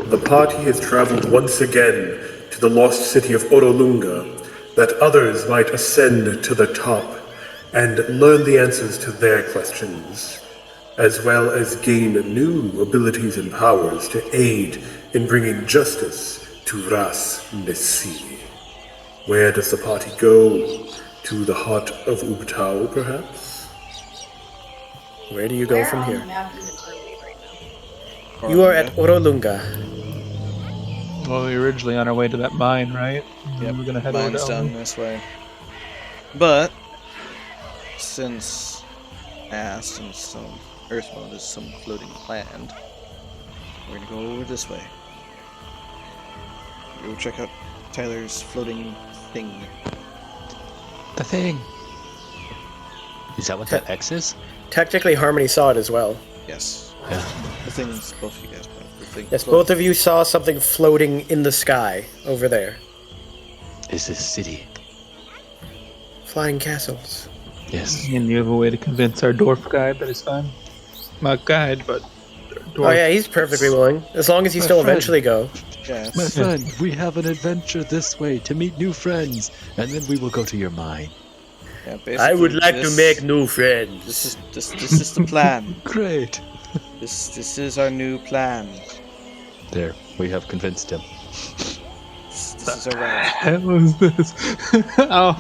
The party has traveled once again to the lost city of Orolunga, that others might ascend to the top and learn the answers to their questions, as well as gain new abilities and powers to aid in bringing justice to Ras-Nisi. Where does the party go? To the heart of Ubtao, perhaps? Where do you go from here? Orolunga. You are at Orolunga. Well, we were originally on our way to that mine, right? Yep, We're gonna head over mine's to down this way. But since asked and some Earth mode is some floating land, we're gonna go over this way. Go check out Tyler's floating thing. The thing. Is that what that X is? Technically, Harmony saw it as well. Yes. Yeah. The thing's both of you guys, but the thing. Yes, both of you saw something floating in the sky over there. Is this city? Flying castles. Yes. And you have a way to convince our dwarf guide that it's fine? Not guide, but dwarf. Oh yeah, he's perfectly willing. As long as you My still friend. eventually go. Yes. My friend, we have an adventure this way to meet new friends, and then we will go to your mine. Yeah, basically new friends. This is the plan. Great. This is our new plan. There, we have convinced him. This is our route. How was this? Oh.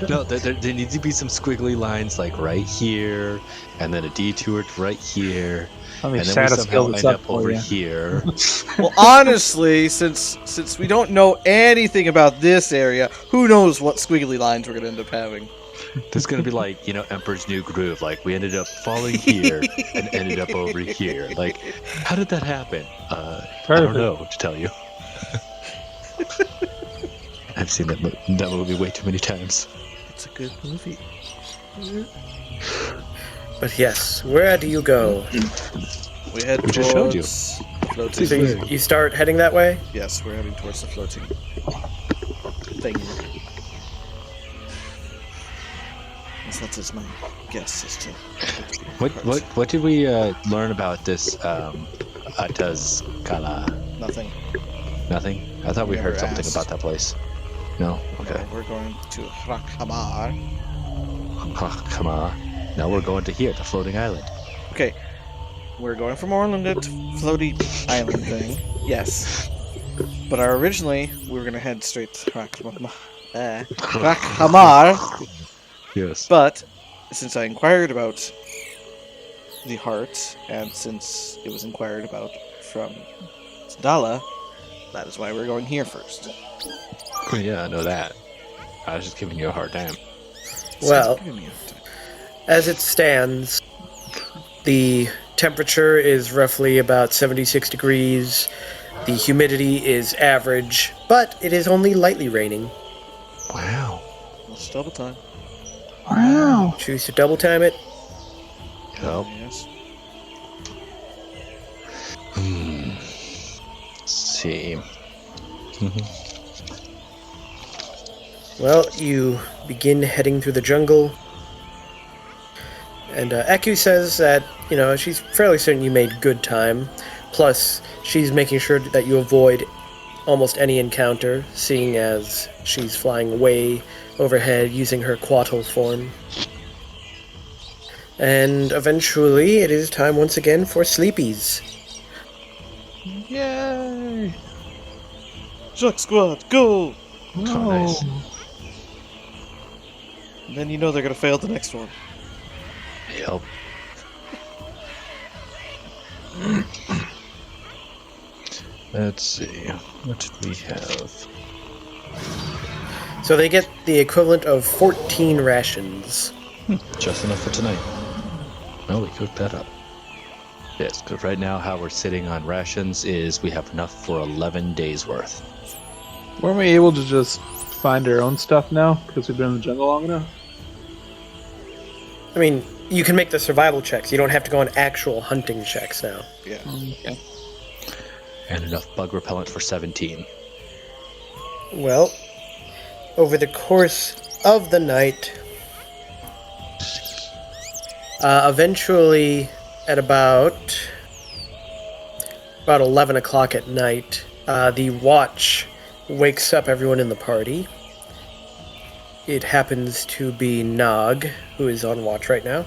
No, there needs to be some squiggly lines like right here, and then a detour to right here, Let me and then we shadow somehow skill this end up up for over you. here. Well, honestly, since we don't know anything about this area, who knows what squiggly lines we're gonna end up having? There's gonna be like, Emperor's New Groove. Like we ended up falling here and ended up over here. Like, how did that happen? I don't know to tell you. I've seen that movie way too many times. It's a good movie. But yes, where do you go? We head We towards just showed you. floating. So you start heading that way? Yes, we're heading towards the floating thing. That is my guess as to What did we learn about this Atazkala? Nothing. Nothing? I thought we Never heard something asked. about that place. No? Okay. We're going to Rakhamar. Come on. Now we're going to here, the floating island. Okay. We're going from Orolunga to floaty island thing. Yes. But originally we were gonna head straight to Rakhamar. Yes. But since I inquired about the heart, and since it was inquired about from Dala, that is why we're going here first. Yeah, I know that. I was just giving you a hard time. Well, Give me a time. as it stands, the temperature is roughly about 76 degrees. The humidity is average, but it is only lightly raining. Wow. Let's double time. Wow. Choose to double time it. Well, Yes. let's see. Well, you begin heading through the jungle. And Eku says that, she's fairly certain you made good time. Plus, she's making sure that you avoid almost any encounter, seeing as she's flying way overhead using her quattle form. And eventually, it is time once again for sleepies. Yay! Shock squad, go! Oh, nice. And then you know they're gonna fail the next one. Yep. Let's see. What did we have? So they get the equivalent of 14 rations. Just enough for tonight. Well, we cooked that up. Yes, because right now how we're sitting on rations is we have enough for 11 days worth. Weren't we able to just find our own stuff now because we've been in the jungle long enough? I mean, you can make the survival checks. You don't have to go on actual hunting checks now. Yeah. Okay. And enough bug repellent for 17. Well, over the course of the night, Eventually, at about 11 o'clock at night, the watch wakes up everyone in the party. It happens to be Nog, who is on watch right now.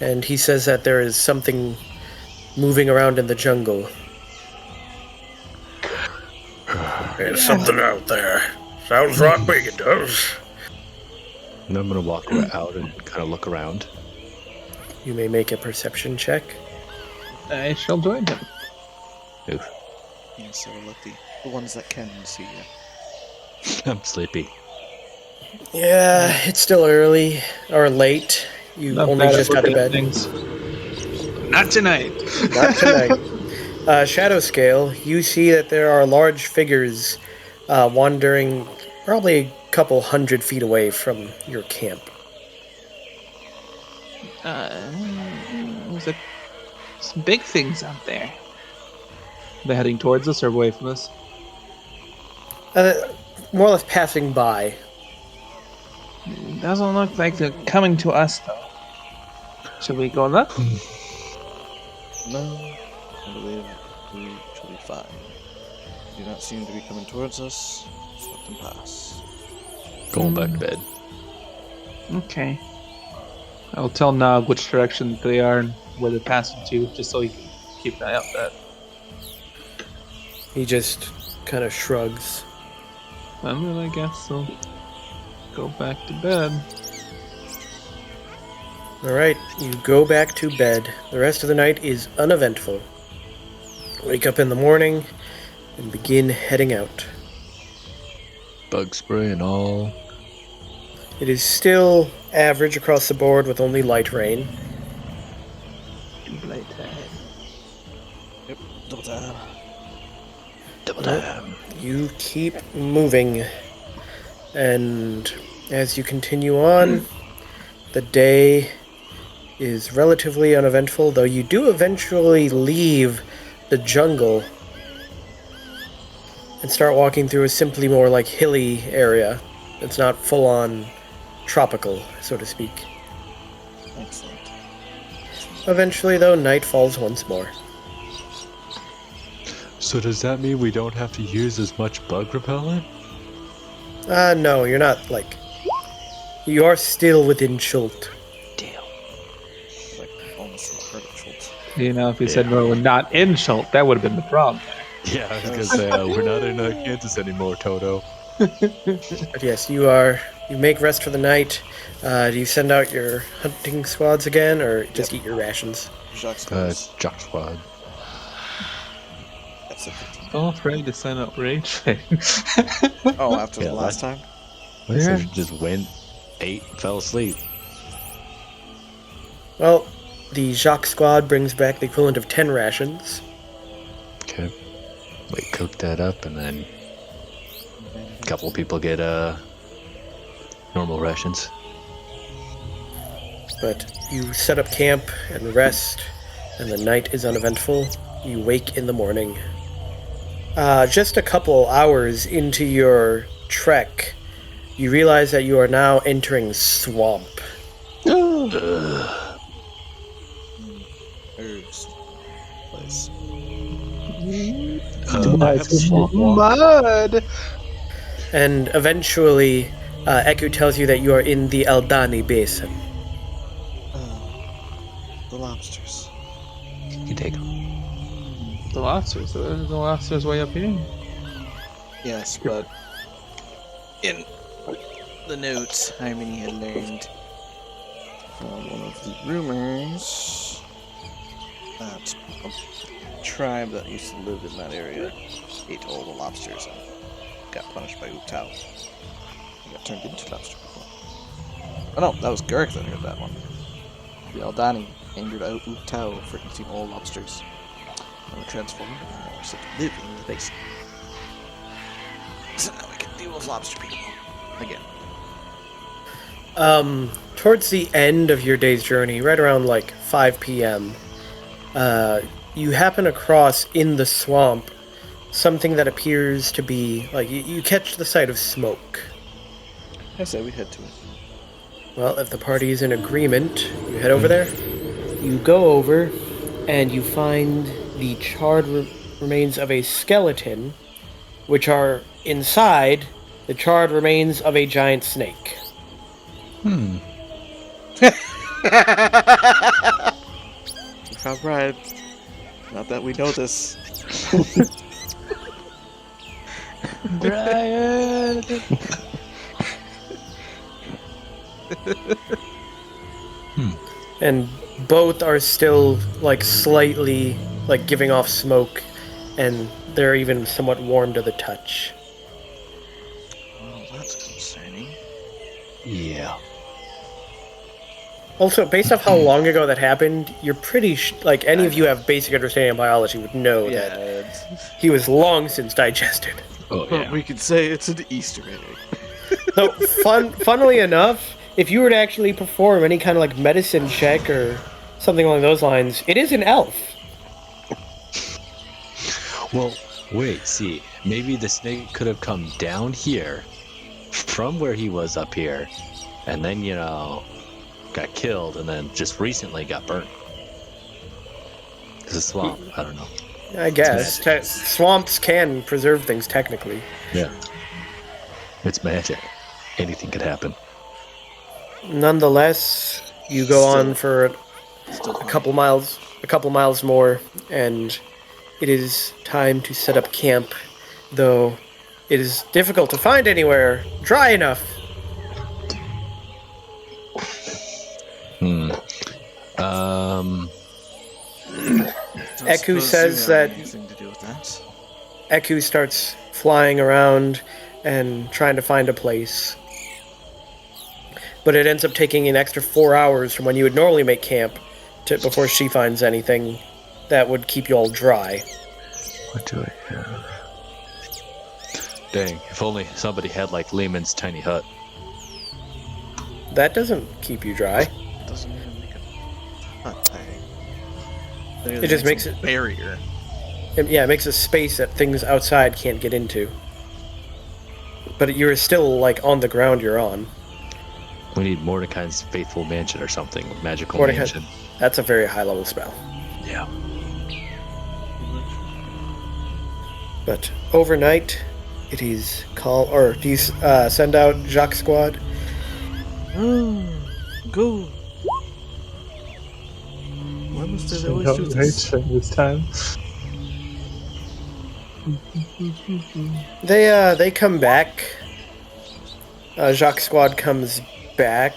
And he says that there is something moving around in the jungle. There's something out there. Sounds like me, it does. And I'm gonna walk out and kind of look around. You may make a perception check. I shall join him. Oof. Yeah, so we'll let the ones that can see you. I'm sleepy. Yeah, it's still early, or late. You Not only bad just at got to looking at bed. things. Not tonight. Not tonight. Shadow scale, you see that there are large figures wandering probably a couple 100 feet away from your camp. There's some big things out there. They're heading towards us or away from us? More or less passing by. Doesn't look like they're coming to us, though. Should we go look? No, I believe we shall be fine. They do not seem to be coming towards us. Just let them pass. Going back to bed. Okay. I'll tell Nog which direction they are and where they're passing to, just so he can keep an eye out for that. He just kind of shrugs. Well, I guess so. Go back to bed. Alright, you go back to bed. The rest of the night is uneventful. Wake up in the morning and begin heading out. Bug spray and all. It is still average across the board with only light rain. Yep, double time. Double time. You keep moving. And as you continue on, the day is relatively uneventful, though you do eventually leave the jungle and start walking through a simply more like hilly area. It's not full on tropical, so to speak. Excellent. Eventually, though, night falls once more. So does that mean we don't have to use as much bug repellent? No, you're not, like... You are still within Schult. Like, almost heard of Schultz. You know, if he said we're not in Schult, that would have been the problem. Yeah, I was gonna say, we're not in Kansas anymore, Toto. But yes, you make rest for the night. Do you send out your hunting squads again, or just eat your rations? Jacques It's Jock Squad. That's a 15. All ready to sign up for anything. Oh, after Yeah, the last time? So just went, ate, fell asleep. Well, the Jacques squad brings back the equivalent of 10 rations. Okay. We cook that up and then a couple of people get normal rations. But you set up camp and rest, and the night is uneventful. You wake in the morning. Just a couple hours into your trek, you realize that you are now entering swamp. Herbs. Place. Mud! And eventually, Eku tells you that you are in the Aldani Basin. The lobsters. You can take them. The lobsters way up here. Yes, but in the notes, Harmony had learned from one of the rumors that a tribe that used to live in that area ate all the lobsters and got punished by Uktao. He got turned into lobster before. Oh no, that was Garrick that heard that one. The Aldani angered out Uktao for eating all lobsters. And were transformed and were said to live in the basin. So now we can deal with lobster people. Again. Towards the end of your day's journey, right around like 5 p.m., you happen across in the swamp something that appears to be like you catch the sight of smoke. I say we head to it. Well, if the party is in agreement, you head over there. You go over, and you find the charred remains of a skeleton, which are inside the charred remains of a giant snake. All right. Not that we know this. Brian! And both are still, like, slightly, like, giving off smoke, and they're even somewhat warm to the touch. Oh, that's concerning. Yeah. Also, based off how long ago that happened, you're pretty like, any of you have basic understanding of biology would know that he was long since digested. Oh, But yeah. we could say it's an Easter egg. So, funnily enough, if you were to actually perform any kind of, like, medicine check or something along those lines, it is an elf. Well, wait, see. Maybe the snake could have come down here from where he was up here, and then, got killed, and then just recently got burnt. It's a swamp. I don't know. I guess. Swamps can preserve things, technically. Yeah. It's magic. Anything could happen. Nonetheless, you go on for a couple miles more, and it is time to set up camp, though it is difficult to find anywhere dry enough. Eku says that anything to do with that. Eku starts flying around and trying to find a place. But it ends up taking an extra 4 hours from when you would normally make camp before she finds anything that would keep you all dry. What do I have? Dang, if only somebody had like Lehman's tiny hut. That doesn't keep you dry. It doesn't even make a hut thing. It just makes it barrier. It makes a space that things outside can't get into. But you're still, like, on the ground you're on. We need Mordecai's faithful mansion or something. Magical Mordecai- mansion. That's a very high-level spell. Yeah. But overnight, it is calm. Or do you send out Jacques Squad? Go. Why must they Send always out do this? right this time. They come back. Jacques Squad comes back.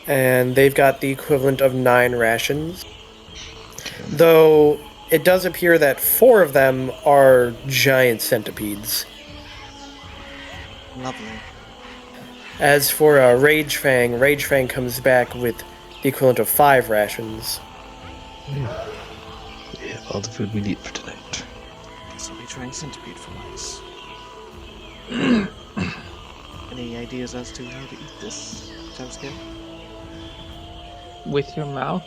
And they've got the equivalent of 9 rations. Though it does appear that 4 of them are giant centipedes. Lovely. As for Rage Fang comes back with the equivalent of 5 rations. We have all the food we need for tonight. So we trying centipede for once. Any ideas as to how to eat this, SoundScape? With your mouth?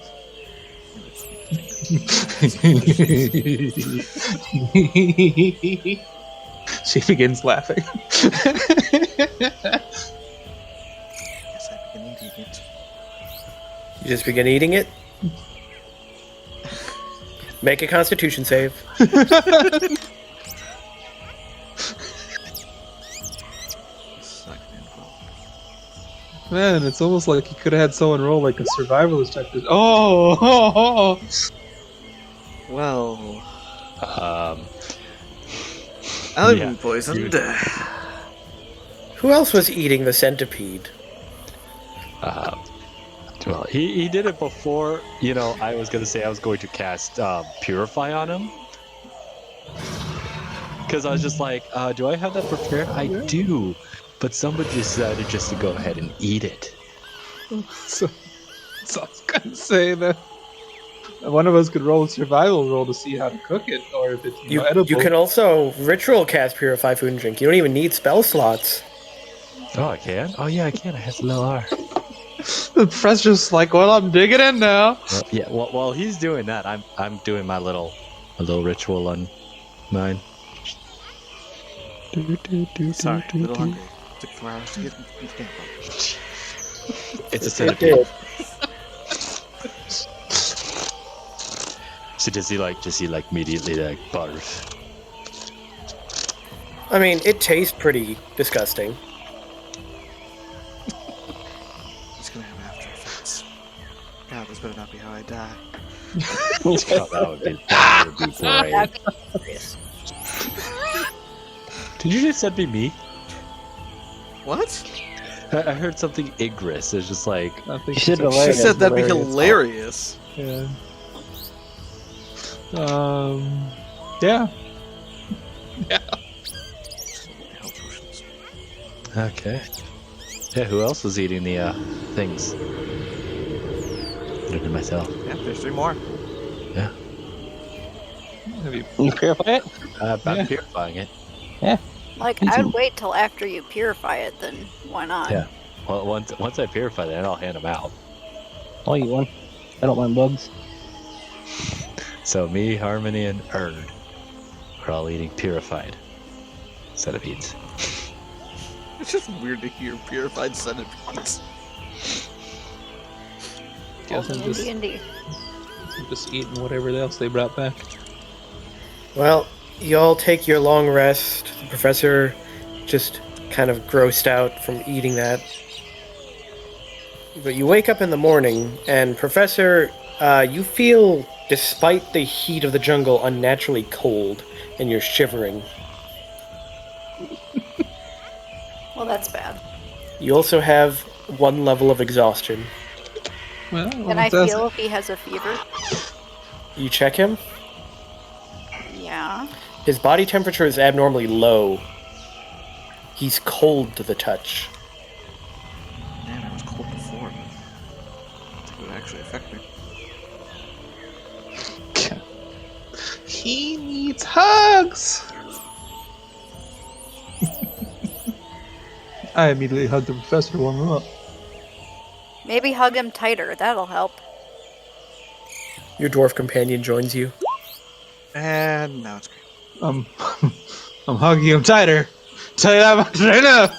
She begins laughing. Yes, I begin eating it. You just begin eating it. Make a Constitution save. Man, it's almost like you could have had someone roll like a survivalist check. Oh! Well, Um, I'm Yeah, poisoned. Who else was eating the centipede? well, he did it before, I was going to say I was going to cast Purify on him. Because I was just like, do I have that prepared? I do. But somebody decided just to go ahead and eat it. So I was gonna say that one of us could roll a survival roll to see how to cook it, or if it's edible. You can also ritual cast Purify Food and Drink. You don't even need spell slots. Oh, I can? Oh, yeah, I can. I have the little R. The press just like, well, I'm digging in now. Well, yeah, while he's doing that, I'm doing my little ritual on mine. Sorry, a little hungry. Took 4 hours to get into camp. It's a It centipede. did. So does he immediately barf? I mean, it tastes pretty disgusting. It's gonna have after effects. God, this better not be how I die. Oh, that would be great. That'd be hilarious. Did you just said be me? What? I heard something Igris. It's just like I think You she said said- She hilarious. said that'd be Hilarious. hilarious. Yeah. Yeah. Health potions. okay. Yeah, who else was eating the things? Look at myself. Yeah, there's 3 more. Yeah, Have you? You purify it? I'm Yeah. purifying it. Like, I'd wait till after you purify it, then why not? Yeah. Well, once I purify that, I'll hand them out. I'll eat one. I don't mind bugs. So me, Harmony, and Erd are all eating purified centipedes. It's just weird to hear purified centipedes. Guess I'm Only in just, D&D. I'm just eating whatever else they brought back. Well, you all take your long rest. The professor just kind of grossed out from eating that. But you wake up in the morning, and Professor, you feel, despite the heat of the jungle, unnaturally cold, and you're shivering. Well, that's bad. You also have 1 level of exhaustion. Well, Can I feel if he has a fever? You check him. Yeah. His body temperature is abnormally low. He's cold to the touch. Man, I was cold before, but I think it would actually affect me. He needs hugs. I immediately hugged the professor to warm him up. Maybe hug him tighter. That'll help. Your dwarf companion joins you. And now it's great. I'm hugging him tighter. Tell you that much right now.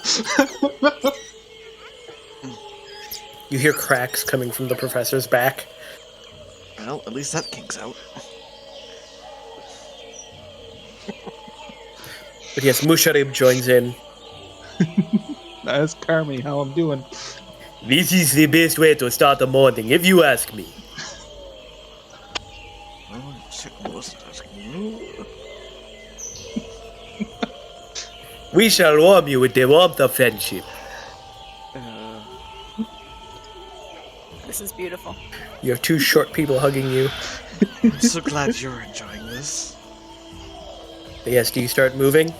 You hear cracks coming from the professor's back. Well, at least that kink's out. But yes, Musharib joins in. Ask Carmi how I'm doing. This is the best way to start the morning, if you ask me. Well, shit, I wasn't asking you. We shall warm you with the warmth of friendship. This is beautiful. You have 2 short people hugging you. I'm so glad you're enjoying this. But yes, do you start moving? I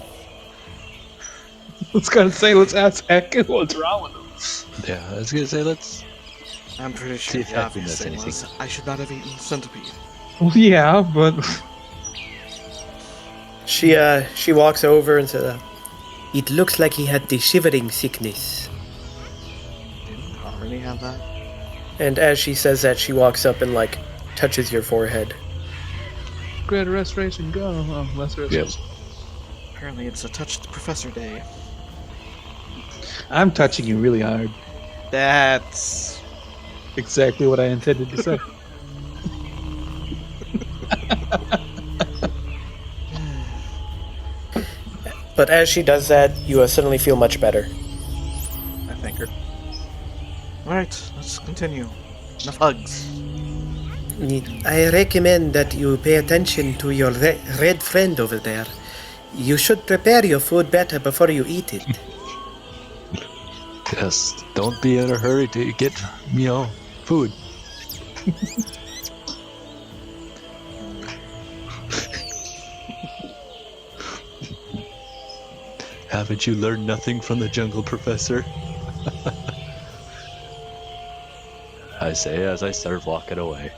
was gonna say, let's ask Heck what's wrong with him. Yeah, I was gonna say let's. I'm pretty See sure if the Heck obvious knows thing anything. was I should not have eaten centipede. Well, yeah, but She walks over and says, "It looks like he had the shivering sickness." Didn't Harmony have that? And as she says that, she walks up and, touches your forehead. great restoration, go. Oh, less restoration. Apparently it's a touch the professor day. I'm touching you really hard. That's... Exactly what I intended to say. But as she does that, you suddenly feel much better. I thank her. Alright, let's continue. Enough hugs. I recommend that you pay attention to your red friend over there. You should prepare your food better before you eat it. Yes, don't be in a hurry to get, food. Haven't you learned nothing from the jungle, Professor? I say as I start walking away.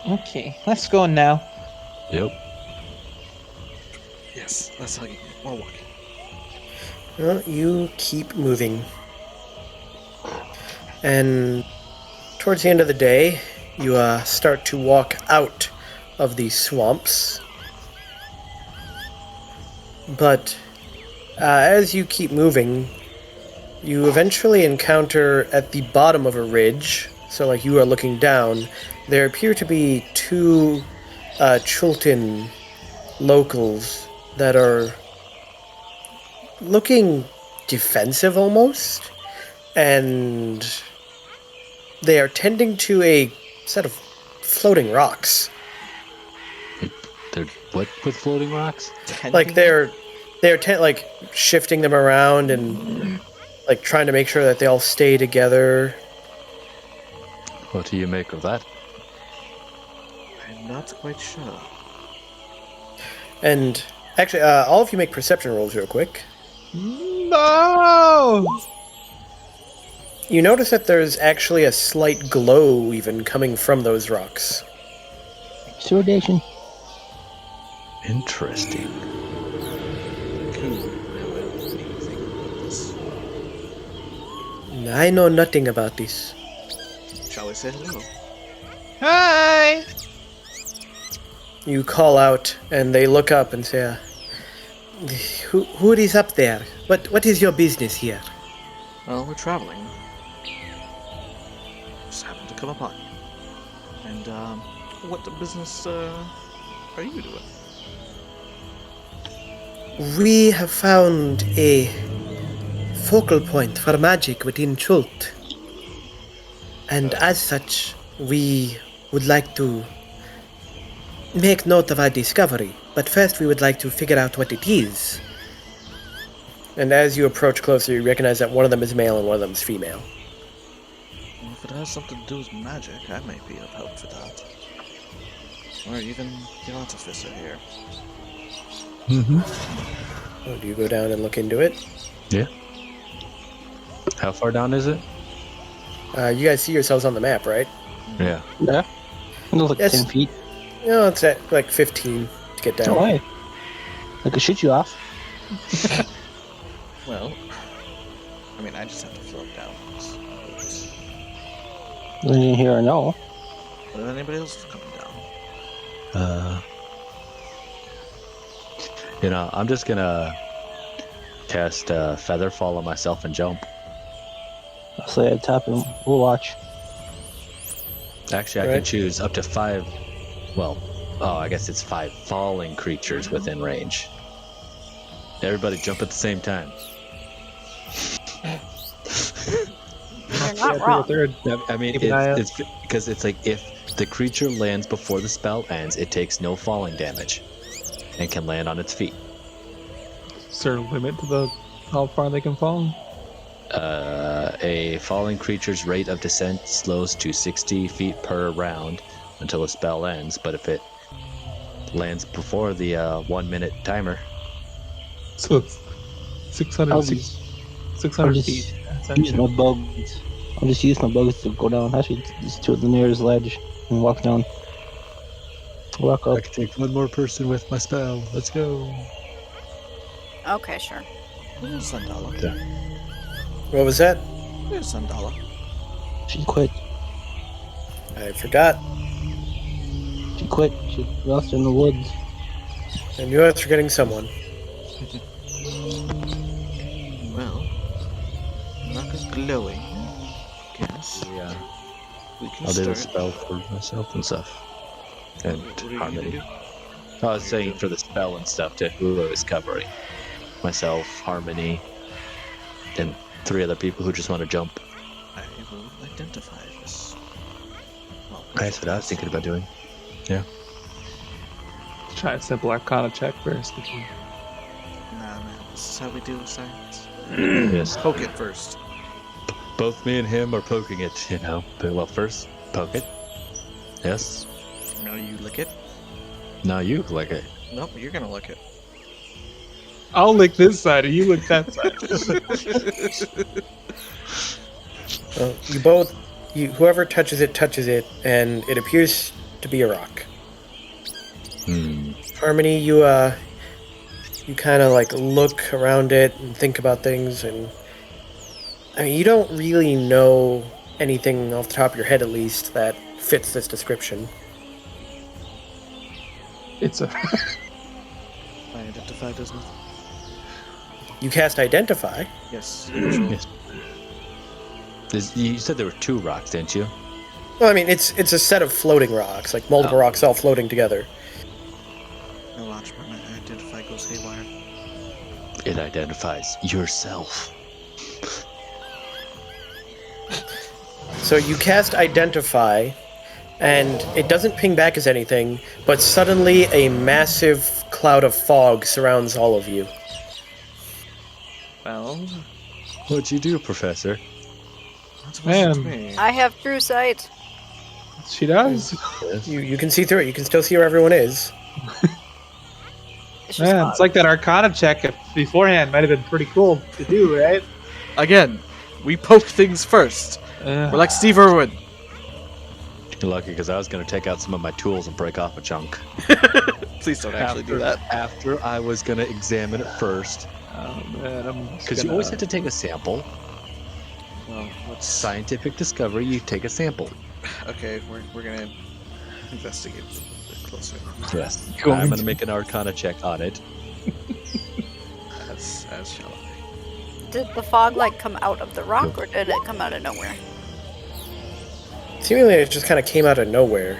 Okay, let's go now. Yep. Yes, that's hugging. More walking. Well, you keep moving. And towards the end of the day, you start to walk out of these swamps. But As you keep moving, you eventually encounter at the bottom of a ridge, so like you are looking down, there appear to be two Chultan locals that are looking defensive almost, and they are tending to a set of floating rocks. They're what with floating rocks? Like they're like shifting them around and like trying to make sure that they all stay together. What do you make of that? I'm not quite sure. And actually, all of you make perception rolls real quick. No! You notice that there's actually a slight glow even coming from those rocks. Swordation. Interesting. I know nothing about this. Shall we say hello? Hi! You call out, and they look up and say, who is up there? What is your business here? Well, we're traveling. Just happened to come upon you. And, what business, are you doing? We have found a focal point for magic within Chult. And as such, we would like to make note of our discovery. But first we would like to figure out what it is. And as you approach closer, you recognize that one of them is male and one of them is female. Well, if it has something to do with magic, I might be of help for that. Or even the artificer here. Oh, do you go down and look into it? Yeah. How far down is it? You guys see yourselves on the map, right? Yeah. Yeah. It looks like Yes. 10 feet. No, it's at like 15 to get down. Why? I could shoot you off. Well, I mean, I just have to float down. You didn't hear or know. What if anybody else is coming down? I'm just gonna cast Feather Fall on myself and jump. I'll stay at top and we'll watch. Actually, I can choose up to 5. Well, I guess it's 5 falling creatures within range. Everybody jump at the same time. You're not wrong. Third. I mean, Keep an eye out. it's because it's like if the creature lands before the spell ends, it takes no falling damage and can land on its feet. Is there a limit to how far they can fall? A falling creature's rate of descent slows to 60 feet per round until the spell ends, but if it lands before the 1 minute timer, So it's 600, I'll 600 just feet. use my bugs. I'll just use my bugs to go down. Actually, just to the nearest ledge and walk down. Walk up. I can take one more person with my spell. Let's go. Okay, sure. Where's Sandala? What was that? Where's Sandala? She quit. I forgot. She quit. She lost in the woods. I knew I was forgetting someone. Well, luck is glowing. Guess Yeah. we can I'll do the start. spell for myself and stuff. And What are you gonna Harmony. do? I was saying for the spell and stuff to who I was covering. Myself, Harmony, and 3 other people who just want to jump. I will identify this. Well, That's what I was thinking about doing. Try a simple Arcana check first. Nah, man, this is how we do science. Yes. Poke it first. Both me and him are poking it, But, well, first, poke it. Yes. Now you lick it. Now you lick it. Nope, you're gonna lick it. I'll lick this side and you lick that side. Well, whoever touches it, and it appears to be a rock. Harmony, you kind of like look around it and think about things, and I mean, you don't really know anything off the top of your head, at least, that fits this description. It's a. I identified as nothing. You cast Identify. Yes. You said there were 2 rocks, didn't you? Well, I mean, it's a set of floating rocks, like multiple rocks all floating together. Now watch where my Identify goes haywire. It identifies yourself. So you cast Identify, and it doesn't ping back as anything, but suddenly a massive cloud of fog surrounds all of you. Well, What'd you do, Professor? Man. I have true sight. She does. You can see through it. You can still see where everyone is. It's just Man, fog. it's like that Arcana check beforehand might have been pretty cool to do, right? again, we poke things first. We're like Steve Irwin. You're lucky, because I was going to take out some of my tools and break off a chunk. Please don't actually do that. After I was going to examine it first. Oh man, Because you always have to take a sample. Well, let's. Scientific discovery, you take a sample. Okay, we're gonna investigate a bit closer. Yes. Going I'm going to to. make an Arcana check on it. As shall I. Did the fog like come out of the rock, or did it come out of nowhere? Seemingly, it just kind of came out of nowhere.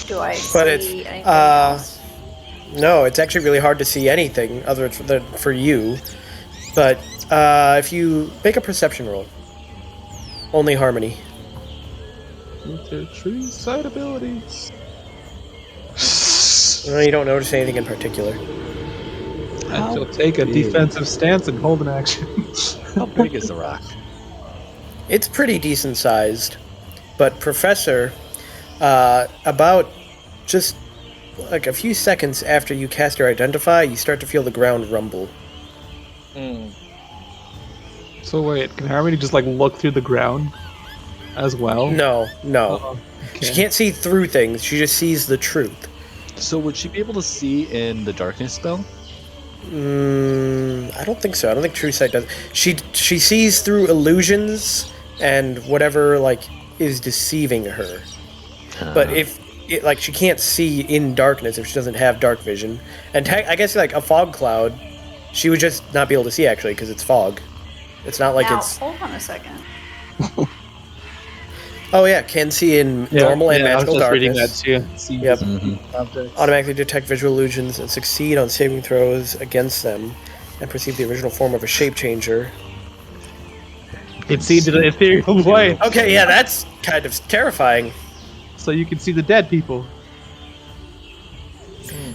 Do I But see it's, anything else? No, it's actually really hard to see anything other than for you. But if you make a perception roll, only Harmony. With their true sight abilities. You don't notice anything in particular. And she'll take a defensive stance and hold an action. How big is the rock? It's pretty decent sized, but Professor, about just like a few seconds after you cast your Identify, you start to feel the ground rumble. So wait, can Harmony just like look through the ground as well? No. Oh, She okay. can't see through things, she just sees the truth. So would she be able to see in the darkness spell? I don't think so. I don't think True Sight does. She sees through illusions and whatever like is deceiving her. But if it, like she can't see in darkness if she doesn't have dark vision. And I guess like a fog cloud, she would just not be able to see actually because it's fog. It's not like now, it's. hold on a second. Oh yeah, can see in normal and magical I was just darkness. reading that too. See Yep. objects. Automatically detect visual illusions and succeed on saving throws against them, and perceive the original form of a shape changer. Can see into the ethereal plane, Okay, yeah, that's kind of terrifying. so you can see the dead people.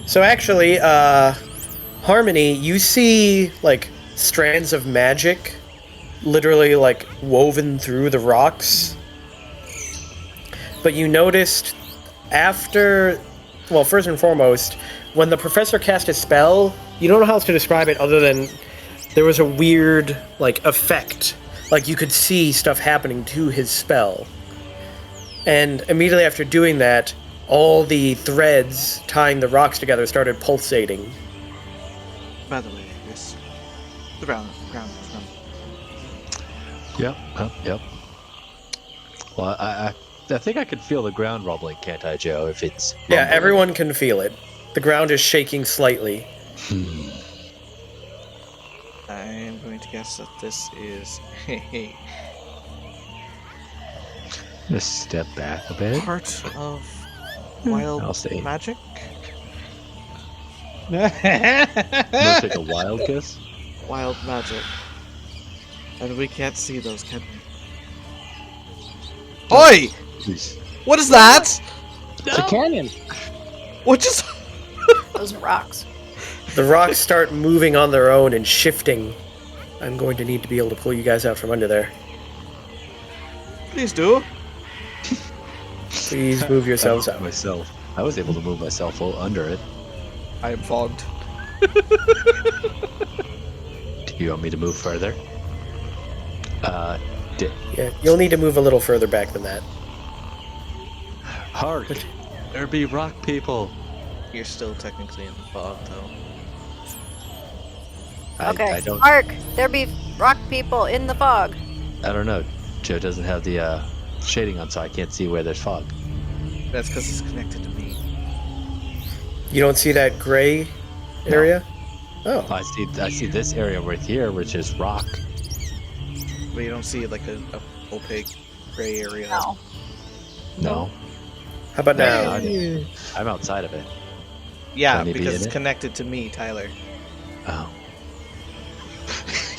So actually, Harmony, you see like strands of magic literally like woven through the rocks. But you noticed after, well, first and foremost, when the professor cast a spell, you don't know how else to describe it other than there was a weird like effect. Like you could see stuff happening to his spell. And immediately after doing that, all the threads tying the rocks together started pulsating. By the way, this the ground. Yep. Well, I think I could feel the ground rumbling, can't I, Joe? If it's Yeah, rumbling. everyone can feel it. The ground is shaking slightly. I'm going to guess that this is Just step back a bit. part of I'll wild see. magic. I'm gonna take a wild guess. Wild magic. And we can't see those, can we? Oi! Please. What is that? It's a canyon. What just... Those rocks. The rocks start moving on their own and shifting. I'm going to need to be able to pull you guys out from under there. Please do. Please move yourselves out. Myself. I was able to move myself under it. I am fogged. Do you want me to move further? Yeah, you'll need to move a little further back than that. Hark! There be rock people. You're still technically in the fog, though. Okay. I don't. Mark, there be rock people in the fog. I don't know. Joe doesn't have the shading on, so I can't see where there's fog. That's because it's connected to me. You don't see that gray area? Oh, I see this area right here, which is rock. But you don't see like a opaque gray area. No. No, how about now? I'm outside of it. Yeah, Can they be because in it's it? connected to me, Tyler. Oh,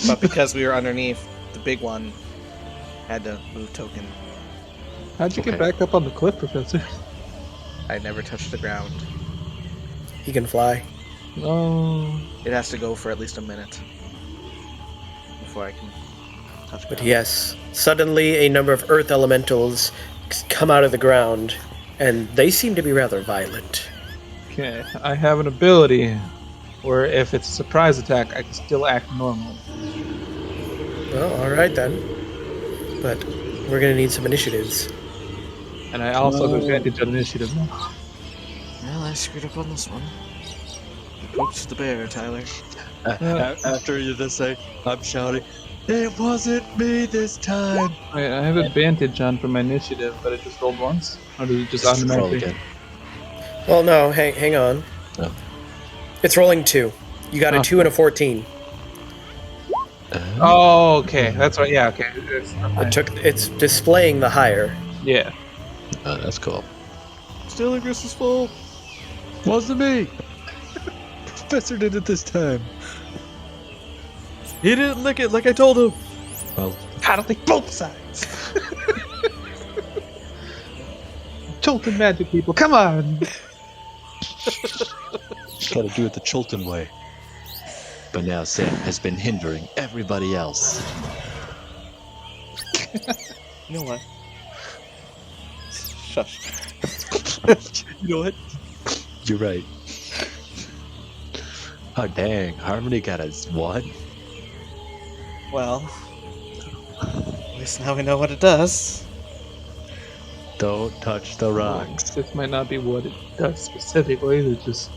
But because we were underneath, the big one had to move token. How'd you get Okay. back up on the cliff, Professor? I never touched the ground. He can fly. Oh, It has to go for at least a minute before I can touch But ground. yes, suddenly a number of earth elementals come out of the ground, and they seem to be rather violent. okay. I have an ability where if it's a surprise attack, I can still act normal. Well, alright then. But we're gonna need some initiatives. And I also have advantage on initiative now. Well, I screwed up on this one. You poked the bear, Tyler. after you just say, I'm shouting, it wasn't me this time. I have advantage on for my initiative, but it just rolled once? Or does it just Just roll automatically? again. Well, no, hang on. Oh. It's rolling 2. You got a Oh. 2 and a 14. Oh, okay. That's right. Yeah, okay. It's displaying the higher. Yeah. That's cool. Still Gris's fault. Wasn't me. Professor did it this time. He didn't lick it like I told him. Well, How do they both sides? Chilton magic, people. Come on. gotta do it the Chilton way. But now Sam has been hindering everybody else. You know what? Shush. You know what? You're right. Oh dang, Harmony got us what? Well, at least now we know what it does. Don't touch the rocks. This might not be what it does specifically. It's just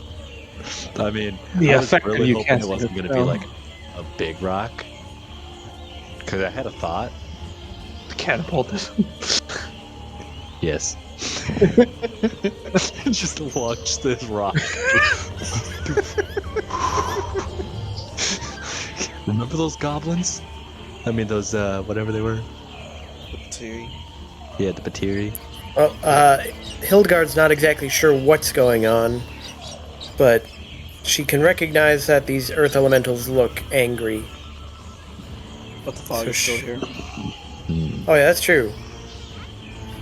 I mean, the I was effect really of you hoping casting it wasn't a going to be spell. like a big rock. Because I had a thought. catapulted. Yes. Just launch this rock. Remember those goblins? I mean, those, whatever they were? Patiri. Yeah, the Patiri. Well, Hildegard's not exactly sure what's going on, but she can recognize that these earth elementals look angry. But the fog So is still here. Oh yeah, that's true.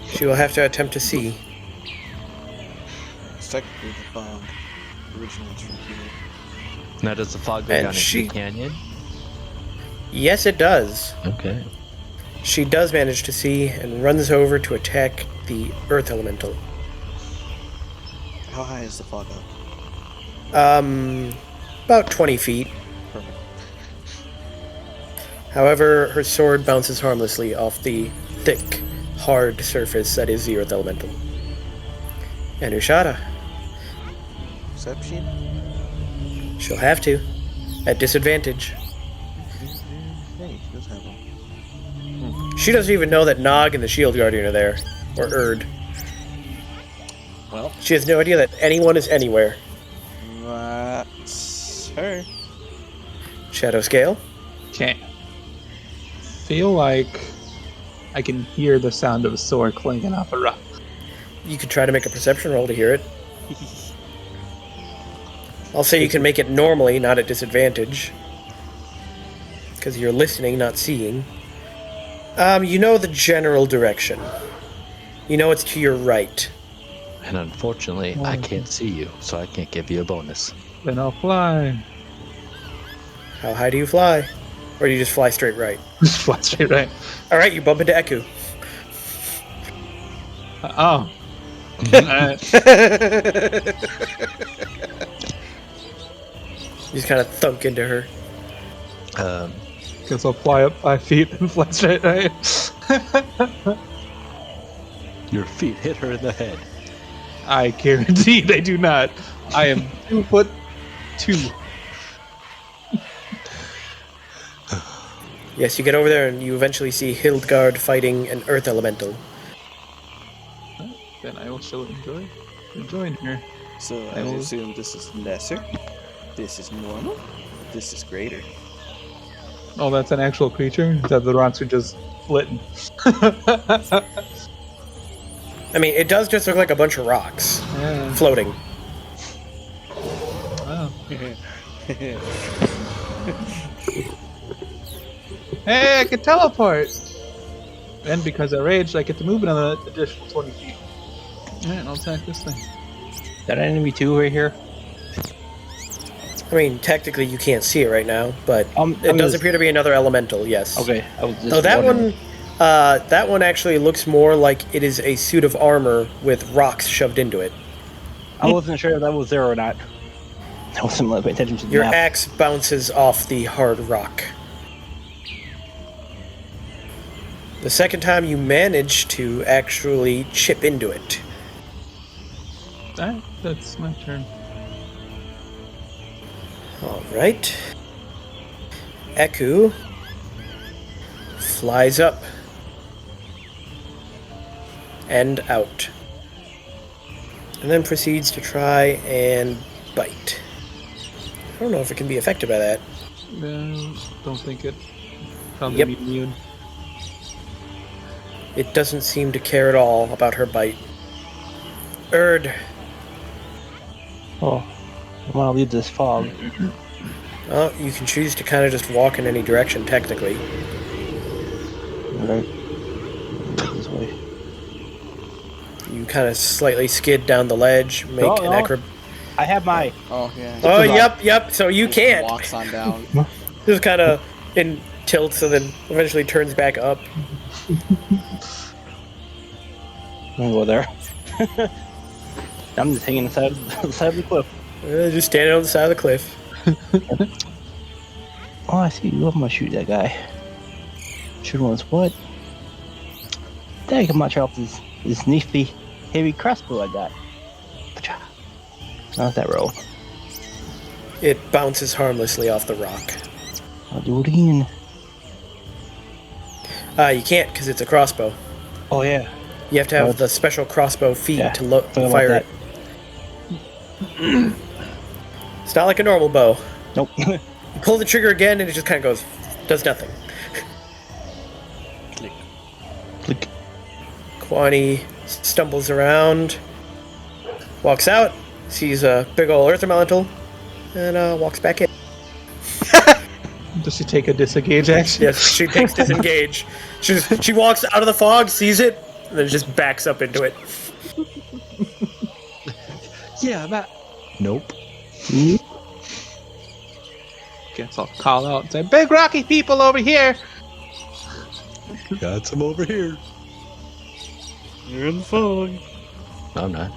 She will have to attempt to see. It's technically the fog. Originates from here. Now, does the fog go And down she- into the canyon? Yes, it does. Okay. She does manage to see and runs over to attack the earth elemental. How high is the fog up? About 20 feet. Perfect. However, her sword bounces harmlessly off the thick, hard surface that is the earth elemental. And Ushada, Perception? she'll have to. At disadvantage. Hey, she does have one. She doesn't even know that Nog and the Shield Guardian are there. Or Erd. Well, She has no idea that anyone is anywhere. that's her. Shadow Scale? Okay. Feel like I can hear the sound of a sword clanking off a rock. You could try to make a perception roll to hear it. I'll say you can make it normally, not at disadvantage. Because you're listening, not seeing. You know the general direction. You know it's to your right. And unfortunately, I can't see you, so I can't give you a bonus. Then I'll fly. How high do you fly? Or do you just fly straight right? Just fly straight right. Alright, you bump into Eku. Oh. You just kind of thunk into her. Guess I'll fly up 5 feet and fly straight right. Your feet hit her in the head. I guarantee they do not. I am 2'2". Yes, you get over there and you eventually see Hildegard fighting an earth elemental. Then I will still enjoy her. So I assume this is lesser. This is normal. this is greater. Oh, that's an actual creature? That the rocks are just splitting. I mean, it does just look like a bunch of rocks Yeah. floating. Wow. Hey, I can teleport! And because I raged, I get to move another additional 20 feet. Alright, I'll attack this thing. Is that enemy 2 right here? I mean, technically you can't see it right now, but it I'm does just- appear to be another elemental, yes. Okay, I was just So wondering. that one actually looks more like it is a suit of armor with rocks shoved into it. I wasn't sure if that was there or not. I wasn't really paying attention to the Your map. axe bounces off the hard rock. The second time you manage to actually chip into it. Alright, that's my turn. Alright. Eku flies up and out. And then proceeds to try and bite. I don't know if it can be affected by that. No, don't think it. Sounds Yep. like immune. It doesn't seem to care at all about her bite. Erd. Oh, I want to leave this fog. Oh, you can choose to kind of just walk in any direction, technically. Alright. This way. You kind of slightly skid down the ledge, make Oh, an no. acro... I have my. Oh yeah. Oh, It's yep, so you Just can't. walks on down. Just kind of in tilts and then eventually turns back up. I'm gonna go there. I'm just hanging on the side of the cliff. Just standing on the side of the cliff. Oh, I see you. I'm gonna shoot that guy. Shoot one's what? Dang, I'm not sure off this nifty heavy crossbow I got. Pacha. Not that roll. It bounces harmlessly off the rock. I'll do it again. You can't because it's a crossbow. Oh yeah. You have to have the special crossbow feet Yeah, to forgot about fire that. it. It's not like a normal bow. Nope. You pull the trigger again and it just kind of goes, does nothing. Click. Kwani stumbles around, walks out, sees a big ol' earth elemental, and walks back in. Does she take a disengage action? Yes, she takes disengage. She walks out of the fog, sees it, and then just backs up into it. Yeah, Matt. Nope. Guess I'll call out and say, "Big rocky people over here!" Got some over here. You're in the fog. No, I'm not.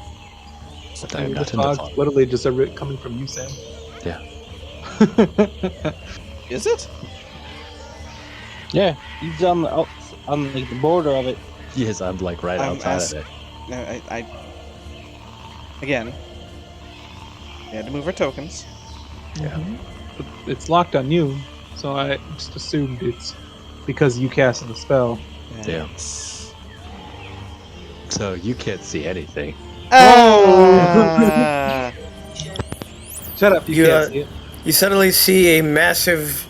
I'm The not in the fog fog. literally just coming from you, Sam. Yeah. Is it? Yeah, he's on like the border of it. Yes, I'm like right I'm outside ask- of it. No, I again. We had to move our tokens. Yeah. But it's locked on you, so I just assumed it's because you cast the spell. Yeah. So you can't see anything. Ah! Shut up, you You, can't see it. You suddenly see a massive,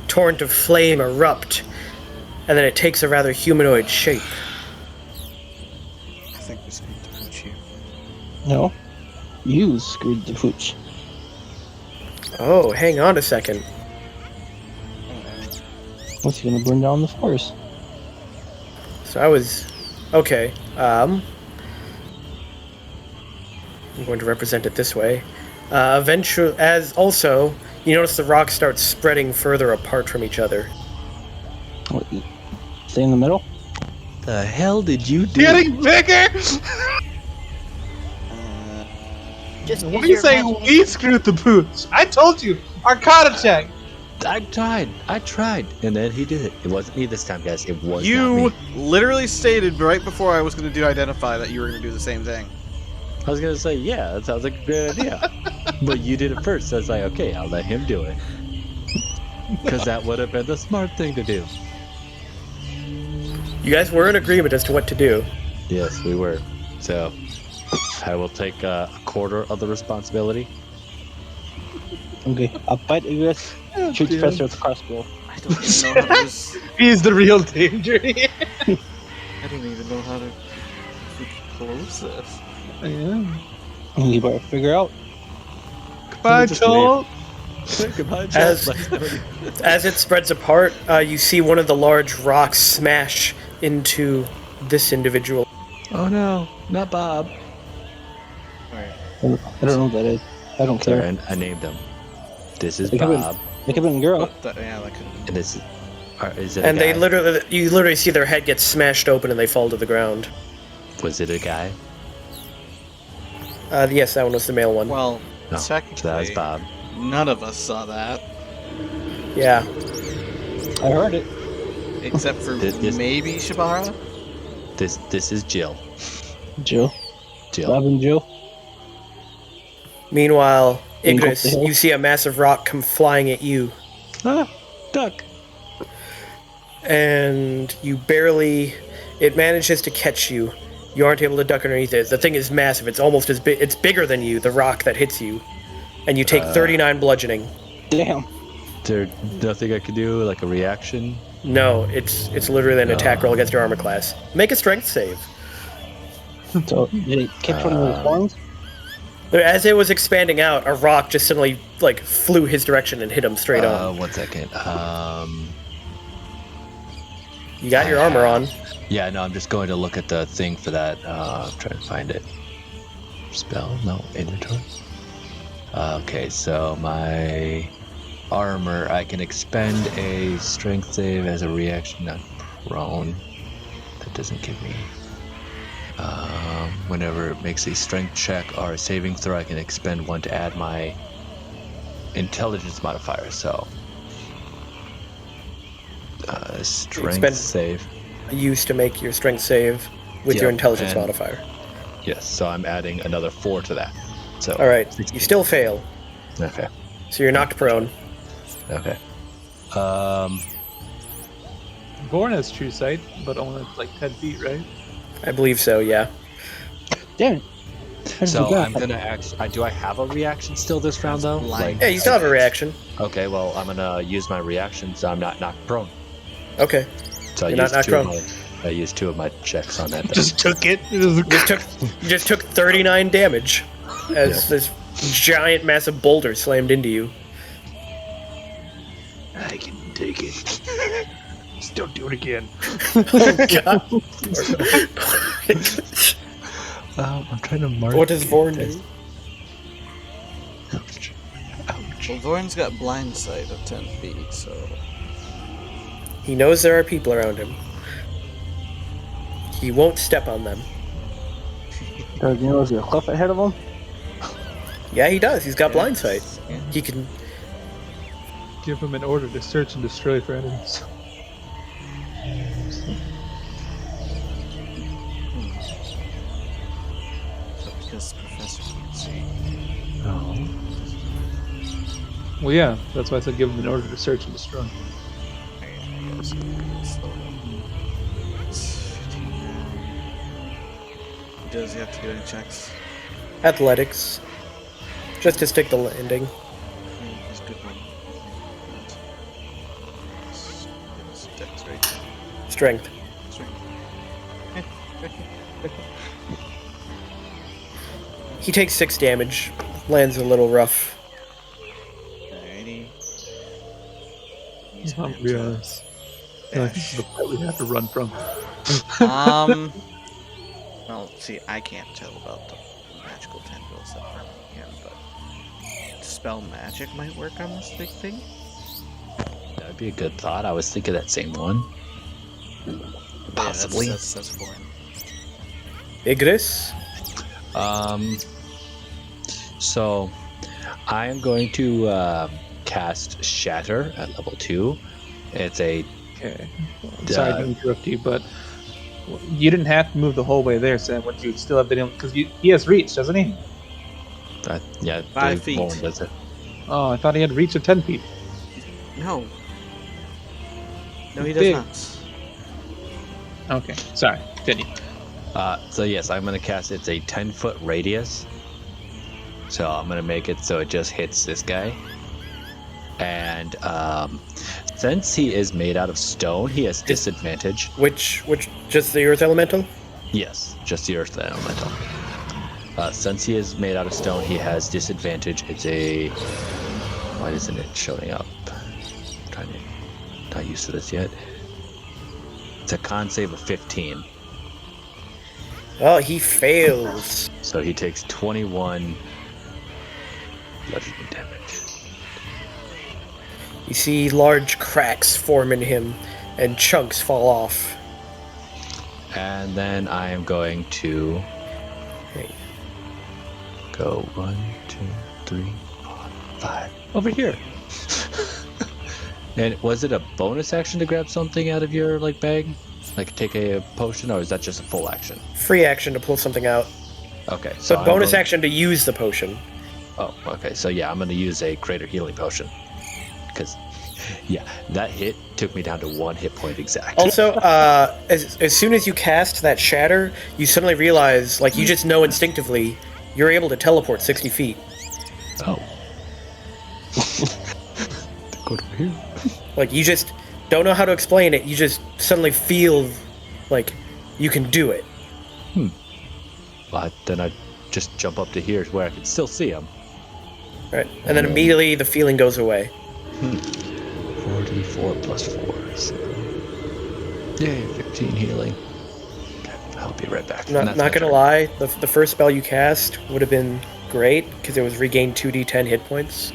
torrent of flame erupt, and then it takes a rather humanoid shape. I think we screwed the pooch here. No. You screwed the pooch. Oh, hang on a second. What's he gonna burn down the forest? So I was... Okay, I'm going to represent it this way. Eventually, as also, you notice the rocks start spreading further apart from each other. What, stay in the middle? The hell did you do? Getting bigger! Just Why use are you your saying imagination. we screwed the pooch? I told you! Arcana check! I tried, and then he did it. It wasn't me this time, guys. It was You not me. literally stated right before I was going to do identify that you were going to do the same thing. I was gonna say, yeah, that sounds like a great idea. But you did it first, so I was like, okay, I'll let him do it. Because that would have been the smart thing to do. You guys were in agreement as to what to do. Yes, we were. So, I will take a quarter of the responsibility. Okay, I'll bite Igris, shoot the professor with the crossbow. I don't even know how to. He's the real danger here. I don't even know how to close this. Yeah. You better figure out. Goodbye, Just Joel. Goodbye, As- Joel. As it spreads apart, you see one of the large rocks smash into this individual. Oh no, not Bob. Alright. I don't know what that is. I don't care. Sorry, I named him. This is They could Bob, They could have been a girl. Yeah, that could. and this is it. And a they guy? you literally see their head get smashed open and they fall to the ground. Was it a guy? Yes, that one was the male one. Well, No, technically, so that was Bob. none of us saw that, Yeah. I heard it. except for This- maybe Shibara. This is Jill. Jill. Jill. Bob and Jill. Meanwhile, Can you go up Igris, the hill? you see a massive rock come flying at you, Ah, duck. and you barely. It manages to catch you. You aren't able to duck underneath it. The thing is massive. It's almost as big. It's bigger than you. The rock that hits you, and you take 39 bludgeoning. Damn. There nothing I can do, like a reaction. No, it's literally an attack roll against your armor class. Make a strength save. So, did it catch one of the horns? As it was expanding out, a rock just suddenly flew his direction and hit him straight on. 1 second. You got your armor on. Yeah, no, I'm just going to look at the thing for that. I'm trying to find it. Spell? No, inventory. Okay, so my armor, I can expend a strength save as a reaction, not prone. That doesn't give me. Whenever it makes a strength check or a saving throw, I can expend one to add my intelligence modifier. So, strength Expend- save. Used to make your strength save with your Yep, intelligence and- modifier. Yes, so I'm adding another 4 to that. So. All right, you still fail, Okay. so you're knocked prone. Okay. Born has true sight, but only like 10 feet, right? I believe so. Yeah. Damn it. How did So you I'm got? gonna actually. Do I have a reaction still this round though? blind. Yeah, you still have a reaction. Okay, well I'm gonna use my reaction, so I'm not knocked prone. Okay. So You're not knocked prone. I used 2 of my checks on that. Then. Just took it. You just took 39 damage as this giant, massive boulder slammed into you. I can take it. Just don't do it again. God. I'm trying to mark. What does Vorn do? Ouch. Ouch. Well, Vorn's got blind sight of 10 feet, so. He knows there are people around him. He won't step on them. Does he know there's a cliff ahead of him? Yeah, he does. He's got blind sight. Yeah. He can. Give him an order to search and destroy for enemies. Because the professor can't see. Oh. Well, yeah, that's why I said give him an order to search and destroy. I guess. Slow down. It's 15 now. Does he have to do any checks? Athletics. Just to stick the landing. Yeah, he's a good one. It's dex, right? Strength. Strength. He takes 6 damage. Lands a little rough. Alrighty. I'm realize. Like, this is the part we have to run from. Well, see, I can't tell about the magical tendrils that run him, but dispel magic might work on this big thing. That'd be a good thought. I was thinking that same one. Possibly. Yeah, that's boring. Igris. So I am going to cast Shatter at level 2. It's a Okay. Sorry to interrupt you, but you didn't have to move the whole way there, Sam. Would you still have been able? Because he has reach, doesn't he? yeah, 5 feet. Lauren does it. Oh, I thought he had reach of 10 feet. No. No, he Big. does Okay, sorry. Continue. So yes, I'm gonna cast. It's a 10-foot radius. So I'm gonna make it so it just hits this guy. And since he is made out of stone, he has disadvantage. Which, just the earth elemental? Yes, just the earth elemental. Since he is made out of stone, he has disadvantage. It's a... Why isn't it showing up? Not used to this yet. It's a con save of 15. Oh, he fails. So he takes 21 bludgeoning damage. You see large cracks form in him, and chunks fall off. And then I am going to go 1, 2, 3, 4, 5 over here. And was it a bonus action to grab something out of your bag? Like take a potion, or is that just a full action? Free action to pull something out. Okay, so But bonus action to use the potion. Oh, okay. So yeah, I'm going to use a greater healing potion. Because, yeah, that hit took me down to 1 hit point exact. Also, as soon as you cast that shatter, you suddenly realize, you just know instinctively, you're able to teleport 60 feet. Oh. Go over here. You just don't know how to explain it. You just suddenly feel like you can do it. But then I just jump up to here where I can still see him. Right. And then immediately the feeling goes away. 44 plus 4. So... Yay, 15 healing. Okay, I'll be right back. Not gonna lie, the first spell you cast would have been great, because it was regain 2d10 hit points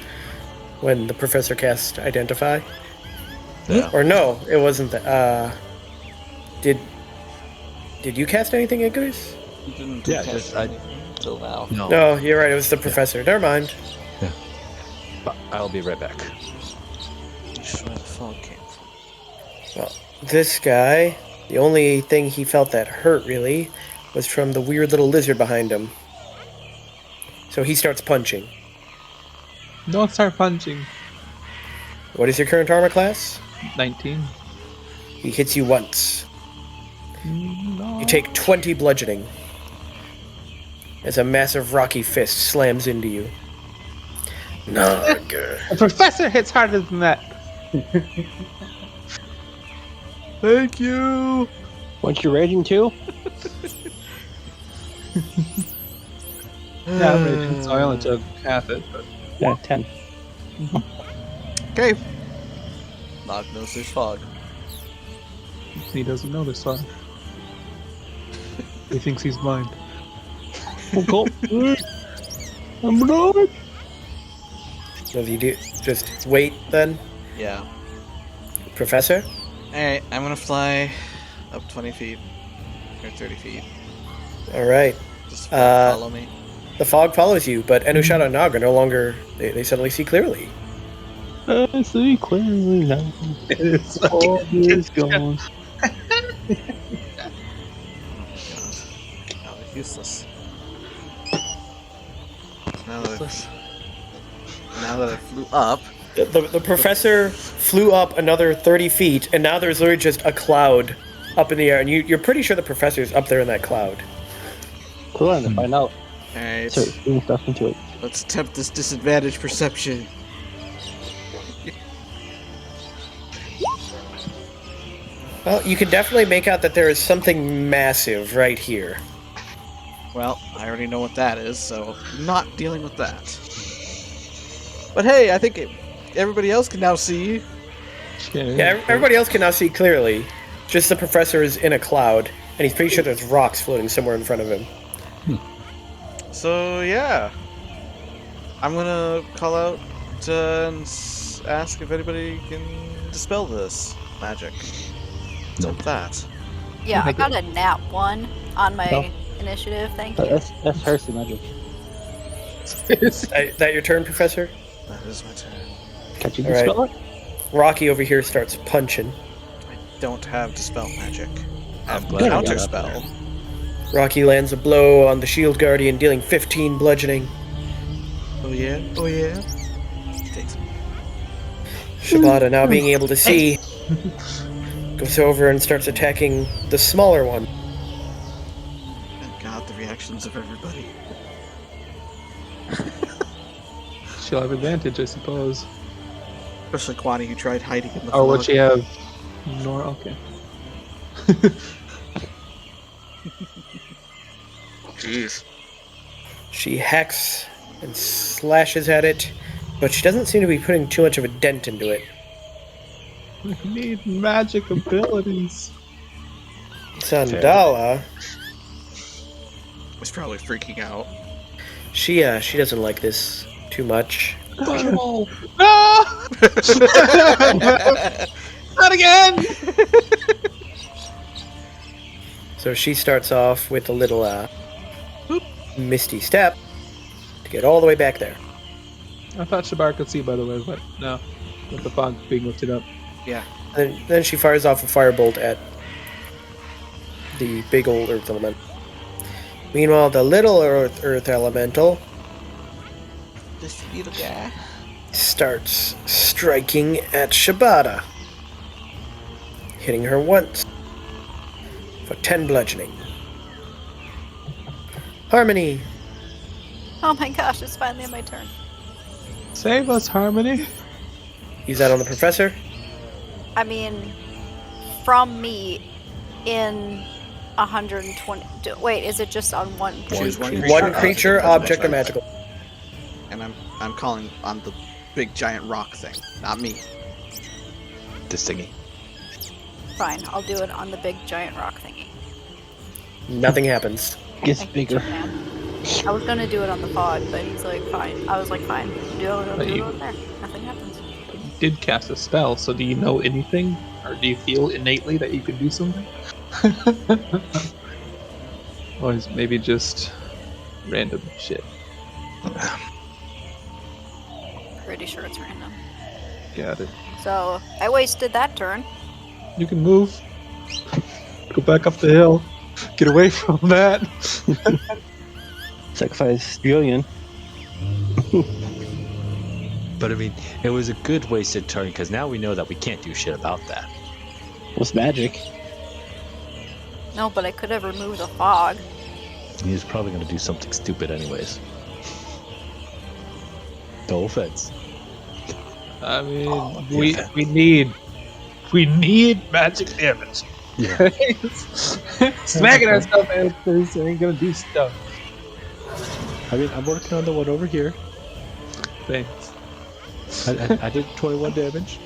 when the professor cast Identify. Yeah. Or no, it wasn't that. Did you cast anything, Icarus? You didn't Yeah, cast just anything until now. No. No, you're right, it was the professor. Never mind. Yeah. But I'll be right back. Just where the fog came from. Well, this guy, the only thing he felt that hurt, really, was from the weird little lizard behind him. So he starts punching. Don't start punching. What is your current armor class? 19. He hits you once. No. You take 20 bludgeoning as a massive rocky fist slams into you. No, good. The professor hits harder than that. Thank you! Weren't you raging too? Yeah, I'm raging, so I only took half it, but... Yeah, 10. Okay. Nog knows there's fog. He doesn't know this one. He thinks he's blind. I'm blind! What do you do? Just wait, then? Yeah. Professor? Alright, I'm gonna fly up 20 feet. Or 30 feet. Alright. Just follow me. The fog follows you, but Enushada and Nog are no longer... They suddenly see clearly. I see clearly now. All is gone. Oh, they're useless. Now that I flew up... The professor flew up another 30 feet, and now there's literally just a cloud up in the air, and you're pretty sure the professor's up there in that cloud. Cool, on to find out. Alright, Start doing stuff into it. let's attempt this disadvantage perception. Well, you can definitely make out that there is something massive right here. Well, I already know what that is, so not dealing with that. But hey, I think everybody else can now see. Yeah, everybody else can now see clearly. Just the professor is in a cloud, and he's pretty sure there's rocks floating somewhere in front of him. So yeah, I'm gonna call out and ask if anybody can dispel this magic. Attempt that. Yeah, I got a nat 1 on my No. initiative, thank you. That's Hersey magic. Is that your turn, Professor? That is my turn. Can't you All right. dispel it? Rocky over here starts punching. I don't have dispel magic. I have glad I got counter that spell. Rocky lands a blow on the shield guardian, dealing 15 bludgeoning. Oh yeah, oh yeah. He takes it. Shibata, now being able to see, goes over and starts attacking the smaller one. Thank God, the reactions of everybody. She'll have advantage, I suppose. Especially Kwani, who tried hiding in the Oh, fog. would she have? Okay. Jeez. She hacks and slashes at it, but she doesn't seem to be putting too much of a dent into it. We need magic abilities. Sandala, Was probably freaking out. she doesn't like this too much. No! Not again! So she starts off with a little misty step to get all the way back there. I thought Shabar could see, by the way, but no. With the fog being lifted up. Yeah. And then she fires off a firebolt at the big old earth element. Meanwhile, the little earth elemental This little guy. starts striking at Shibata, hitting her once for 10 bludgeoning. Harmony, Oh my gosh, it's finally my turn. Save us, Harmony! use that on the professor. I mean, from me in 120. Wait, is it just on one? Choose one creature. One creature, object, or magical. And I'm calling on the big giant rock thing, not me. This thingy. Fine, I'll do it on the big giant rock thingy. Nothing happens. Gets Thank you, bigger. man. I was gonna do it on the fog, but he's like, fine. I was like, fine. Do it over there. Nothing happens. You did cast a spell, so do you know anything? Or do you feel innately that you can do something? Or is maybe just random shit? Pretty sure it's random. Got it. So I wasted that turn. You can move. Go back up the hill. Get away from that. Sacrifice Julian. But I mean, it was a good wasted turn because now we know that we can't do shit about that. What's magic? No, but I could have removed the fog. He was probably going to do something stupid anyways. No offense. I mean, Oh, we yeah. we need magic damage. Yeah. Smacking that stuff at this ain't gonna do stuff. I mean, I'm working on the one over here. Thanks. I did 21 damage.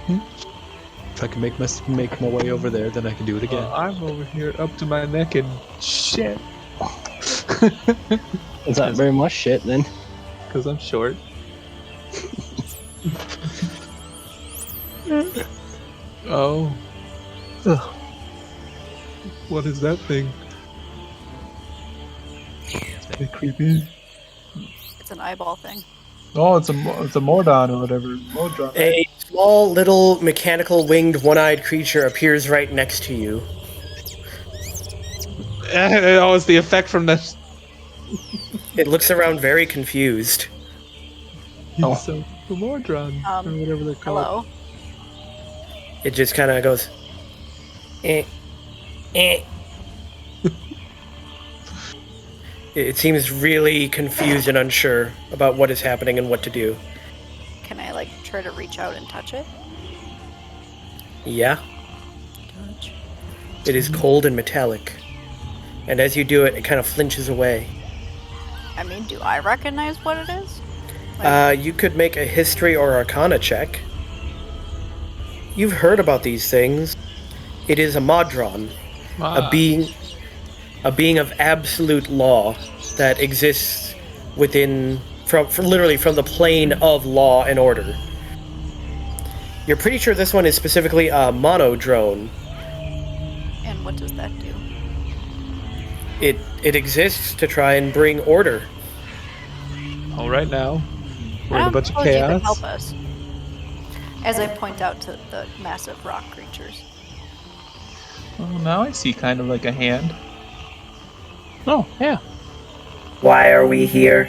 If I can make my way over there, then I can do it again. I'm over here up to my neck in shit. It's not very much shit then. Because I'm short. Oh. Ugh. What is that thing? It's very creepy. It's an eyeball thing. Oh, it's a Mordon or whatever. Mordron. A small, little, mechanical winged, one-eyed creature appears right next to you. Oh, it's the effect from the. It looks around very confused. Oh. So, the Mordron or whatever they're called. Hello. It just kind of goes, eh, eh. It seems really confused and unsure about what is happening and what to do. Can I like try to reach out and touch it? Yeah, Touch. it is cold and metallic. And as you do it, it kind of flinches away. I mean, do I recognize what it is? You could make a history or arcana check. You've heard about these things. It is a Modron, a being of absolute law that exists within, from literally from the plane of law and order. You're pretty sure this one is specifically a monodrone. And what does that do? It exists to try and bring order. All right now, we're I in a don't bunch of suppose you could chaos. help us. As I point out to the massive rock creatures. Oh, now I see kind of like a hand. Oh, yeah. Why are we here?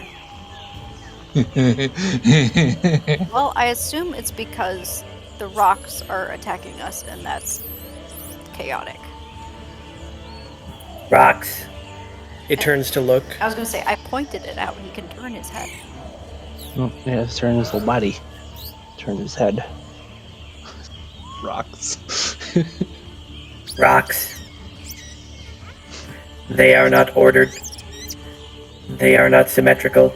Well, I assume it's because the rocks are attacking us, and that's chaotic. Rocks. It turns to look. I was gonna say, I pointed it out. He can turn his head. Oh, yeah, let's turn his whole body. Turns his head. Rocks. Rocks. They are not ordered. They are not symmetrical.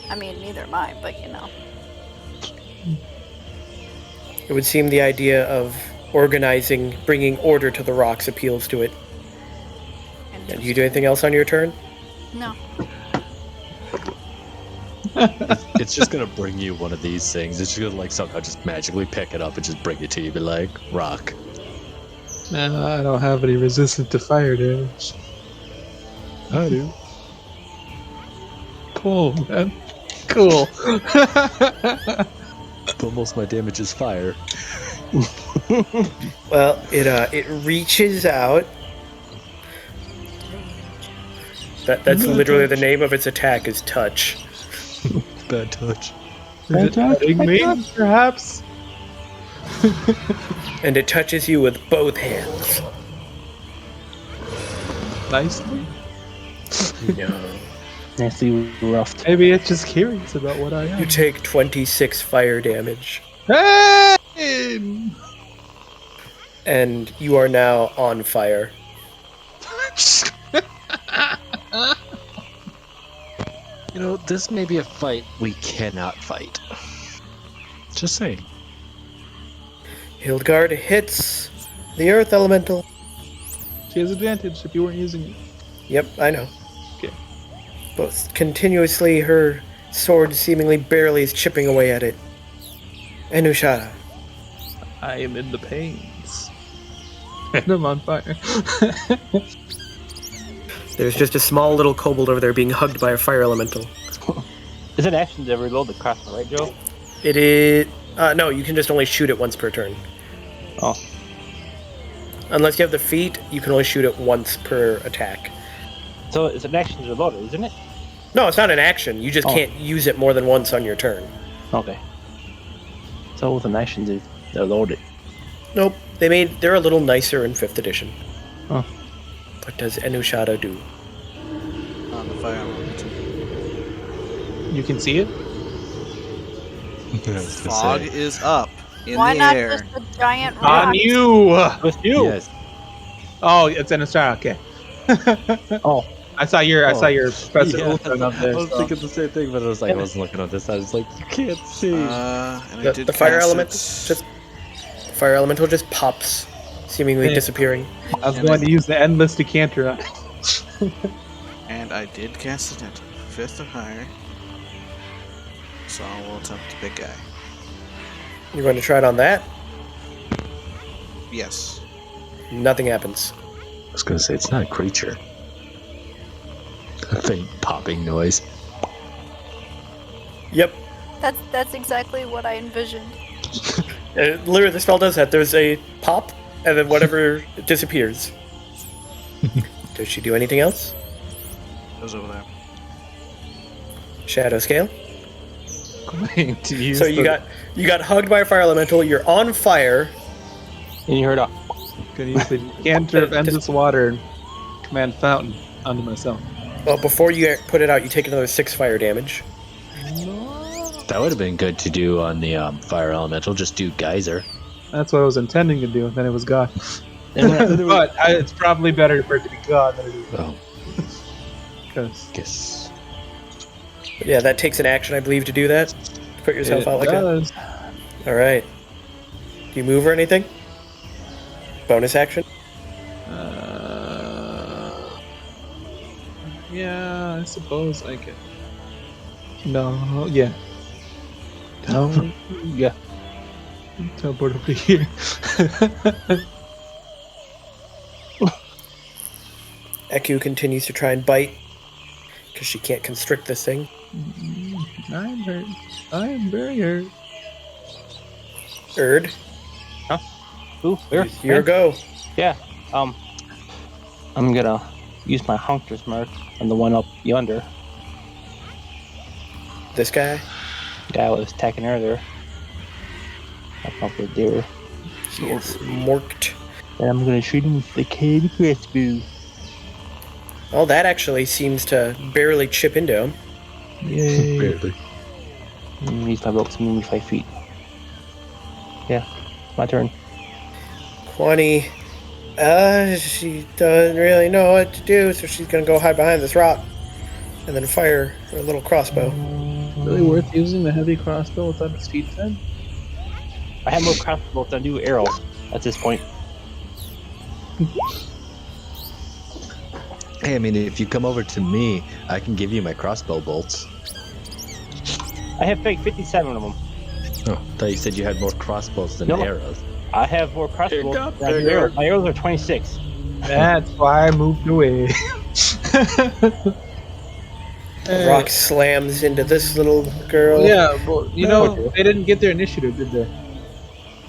I mean, neither am I, but you know. It would seem the idea of organizing, bringing order to the rocks appeals to it. And do you do anything else on your turn? No. It's just gonna bring you one of these things. It's just gonna like somehow just magically pick it up and just bring it to you. Be like, rock. Nah, I don't have any resistance to fire damage. I do. Cool, man. Cool. But most of my damage is fire. Well, it reaches out. That's literally the name of its attack is touch. Bad touch. Is it hurting me, perhaps? And it touches you with both hands. Nicely. No. Nicely roughed. Maybe it's just curious about what I You am. take 26 fire damage. Hey! And you are now on fire. You know, this may be a fight we cannot fight. Just saying. Hildegard hits the earth elemental. She has advantage if you weren't using it. Yep, I know. Okay. But continuously, her sword seemingly barely is chipping away at it. Enushara. I am in the pains. And I'm on fire. There's just a small little kobold over there being hugged by a fire elemental. Is it action to reload the crossbow, right, Joe? It is... no, you can just only shoot it once per turn. Oh. Unless you have the feat, you can only shoot it once per attack. So it's an action to reload it, isn't it? No, it's not an action. You just can't use it more than once on your turn. Okay. So with an action to reload it. Nope. They're a little nicer in 5th edition. Oh. What does Enushada do? On the fire element. You can see it? Fog is up in Why the not air. just a giant rock? On you! With you! Yes. Oh, it's in a star. Okay. Oh. I saw your Professor Yeah, Ultron up there. I was so- thinking the same thing, but I was like, I wasn't looking on this side. I was like, you can't see. And I did The fire cast element it. fire elemental just pops, seemingly Yeah. disappearing. I was going to use the endless decanter on it. And I did cast it at 5th or higher. So we'll attempt the big guy. You're going to try it on that? Yes. Nothing happens. I was gonna say, it's not a creature. A faint popping noise. Yep. That's exactly what I envisioned. Literally, the spell does that. There's a pop, and then whatever disappears. Does she do anything else? Goes over there. Shadow scale. Going to use So you got hugged by a fire elemental. You're on fire. And you heard a... Gonna use the decanter of endless water and command fountain onto myself. Well, before you put it out, you take another 6 fire damage. That would have been good to do on the fire elemental. Just do geyser. That's what I was intending to do, and then it was gone. And when But it's probably better for it to be gone than it is. Oh, Because guess. But yeah, that takes an action, I believe, to do that. To put yourself out like that. does. All right. Do you move or anything? Bonus action? Yeah, I suppose I could. No, yeah. no, yeah. Teleport over here. Eku continues to try and bite because she can't constrict this thing. I'm hurt. I am very hurt. Erd, Ooh, here. your go. Yeah. I'm gonna use my hunter's mark on the one up yonder. This guy. Guy was attacking earlier. Up with there. He is morked. And I'm gonna shoot him with the candy crossbow. Well, that actually seems to barely chip into him. Yay. Barely. Use my ropes to move me 5 feet. Yeah, my turn. Quani, she doesn't really know what to do, so she's gonna go hide behind this rock and then fire her little crossbow. Really worth using the heavy crossbow without its teeth then? I have more crossbows than I do arrows at this point. Hey, I mean, if you come over to me, I can give you my crossbow bolts. I have 57 of them. Oh, I thought you said you had more crossbows than No. arrows. I have more crossbows than I do arrows. My arrows are 26. That's why I moved away. Rock slams into this little girl. Yeah, well, you know, they didn't get their initiative, did they?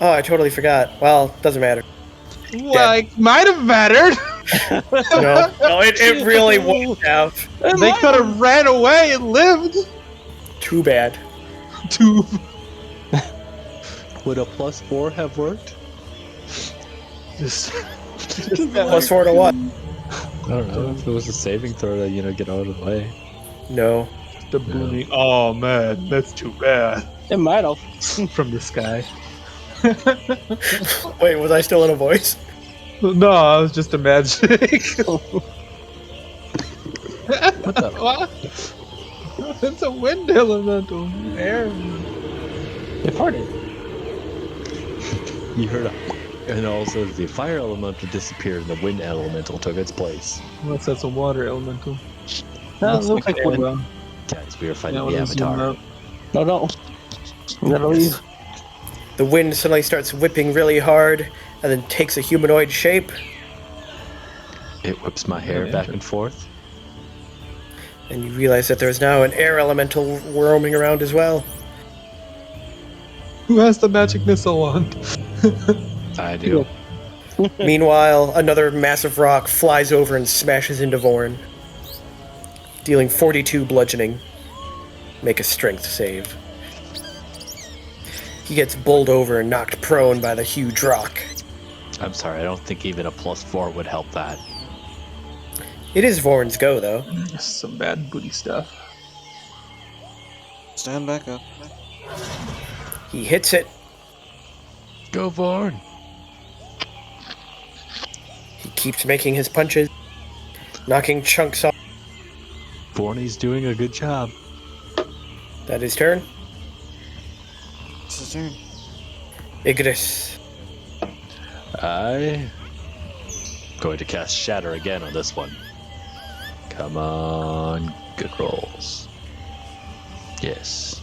Oh, I totally forgot. Well, doesn't matter. Like, might have mattered. No, it really worked out. They could have ran away and lived. Too bad. Too. Would a +4 have worked? Just +4 to what? I don't know. If it was a saving throw to, get out of the way. No. the booning. Oh man, that's too bad. It might have. From the sky. Wait, was I still in a voice? No, I was just imagining. What the? What? It's a wind elemental. Air. It farted. You heard it. And also the fire elemental disappeared and the wind elemental took its place. Unless that's a water elemental. No, it looks like wind. wind. Guys, we were fighting Yeah, the let's zoom Avatar. out. No, don't. You gotta leave. The wind suddenly starts whipping really hard and then takes a humanoid shape. It whips my hair back and forth. And you realize that there's now an air elemental roaming around as well. Who has the magic missile wand? I do. Meanwhile, another massive rock flies over and smashes into Vorn, dealing 42 bludgeoning. Make a strength save. He gets bowled over and knocked prone by the huge rock. I'm sorry, I don't think even a +4 would help that. It is Vorn's go, though. Some bad booty stuff. Stand back up. He hits it. Go, Vorn! He keeps making his punches, knocking chunks off. Vorny's doing a good job. That his turn. It's his turn. Ignis. I going to cast Shatter again on this one. Come on, good rolls. Yes.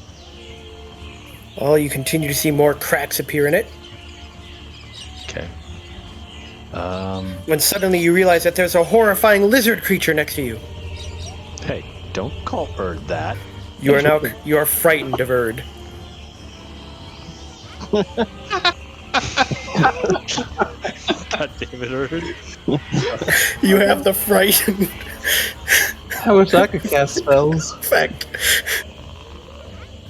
Well, you continue to see more cracks appear in it, Okay. when suddenly you realize that there's a horrifying lizard creature next to you. Hey, don't call Erd that. You are frightened of Erd. God damn it, Erd. You have the frightened I wish I could cast spells. effect.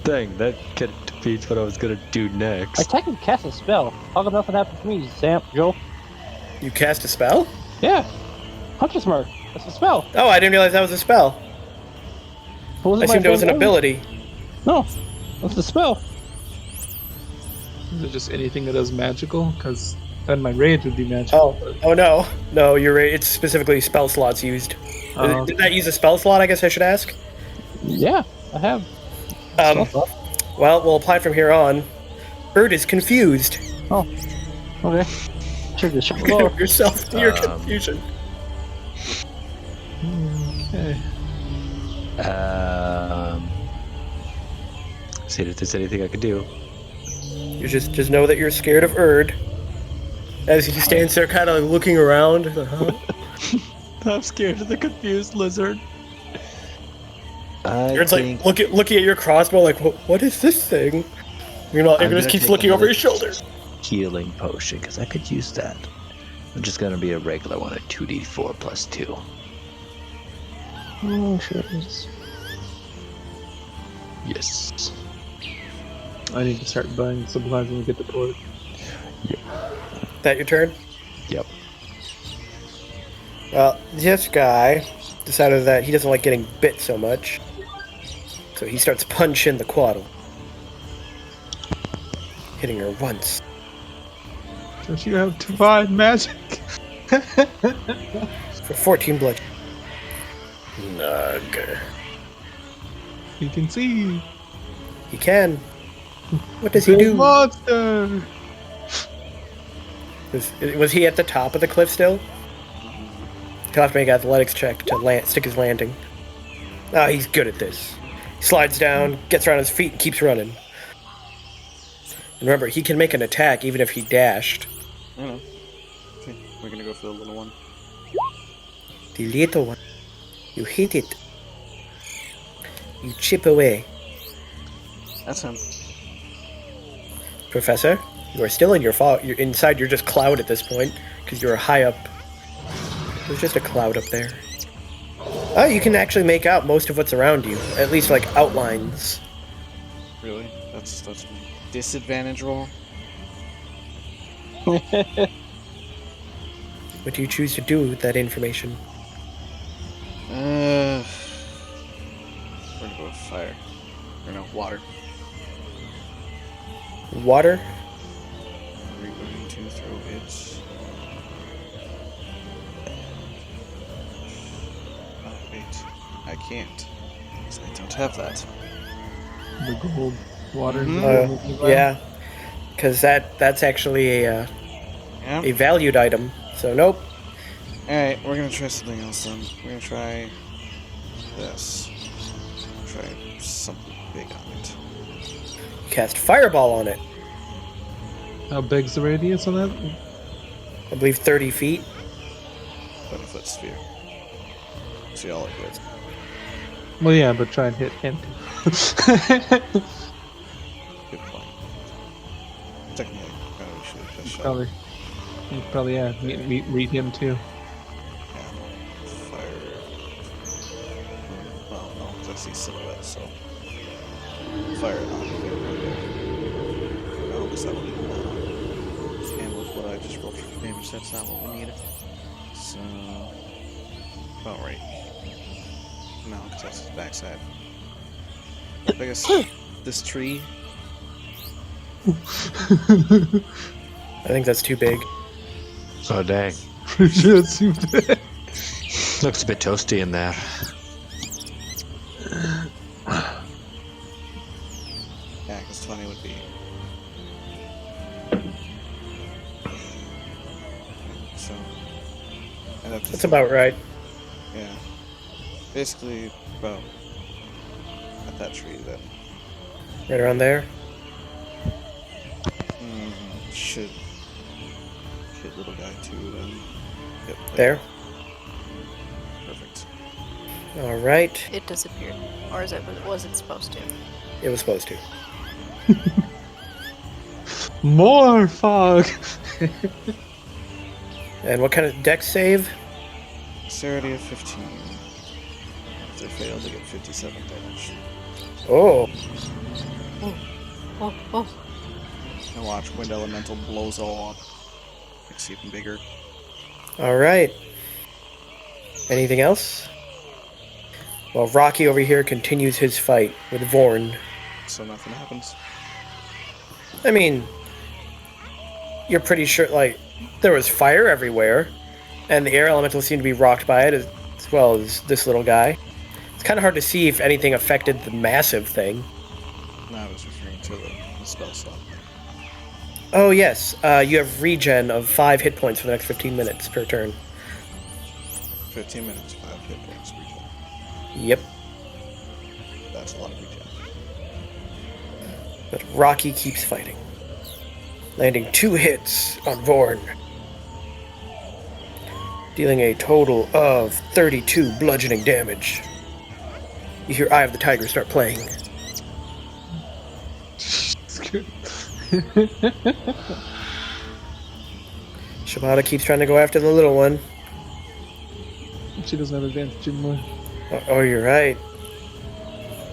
Dang, that kind of defeats what I was gonna do I next. technically cast a spell. How come nothing happened to me, Joel? You cast a spell? Yeah. Hunter's Mark. That's a spell. Oh, I didn't realize that was a spell. What was I it, my assumed it was an favorite? ability. No. That's a spell. Is it just anything that is magical? Because then my rage would be magical. Oh no. No, you're right. It's specifically spell slots used. Oh. Did that use a spell slot, I guess I should ask? Yeah, I have. Well, we'll apply from here on. Erd is confused. Oh. Okay. Should just shut the door. Yourself to your confusion. Okay. See if there's anything I could do. You just know that you're scared of Erd. As he stands there kind of looking around. I'm scared of the confused lizard. Erd's like looking at your crossbow like, what is this thing? Meanwhile, I'm Ignis gonna keeps take looking over another his shoulder. Healing potion, because I could use that. I'm just gonna be a regular one at 2d4 plus 2. Oh, sure. Yes. I need to start buying supplies when we get to port. That your turn? Yep. Well, this guy decided that he doesn't like getting bit so much. So he starts punching the Quaddle. Hitting her once, Don't you have divine magic? For 14 blood. Nug. You can see. He can. What does he Big do? monster. Was he at the top of the cliff still? He'll have to make an athletics check to stick his landing. Ah, he's good at this. He slides down, gets around his feet, and keeps running. And remember, he can make an attack even if he dashed. I know. Okay, we're gonna go for the little one. The little one. You hit it. You chip away. That's him. Professor, you are still in your fog. You're inside. You're just cloud at this point because you're high up. There's just a cloud up there. Oh, you can actually make out most of what's around you. At least like outlines. Really? That's my disadvantage roll. What do you choose to do with that information? We're gonna go with fire. Or no, water. Water? Are we going to throw it? Oh, wait. I can't. Because I don't have that. The gold water. Yeah, because that's actually a valued item. So nope. Alright, we're gonna try something else then. We're gonna try this. Try something big on it. Cast fireball on it. How big's the radius on that? I believe 30 feet. 20-foot sphere. See all it good. Well, yeah, but try and hit him. Good point. Technically, probably should have just shot. Probably, yeah. Read him too. Yeah. Fire. Well, no, because I see silhouette, so. Fire it on. No, because that would and with what I just rolled for damage, that's not what we needed. So. About right. No, because that's his backside. I guess this tree. I think that's too big. Oh, dang. Pretty sure it's too big. Looks a bit toasty in there. Yeah, because 20 would be. So. That's about right. Yeah. Basically, about at that tree then. Right around there. Should hit little guy too then. Yep. There. Perfect. All right. It disappeared. Or was it supposed to? It was supposed to. More fog. And what kind of dex save? Dexterity of 15. If they fail, they get 57 damage. Oh. Oh. Now watch, Wind Elemental blows all up. Makes it even bigger. All right. Anything else? Well, Rocky over here continues his fight with Vorn. So nothing happens. I mean, you're pretty sure, like, there was fire everywhere, and the air elementals seem to be rocked by it, as well as this little guy. It's kind of hard to see if anything affected the massive thing. No, I was referring to the spell slot. Oh, yes. You have regen of 5 hit points for the next 15 minutes per turn. 15 minutes, 5 hit points regen. Yep. That's a lot of regen. But Rocky keeps fighting. Landing 2 hits on Vorn. Dealing a total of 32 bludgeoning damage. You hear Eye of the Tiger start playing. Shibata keeps trying to go after the little one. She doesn't have advantage anymore. Oh, you're right.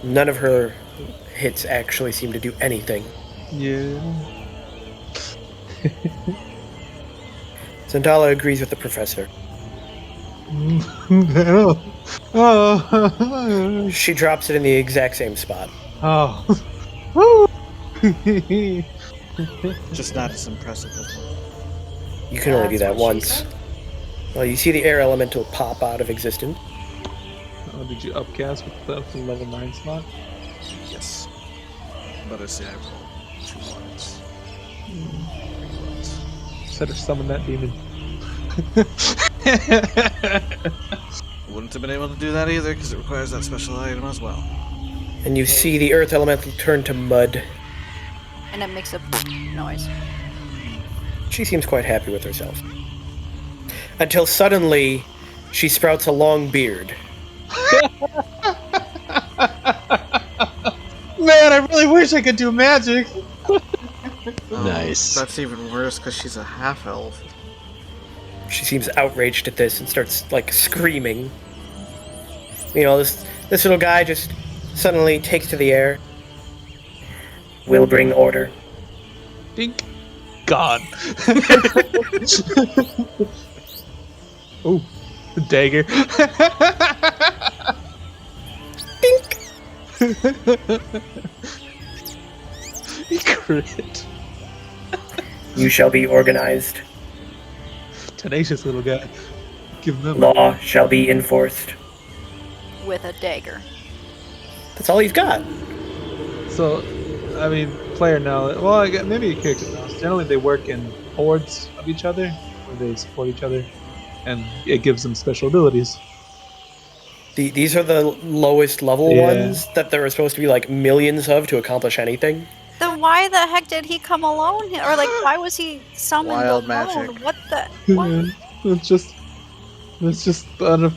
None of her hits actually seem to do anything. Yeah. Zendala agrees with the professor. Oh. She drops it in the exact same spot. Oh. Woo. Just not as impressive as one. You can only do that That's what she once. said. Well, you see the air elemental pop out of existence. Oh, did you upcast with the level 9 slot? Yes. But I say I rolled 2 ones. Instead of summon that demon. Wouldn't have been able to do that either because it requires that special item as well. And you see the earth elemental turn to mud. And it makes a noise. She seems quite happy with herself. Until suddenly, she sprouts a long beard. Man, I really wish I could do magic. Nice. That's even worse because she's a half elf. She seems outraged at this and starts, like, screaming. You know, this little guy just suddenly takes to the air. Will bring order. Dink. Gone. Oh, the dagger. Crit. You shall be organized. Tenacious little guy. Give them Law shall be enforced. With a dagger. That's all he's got. So, I mean, player knowledge. Well, I guess maybe a character knowledge. Generally, they work in hordes of each other, where they support each other, and it gives them special abilities. These are the lowest level Yeah. ones that there are supposed to be like millions of to accomplish anything. Then why the heck did he come alone? Or like, why was he summoned Wild alone? magic. What the? What? Yeah, it's just a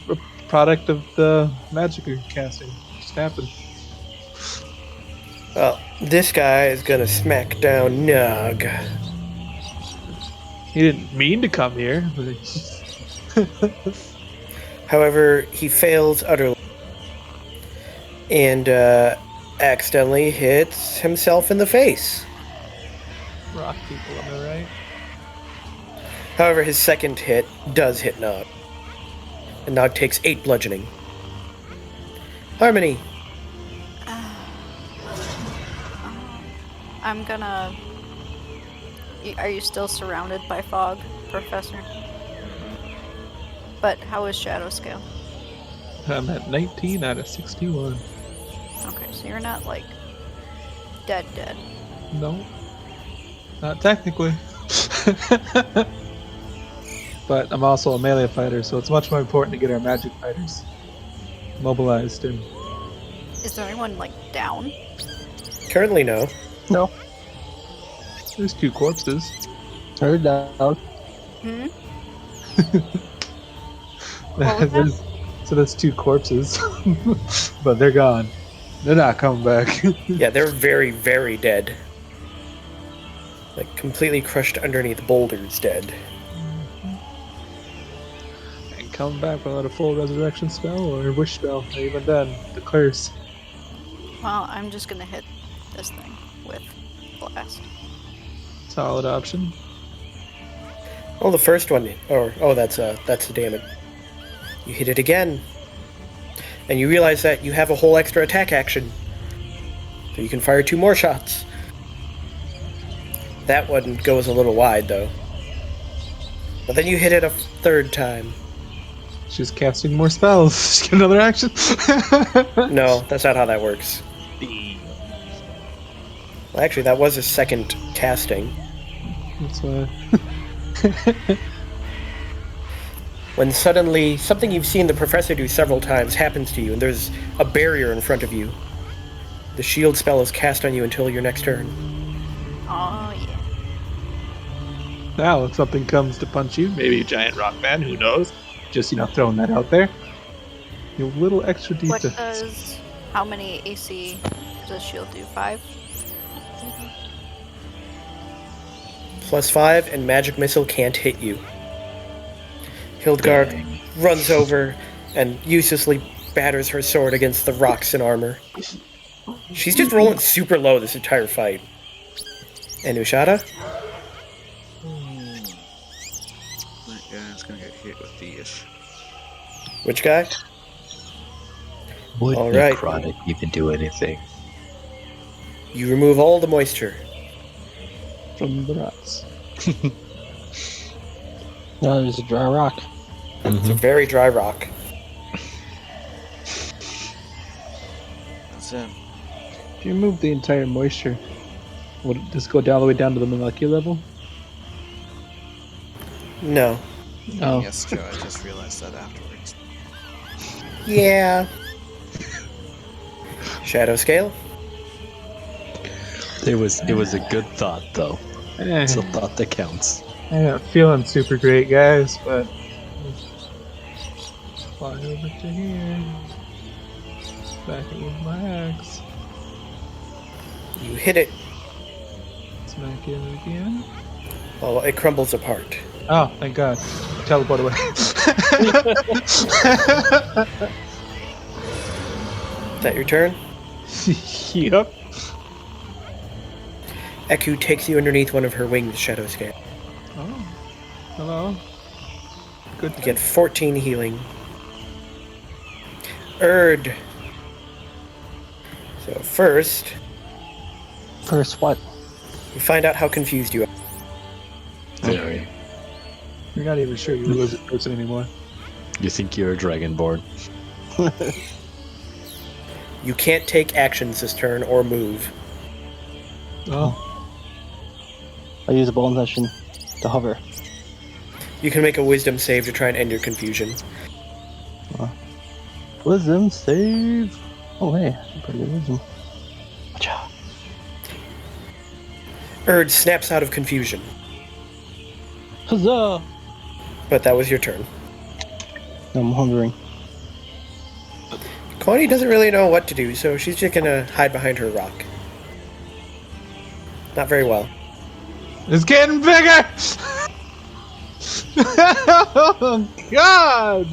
product of the magic you're casting. It just happened. Well, this guy is gonna smack down Nug. He didn't mean to come here, but However, he fails utterly. And accidentally hits himself in the face. rock people, am I right? However, his second hit does hit Nog. And Nog takes 8 bludgeoning. Harmony. I'm gonna. Are you still surrounded by fog, Professor? But how is Shadow Scale? I'm at 19 out of 61. Okay, so you're not like dead. No. Not technically. But I'm also a melee fighter, so it's much more important to get our magic fighters mobilized and Is there anyone like down? Currently, no. No. there's 2 corpses. Heard down. Hmm. What was that? There's 2 corpses. But they're gone. They're not coming back. Yeah, they're very, very dead. Like, completely crushed underneath boulders dead. And coming back without a full resurrection spell or a wish spell, or even then, the curse. Well, I'm just gonna hit this thing with blast. Solid option. Well, the first one, that's the damage. You hit it again. And you realize that you have a whole extra attack action. So you can fire 2 more shots. That one goes a little wide, though. But then you hit it a 3rd time. She's casting more spells. She get another action. No, that's not how that works. Well, actually, that was a 2nd casting. That's why. When suddenly, something you've seen the professor do several times happens to you, and there's a barrier in front of you. The shield spell is cast on you until your next turn. Oh yeah. Now, if something comes to punch you, maybe a giant rock man, who knows? Just, throwing that out there. You have a little extra What defense. does? How many AC does shield do? 5. +5, and magic missile can't hit you. Hildegard runs over and uselessly batters her sword against the rocks and armor. She's just rolling super low this entire fight. And Ushada? That guy's gonna get hit with the ish. Which guy? Would All right. necrotic even do anything? You remove all the moisture. From the rocks. No, there's a dry rock. It's a very dry rock. That's it. If you remove the entire moisture, would it just go all the way down to the molecular level? No. Oh. Yes, Joe, I just realized that afterwards. Yeah. Shadow scale. It was a good thought, though. It's a thought that counts. I'm not feeling super great, guys, but fly over to here. Back it with my axe. You hit it. Smack it again. Well, it crumbles apart. Oh, thank God. Teleport away. Is that your turn? Yup. Eku takes you underneath one of her wings, Shadow Scale. Oh. Hello. Good. You get 14 healing. Erd. So first, First, what? you find out how confused you are. Very. You're not even sure you're a lizard person anymore. You think you're a dragonborn? You can't take actions this turn or move. Oh. I use a bonus action to hover. You can make a wisdom save to try and end your confusion. Wisdom save. Oh, hey, pretty good wisdom. Gotcha. Erd snaps out of confusion, Huzzah! but that was your turn. I'm hovering. Connie doesn't really know what to do, so she's just gonna hide behind her rock. Not very well. It's getting bigger! Oh, God!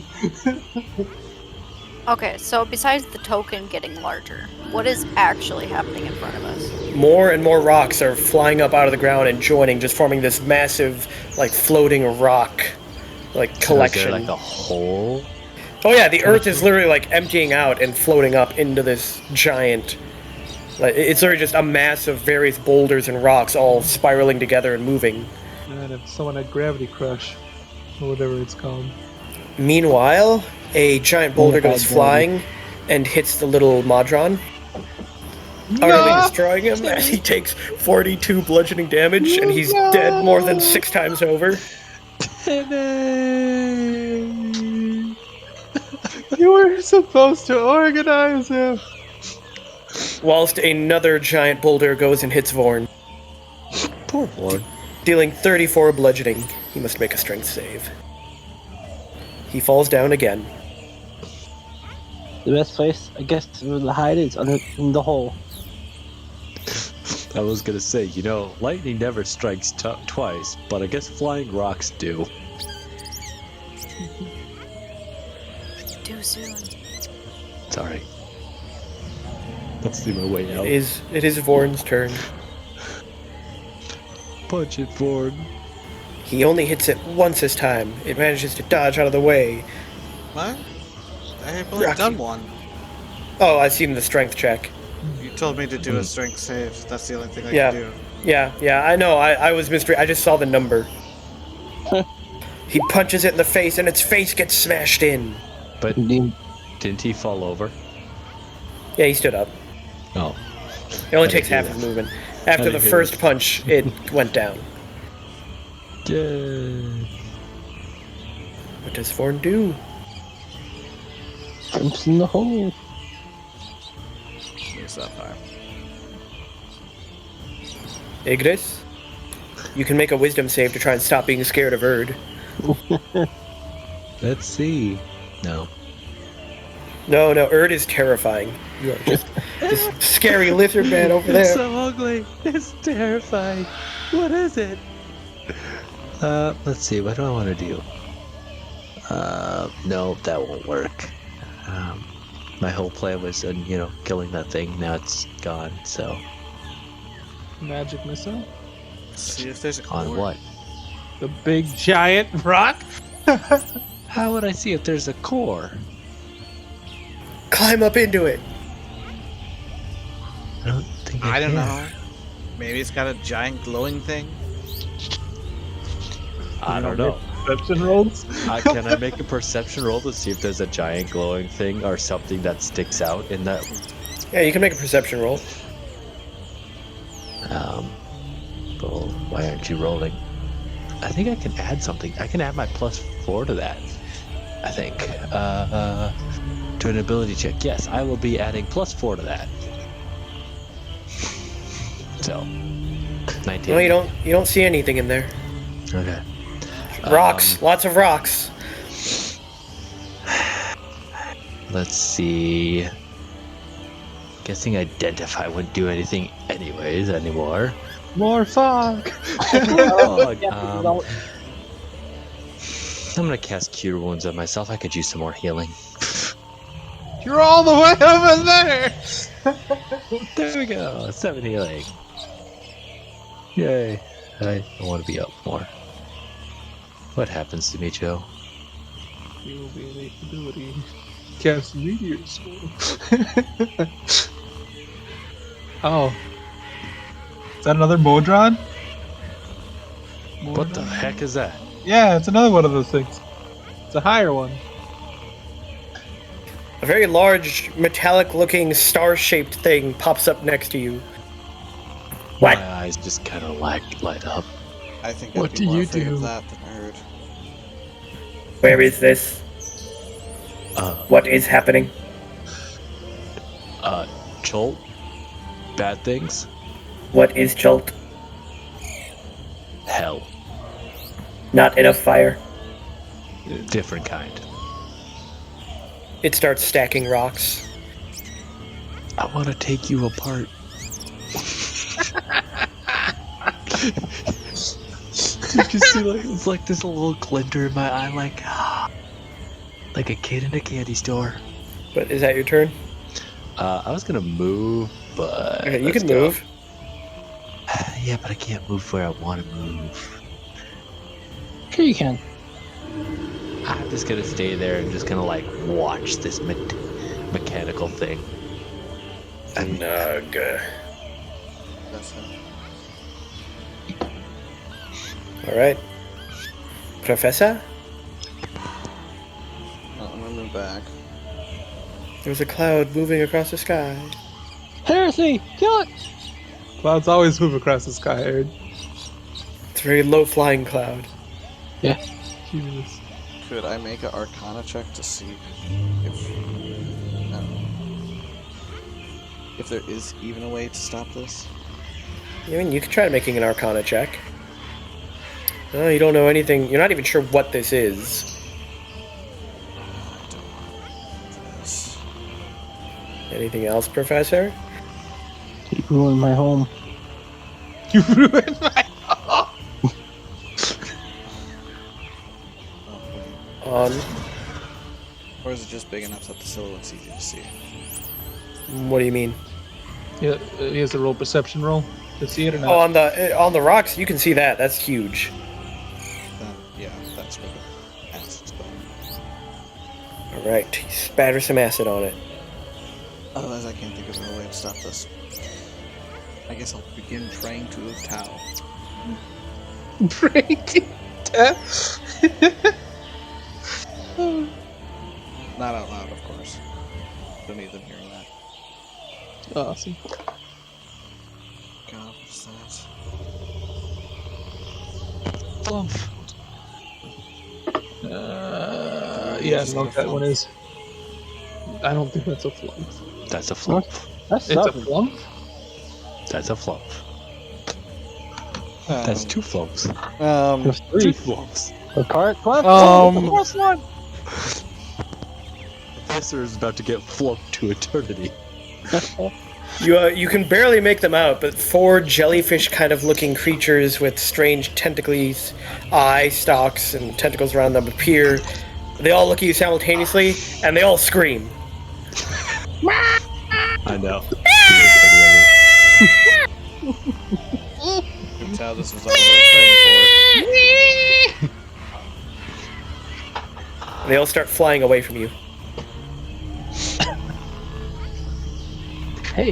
Okay, so besides the token getting larger, what is actually happening in front of us? More and more rocks are flying up out of the ground and joining, just forming this massive, like, floating rock, like, collection. Is there, like, a hole? Oh yeah, the earth is literally, like, emptying out and floating up into this giant... Like, it's literally just a mass of various boulders and rocks all spiraling together and moving. Man, if someone had Gravity Crush, or whatever it's called. Meanwhile, a giant boulder goes flying and hits the little Modron, utterly destroying him as he takes 42 bludgeoning damage, and he's dead more than 6 times over. You were supposed to organize him! Whilst another giant boulder goes and hits Vorn, Poor Vorn. dealing 34 bludgeoning. He must make a strength save. He falls down again. The best place, I guess, to hide is in the hole. I was gonna say, you know, lightning never strikes twice, but I guess flying rocks do. Too soon. Sorry. Let's see my way out. It is Vorn's turn. Punch it, Vorn. He only hits it once this time. It manages to dodge out of the way. What? I have only Rocky. done one. Oh, I see him the strength check. You told me to do a strength save. That's the only thing I Yeah. can do. Yeah, I know. I was I just saw the number. He punches it in the face, and its face gets smashed in. But Indeed. didn't he fall over? Yeah, he stood up. Oh. It only I takes didn't half hear his that. movement. After the didn't hear first that. punch, it went down. Yeah. What does Vorn do? Jumps in the hole. Where's that fire? Ignis? You can make a wisdom save to try and stop being scared of Erd. Let's see. No. No, Erd is terrifying. You are just this scary lizard man over It's there. so ugly. It's terrifying. What is it? Let's see. What do I want to do? No, that won't work. My whole plan was, killing that thing. Now it's gone. So Magic missile? See if there's a on cord. what? The big giant rock? How would I see if there's a core? Climb up into it. I don't think I don't can. know. Maybe it's got a giant glowing thing. I don't know. perception rolls? Can I make a perception roll to see if there's a giant glowing thing or something that sticks out in that? Yeah, you can make a perception roll. Well, why aren't you rolling? I think I can add something. I can add my +4 to that. I think. To an ability check. Yes, I will be adding +4 to that. So, 19. No, you don't see anything in there. Okay. Rocks, lots of rocks. Let's see. Guessing identify wouldn't do anything anyways anymore. More fog! I'm gonna cast Cure Wounds on myself. I could use some more healing. You're all the way over there! There we go. 7 healing. Yay. I want to be up more. What happens to me, Joe? You will be an ability. Cast Meteor Sword. Oh. Is that another Modron? What the heck is that? Yeah, it's another one of those things. It's a higher one. A very large, metallic-looking, star-shaped thing pops up next to you. What? My eyes just kind of light up. I think What I'd be do more you afraid do? of that than Herd. Where is this? What is happening? Jolt? Bad things? What is Jolt? Hell. Not enough fire. Different kind. It starts stacking rocks. I want to take you apart. You can see, like, it's like this little glinter in my eye, like a kid in a candy store. But is that your turn? I was gonna move, but Okay, you let's can go. move. Yeah, but I can't move where I want to move. Sure you can. I'm just gonna stay there and just gonna like watch this mechanical thing. Nug. That's it. Alright. Professor? Well, I'm gonna move back. There's a cloud moving across the sky. Heresy! Kill it! Clouds always move across the sky, Aaron. It's a very low-flying cloud. Jesus. Could I make an Arcana check to see if if there is even a way to stop this? I mean, you could try making an Arcana check. No, you don't know anything. You're not even sure what this is. Yes. Anything else, Professor? You ruined my home. You ruined my Oh, wait. On. Or is it just big enough that the silhouette's easy to see? What do you mean? Yeah, he has to roll perception roll to see it or not. Oh, on the rocks, you can see that. That's huge. Then, yeah, that's what it asks about. Alright, spatter some acid on it. Otherwise, I can't think of a way to stop this. I guess I'll begin praying to ToA. Break Not out loud, of course. Don't need them hearing that. Awesome. God, what's that? Flump. Yeah, I don't know what that one is. I don't think that's a flump. That's a flump. That's It's a something. flump? That's a flump. That's 2 flumps. There's 3 3. flumps. A cart? What? Um, The first one? Professor is about to get flumped to eternity. You can barely make them out, but 4 jellyfish kind of looking creatures with strange tentacles, eye stalks, and tentacles around them appear. They all look at you simultaneously, and they all scream. I know. ToA, this was all I was praying for. And they all start flying away from you. Hey.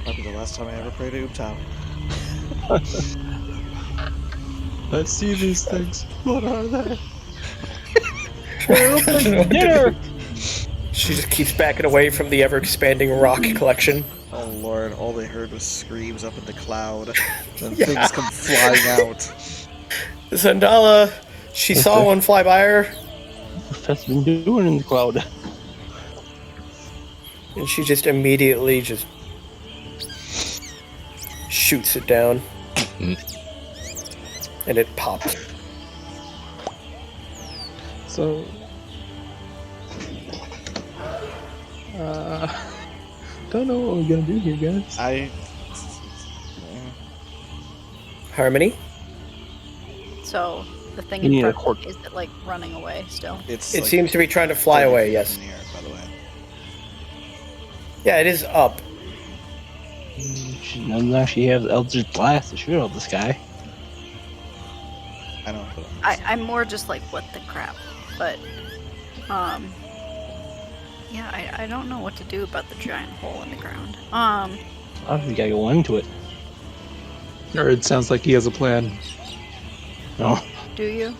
Might be the last time I ever pray to ToA. Let's see these things. What are they? Dinner! She just keeps backing away from the ever-expanding rock collection. Oh lord, all they heard was screams up in the cloud. Then Yeah. things come flying out. Zandala, she saw one fly by her, What's been doing in the cloud? and she just immediately just shoots it down. And it pops. So, don't know what we're gonna do here, guys. Harmony? So the thing You in need a front, cork. is it like running away still? It's It like seems to be trying to fly 30 away, feet yes. in the air, by the way. Yeah, it is up. She doesn't actually have Eldritch Blast to shoot out the sky. I don't know. I'm more just like, what the crap? But, yeah, I don't know what to do about the giant hole in the ground. Obviously, gotta go into it. Or it sounds like he has a plan. No. Do you?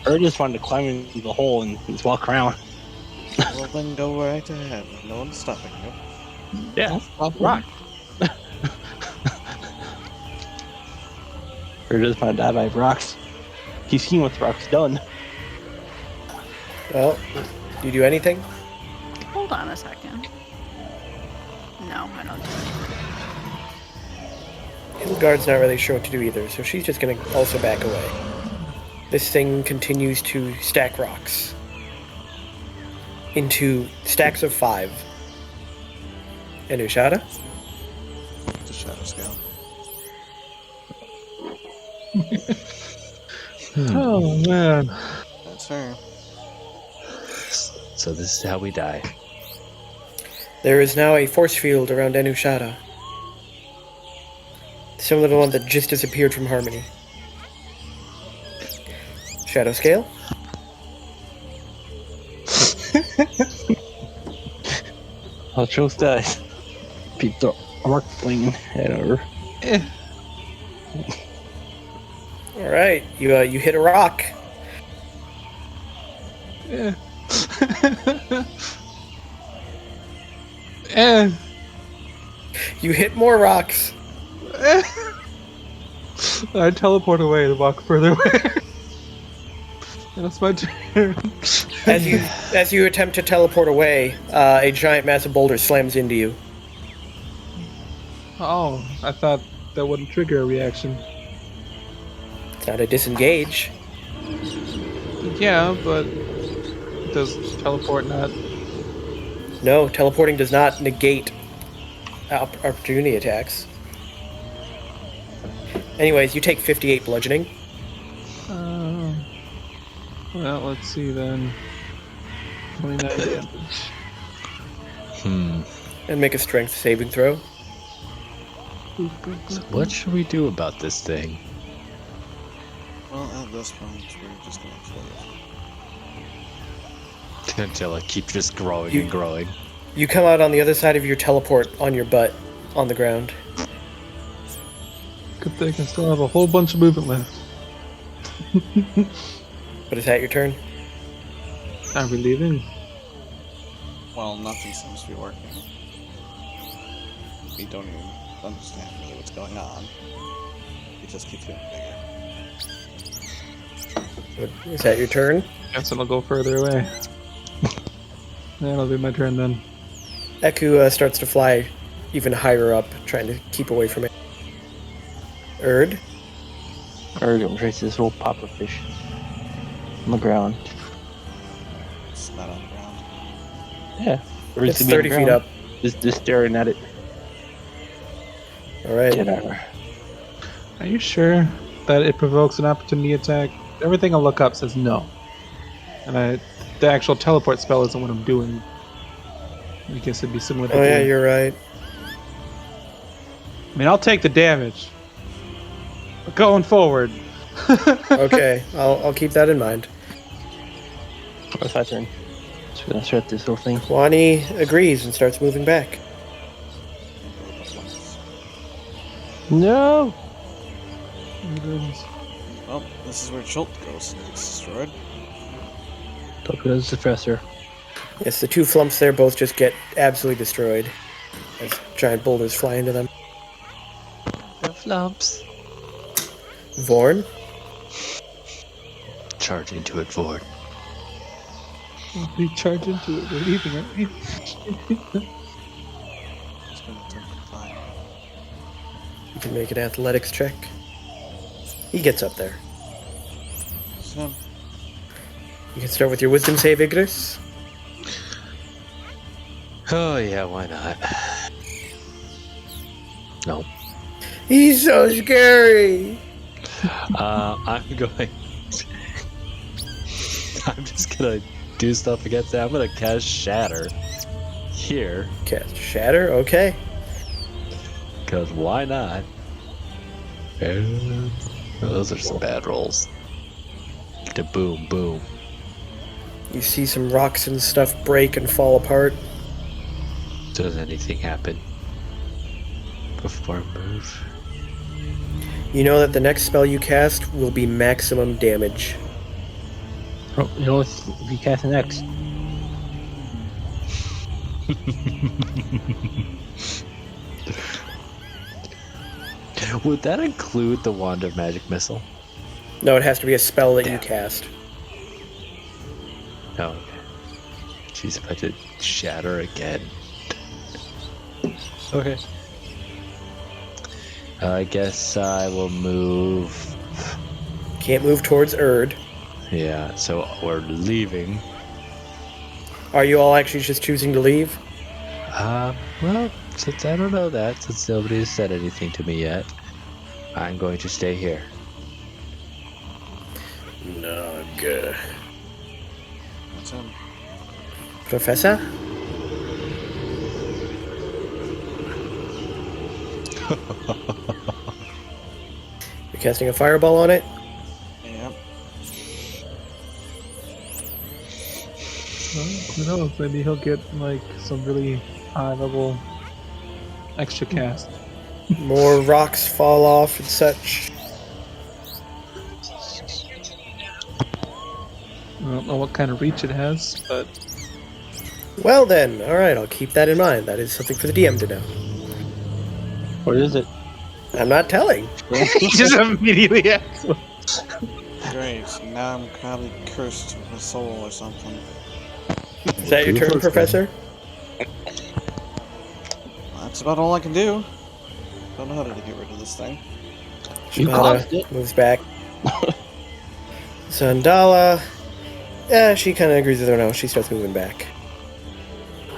Or just wanted to climb into the hole and just walk around. Well, then go right ahead. No one's stopping you. Yeah, rock. Or just want to die by rocks. He's seen what rocks done. Well, do you do anything? Hold on a second. No, I don't do anything. Hildegard's not really sure what to do either, so she's just gonna also back away. This thing continues to stack rocks into stacks of 5. And Ushada? The shadow scale. Oh man. That's her. So this is how we die. There is now a force field around Enushada. Similar to the one that just disappeared from Harmony. Shadow scale? I'll choose that. Peep the arc fling head over. Alright, you hit a rock. Eh. You hit more rocks. I teleport away to walk further away. That's my turn. As you attempt to teleport away, a giant massive boulder slams into you. Oh, I thought that wouldn't trigger a reaction. It's not a disengage. Yeah, but does teleport not? No, teleporting does not negate opportunity attacks. Anyways, you take 58 bludgeoning. Well, let's see then. 29 damage. And make a strength saving throw. So what should we do about this thing? Well, at this point, we're just gonna kill it. Until it keeps just growing and growing. You come out on the other side of your teleport on your butt on the ground. Good thing I still have a whole bunch of movement left. But is that your turn? Are we leaving? Well, nothing seems to be working. We don't even understand really what's going on. It just keeps getting bigger. Is that your turn? Guess I'll go further away. That'll be my turn then. Eku starts to fly even higher up, trying to keep away from it. Erd? Or gonna trace this little pop of fish on the ground. It's not on the ground. Yeah. Or It's to be on 30 the feet ground. up. Just staring at it. Alright. Get over. Are you sure that it provokes an opportunity attack? Everything I look up says no. And the actual teleport spell isn't what I'm doing. I guess it'd be similar to Oh yeah, doing- you're right. I mean, I'll take the damage. But going forward. Okay, I'll keep that in mind. What's that turn? Just gonna start this little thing. Wani agrees and starts moving back. No! Well, this is where Jolt goes and gets destroyed. Don't go to the professor. Yes, the two flumps there both just get absolutely destroyed as giant boulders fly into them. The flumps. Vorn? Charge into it, Ford. We charge into it. We're leaving, aren't we? He's gonna attempt to climb. You can make an athletics check. He gets up there. So, You can start with your wisdom save, Igris. Oh yeah, why not? No. He's so scary! I'm going. I'm just gonna do stuff against it. I'm gonna cast Shatter here. Cast Shatter, okay. Because why not? And those are some bad rolls. To boom, boom. You see some rocks and stuff break and fall apart. Does anything happen before I move? You know that the next spell you cast will be maximum damage. Oh, you know what's if you cast an X? Would that include the Wand of Magic Missile? No, it has to be a spell that Damn. you cast. No. Okay. Jeez, if I did Shatter again. Okay. I guess I will move. Can't move towards Erd. Yeah, so we're leaving. Are you all actually just choosing to leave? Well, since I don't know that, since nobody has said anything to me yet, I'm going to stay here. No, good. that's him. Professor? You're casting a fireball on it? Yep. Well, who knows? Maybe he'll get like some really high level extra cast. More rocks fall off and such. I don't know what kind of reach it has, but Well then, alright, I'll keep that in mind. That is something for the DM to know. What is it? I'm not telling. he just immediately asks. Great. Now I'm probably cursed with a soul or something. Is that your turn, Professor? That's about all I can do. Don't know how to get rid of this thing. You Shibata caused it. moves back. Sandala. Yeah, she kind of agrees with her now. She starts moving back.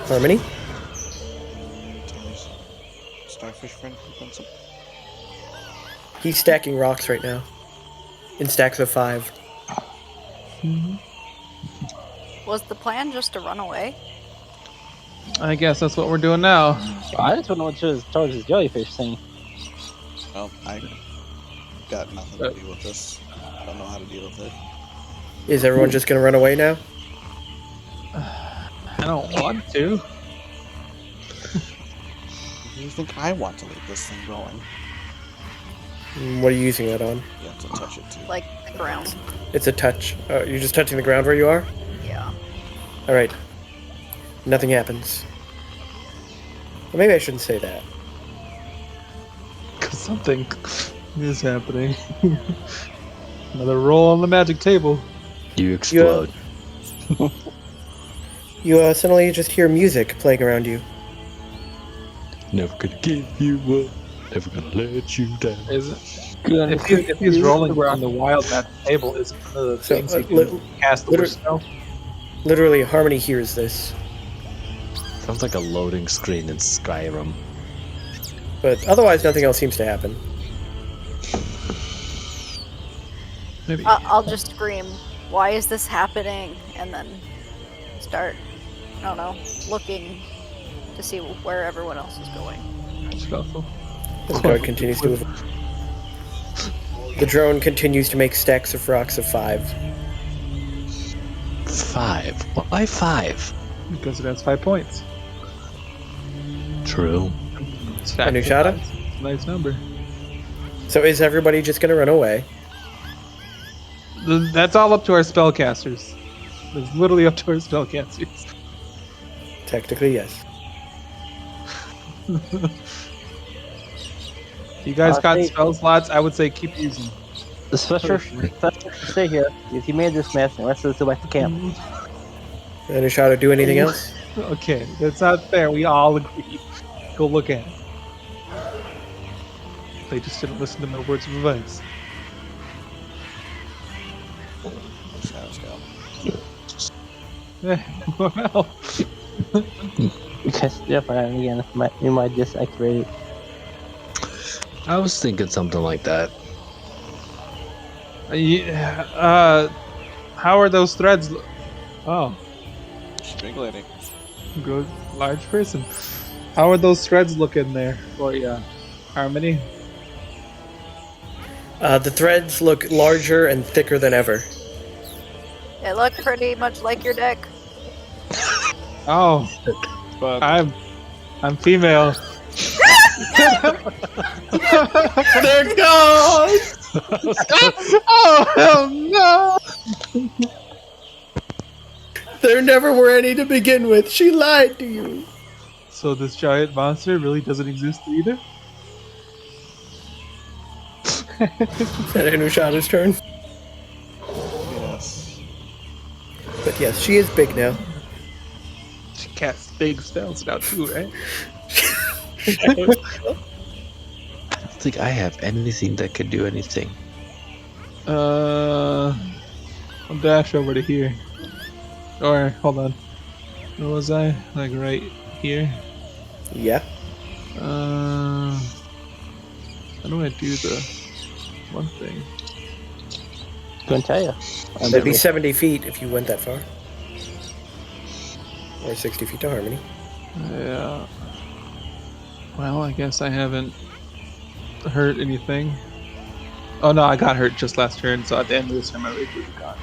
Harmony? Starfish friend comes up. He's stacking rocks right now. In stacks of 5. Was the plan just to run away? I guess that's what we're doing now. I just want to know what towards this jellyfish thing. Well, I got nothing to do with this. I don't know how to deal with it. Is everyone just gonna run away now? I don't want to. Do you think I want to leave this thing going? What are you using that on? You have to touch it too. Like the ground? It's a touch. You're just touching the ground where you are? Yeah. Alright. Nothing happens. Well, maybe I shouldn't say that. Because something is happening. Another roll on the magic table. You explode. You suddenly just hear music playing around you. Never gonna give you up. Never gonna let you down. Is it? If he's rolling around the wild magic table, is one of the So, things he can cast over spell? Literally, Harmony hears this. Sounds like a loading screen in Skyrim. But otherwise, nothing else seems to happen. Maybe. I'll just scream, "Why is this happening?" And then start, I don't know, looking to see where everyone else is going. Shuffle. The guard continues to move. The drone continues to make stacks of rocks of 5. 5? Why 5? Because it has 5 points. True. Anushada? Nice number. So is everybody just gonna run away? That's all up to our spellcasters. It's literally up to our spellcasters. Technically, yes. You guys got Honestly- spell slots, I would say keep using. The special stay here. If you made this mess, and the rest of us go back to camp. Any shot to do anything else? Okay, that's not fair. We all agree. Go look at it. They just didn't listen to my words of advice. Well, Because definitely again, we might disactivate it. I was thinking something like that. yeah, how are those threads? Oh, Big lady. good large person. How are those threads looking there for you, Harmony? The threads look larger and thicker than ever. It looked pretty much like your deck. Oh, But I'm female. They're gone! Oh hell no! There never were any to begin with. She lied to you. So this giant monster really doesn't exist either? Is that Anushada's turn? yes. But yes, she is big now. She casts big spells now too, right? I don't think I have anything that could do anything. I'll dash over to here. Or, hold on. Where was I? Like right here? Yeah. How do I do the one thing? Couldn't tell you. It'd be 70 feet if you went that far. Or 60 feet to Harmony. Yeah. Well, I guess I haven't hurt anything. Oh no, I got hurt just last turn, so at the end of this turn my rage would be gone.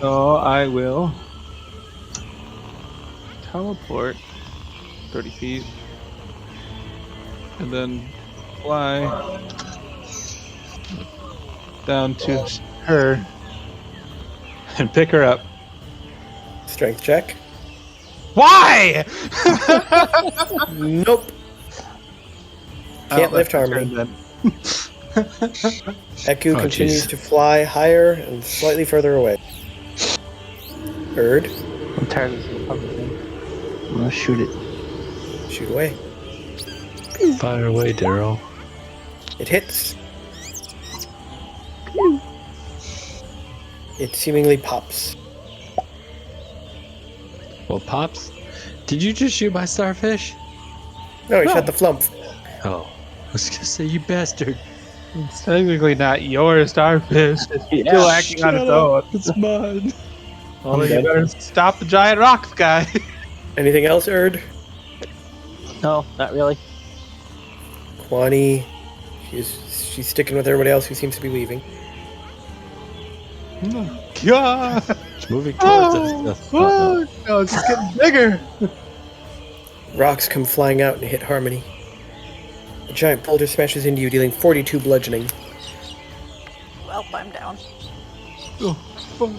So I will teleport 30 feet and then fly down to her and pick her up. Strength check. Why? Nope. Can't lift Harmony. Eku continues jeez. to fly higher and slightly further away. Erd, I'm tired of this fucking thing. I'm gonna shoot it. shoot away. Fire away, Daryl. It hits. It seemingly pops. Well, Pops, did you just shoot my starfish? No, he shot the flump. Oh, I was gonna say, you bastard. It's technically not your starfish. It's Yeah. still acting on its own. It's mine. Well, you better stop the giant rocks guy. Anything else, Erd? No, not really. Kwani, she's sticking with everybody else who seems to be leaving. God. It's moving towards us. Oh, no, it's just getting bigger. Rocks come flying out and hit Harmony. A giant boulder smashes into you, dealing 42 bludgeoning. Well, I'm down. Oh, fuck.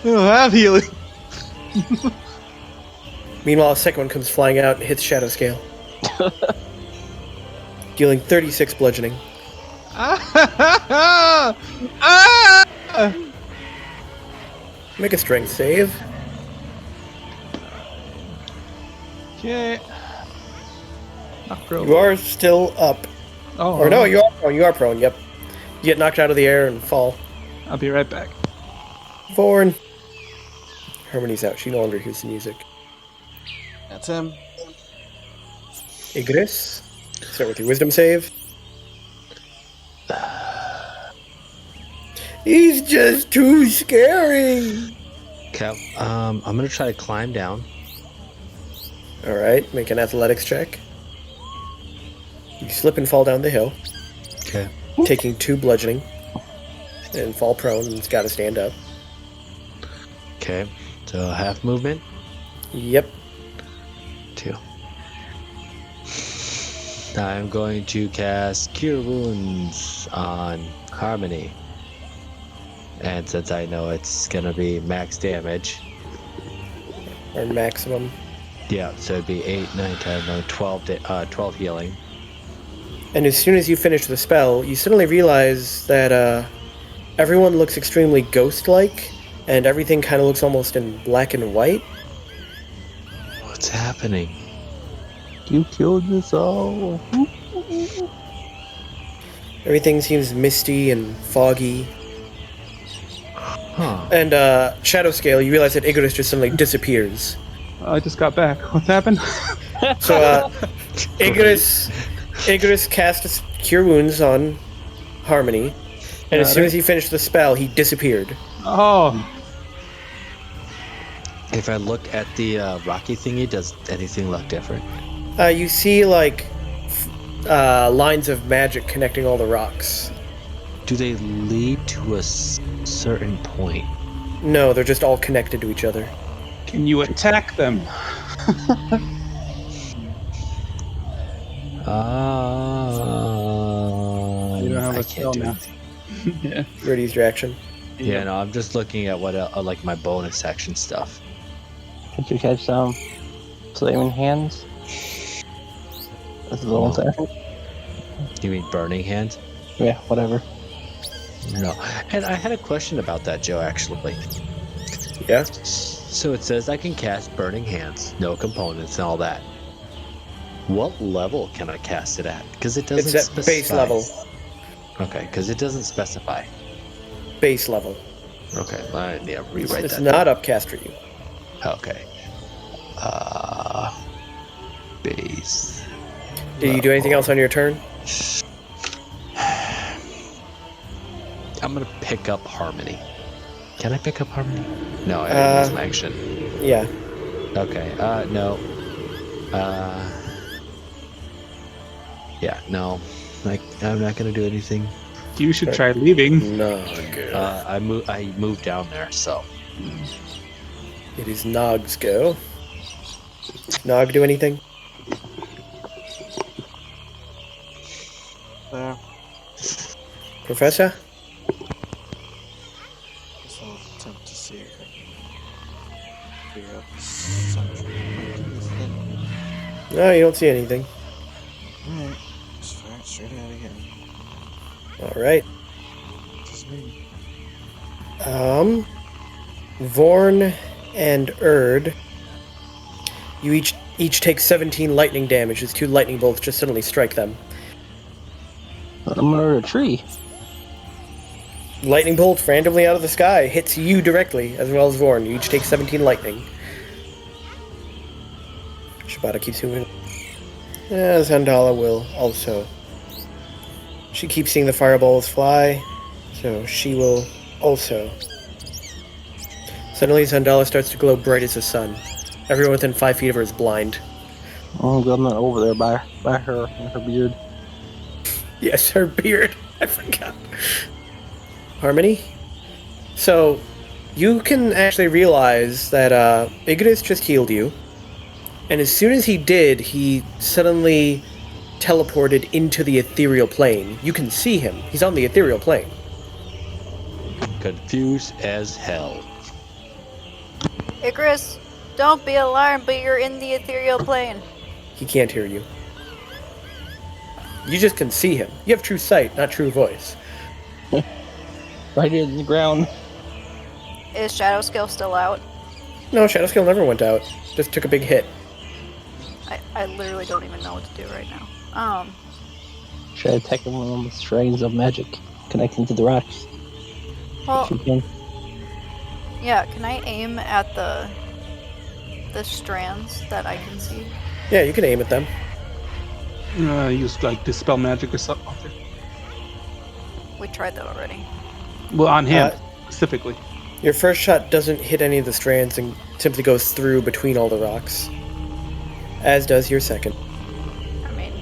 I don't have healing. Meanwhile, a second one comes flying out and hits Shadow Scale. Dealing 36 bludgeoning. Make a strength save. Okay. Not pro. You are still up. Oh, Or no, you are prone. You are prone, yep. You get knocked out of the air and fall. I'll be right back. Vorn. Harmony's out. She no longer hears the music. That's him. Igris. Start with your wisdom save. He's just too scary. Okay, I'm gonna try to climb down. Alright, make an athletics check. You slip and fall down the hill, Okay. taking 2 bludgeoning, and fall prone, and it's got to stand up. Okay. So half movement. Yep. 2. I'm going to cast Cure Wounds on Harmony. And since I know it's gonna be max damage, Or maximum. yeah, so it'd be 8, 9, 10, 11, 12 healing. And as soon as you finish the spell, you suddenly realize that everyone looks extremely ghost-like, and everything kind of looks almost in black and white. What's happening? You killed us all. Everything seems misty and foggy. Huh. And Shadow Scale, you realize that Icarus just suddenly disappears. I just got back. What's happened? So Icarus casts Cure Wounds on Harmony, and as soon as he finished the spell, he disappeared. Oh, If I look at the rocky thingy, does anything look different? You see, like, lines of magic connecting all the rocks. Do they lead to a certain point? No, they're just all connected to each other. can you attack them? You don't have I a can't spell do now. anything. Yeah. You already used your action. Yeah, no, I'm just looking at what like my bonus action stuff. Could you catch some flaming hands? That's the bonus action. You mean burning hands? Yeah, whatever. No. And I had a question about that, Joe, actually. Yeah? So it says I can cast burning hands, no components and all that. What level can I cast it at? Because it doesn't It's at base level. Okay, because it doesn't specify. Base level. Okay, I need to rewrite It's that. not upcast for you. Okay. Base. Did you do anything else on your turn? I'm gonna pick up Harmony. Can I pick up Harmony? No, I didn't use my action. Yeah. Okay, no. Yeah, no. Like, I'm not gonna do anything. You should try leaving. No. I moved down there, so. It is Nog's go. Nog do anything? There. Professor? So I'll attempt to see if I can figure out the central point of this thing. No, you don't see anything. Alright. Just fire it straight out again. Alright. Just me. Vorn and Erd, you each take 17 lightning damage as 2 lightning bolts just suddenly strike them. I'm under a tree. Lightning bolt randomly out of the sky hits you directly, as well as Vorn. You each take 17 lightning. Shibata keeps moving. Zandala will also. She keeps seeing the fireballs fly, so she will also. Suddenly, Zandala starts to glow bright as the sun. Everyone within 5 feet of her is blind. I'm not over there by her and her beard. Yes, her beard. I forgot. Harmony? So, you can actually realize that Icarus just healed you. And as soon as he did, he suddenly teleported into the ethereal plane. You can see him. He's on the ethereal plane. Confused as hell. Icarus, don't be alarmed, but you're in the ethereal plane. He can't hear you. You just can see him. You have true sight, not true voice. Right here in the ground. Is Shadow Skill still out? No, Shadow Skill never went out. Just took a big hit. I literally don't even know what to do right now. Should I attack him with the strands of magic connecting to the rocks? Well, If you can. yeah, can I aim at the strands that I can see? Yeah, you can aim at them. Use like dispel magic or something. We tried that already. Well, on him specifically. Your first shot doesn't hit any of the strands and simply goes through between all the rocks. As does your second. I mean,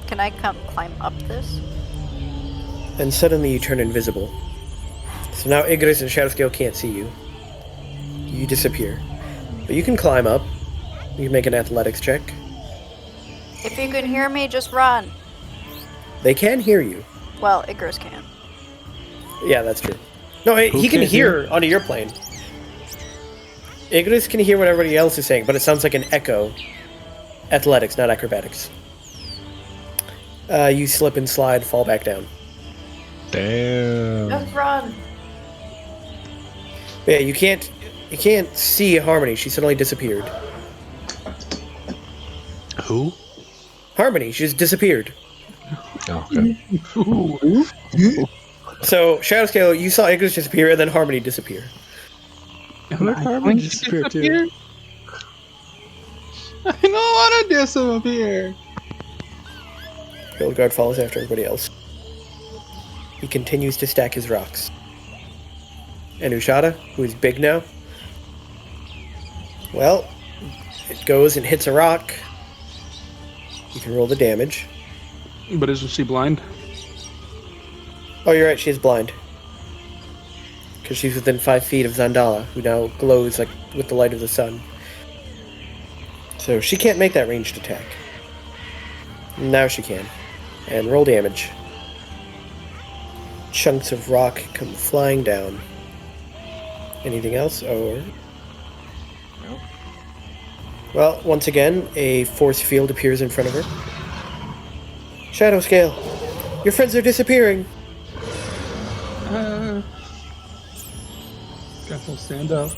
can I climb up this? And suddenly you turn invisible. So now Icarus and Shadowscale can't see you. You disappear. But you can climb up. You can make an athletics check. If you can hear me, just run. They can hear you. Well, Icarus can. Yeah, that's true. No, he can can hear onto your plane. Icarus can hear what everybody else is saying, but it sounds like an echo. Athletics, not acrobatics. You slip and slide, fall back down. Damn. Just run. Yeah, you can't see Harmony. She suddenly disappeared. Who? Harmony, she just disappeared. Oh, okay. So, Shadow Scale, you saw Icarus disappear and then Harmony disappear. Am I going to disappear too? disappear? I don't want to disappear. Field Guard follows after everybody else. He continues to stack his rocks. And Ushada, who is big now, well, it goes and hits a rock. You can roll the damage. But isn't she blind? Oh, you're right, she is blind. Because she's within 5 feet of Zandala, who now glows like with the light of the sun. So she can't make that ranged attack. Now she can. And roll damage. Chunks of rock come flying down. Anything else? Or... Nope. Well, once again, a force field appears in front of her. Shadow Scale, your friends are disappearing. Guess I'll stand up.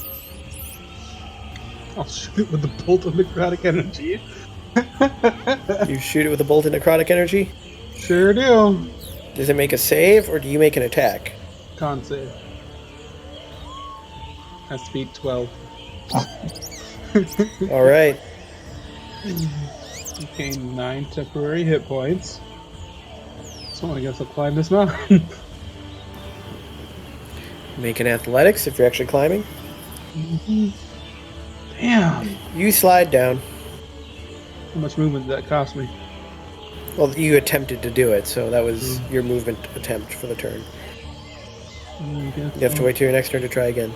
I'll shoot it with the bolt of necrotic energy. You shoot it with a bolt of necrotic energy? Sure do. Does it make a save, or do you make an attack? Con save. Has to be 12. Alright. You gain 9 temporary hit points. So I guess I'll climb this mountain. Make an athletics if you're actually climbing. Damn. You slide down. How much movement did that cost me? Well, you attempted to do it, so that was your movement attempt for the turn. You have to wait till your next turn to try again.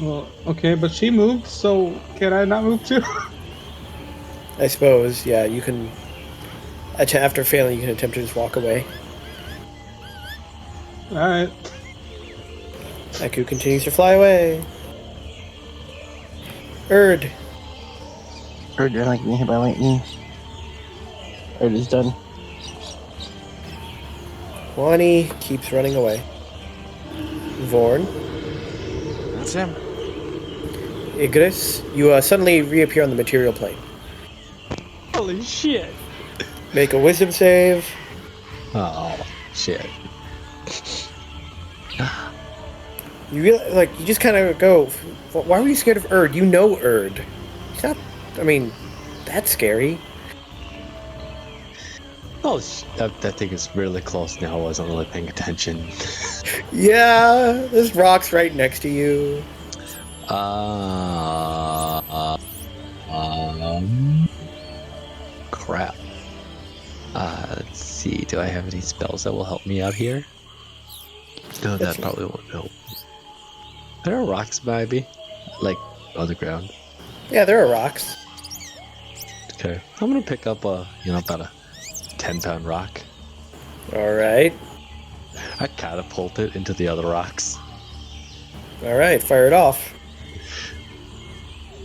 Well, okay, but she moved, so can I not move too? I suppose, yeah, you can... After failing, you can attempt to just walk away. Alright. Aku continues to fly away. Erd. Erd, you're like getting hit by lightning. Erd is done. Wani keeps running away. Vorn. That's him. Igris, you suddenly reappear on the material plane. Holy shit. Make a wisdom save. Oh, shit. You really, you just kind of go, why were you scared of Erd? You know Erd. He's not, that's scary. Oh, that thing is really close now. I wasn't really paying attention. Yeah, this rock's right next to you. Crap. Let's see. Do I have any spells that will help me out here? No, that probably won't help. There are rocks by me, like on the ground. Yeah, there are rocks. Okay, I'm gonna pick up about a 10-pound rock. All right. I catapult it into the other rocks. All right, fire it off.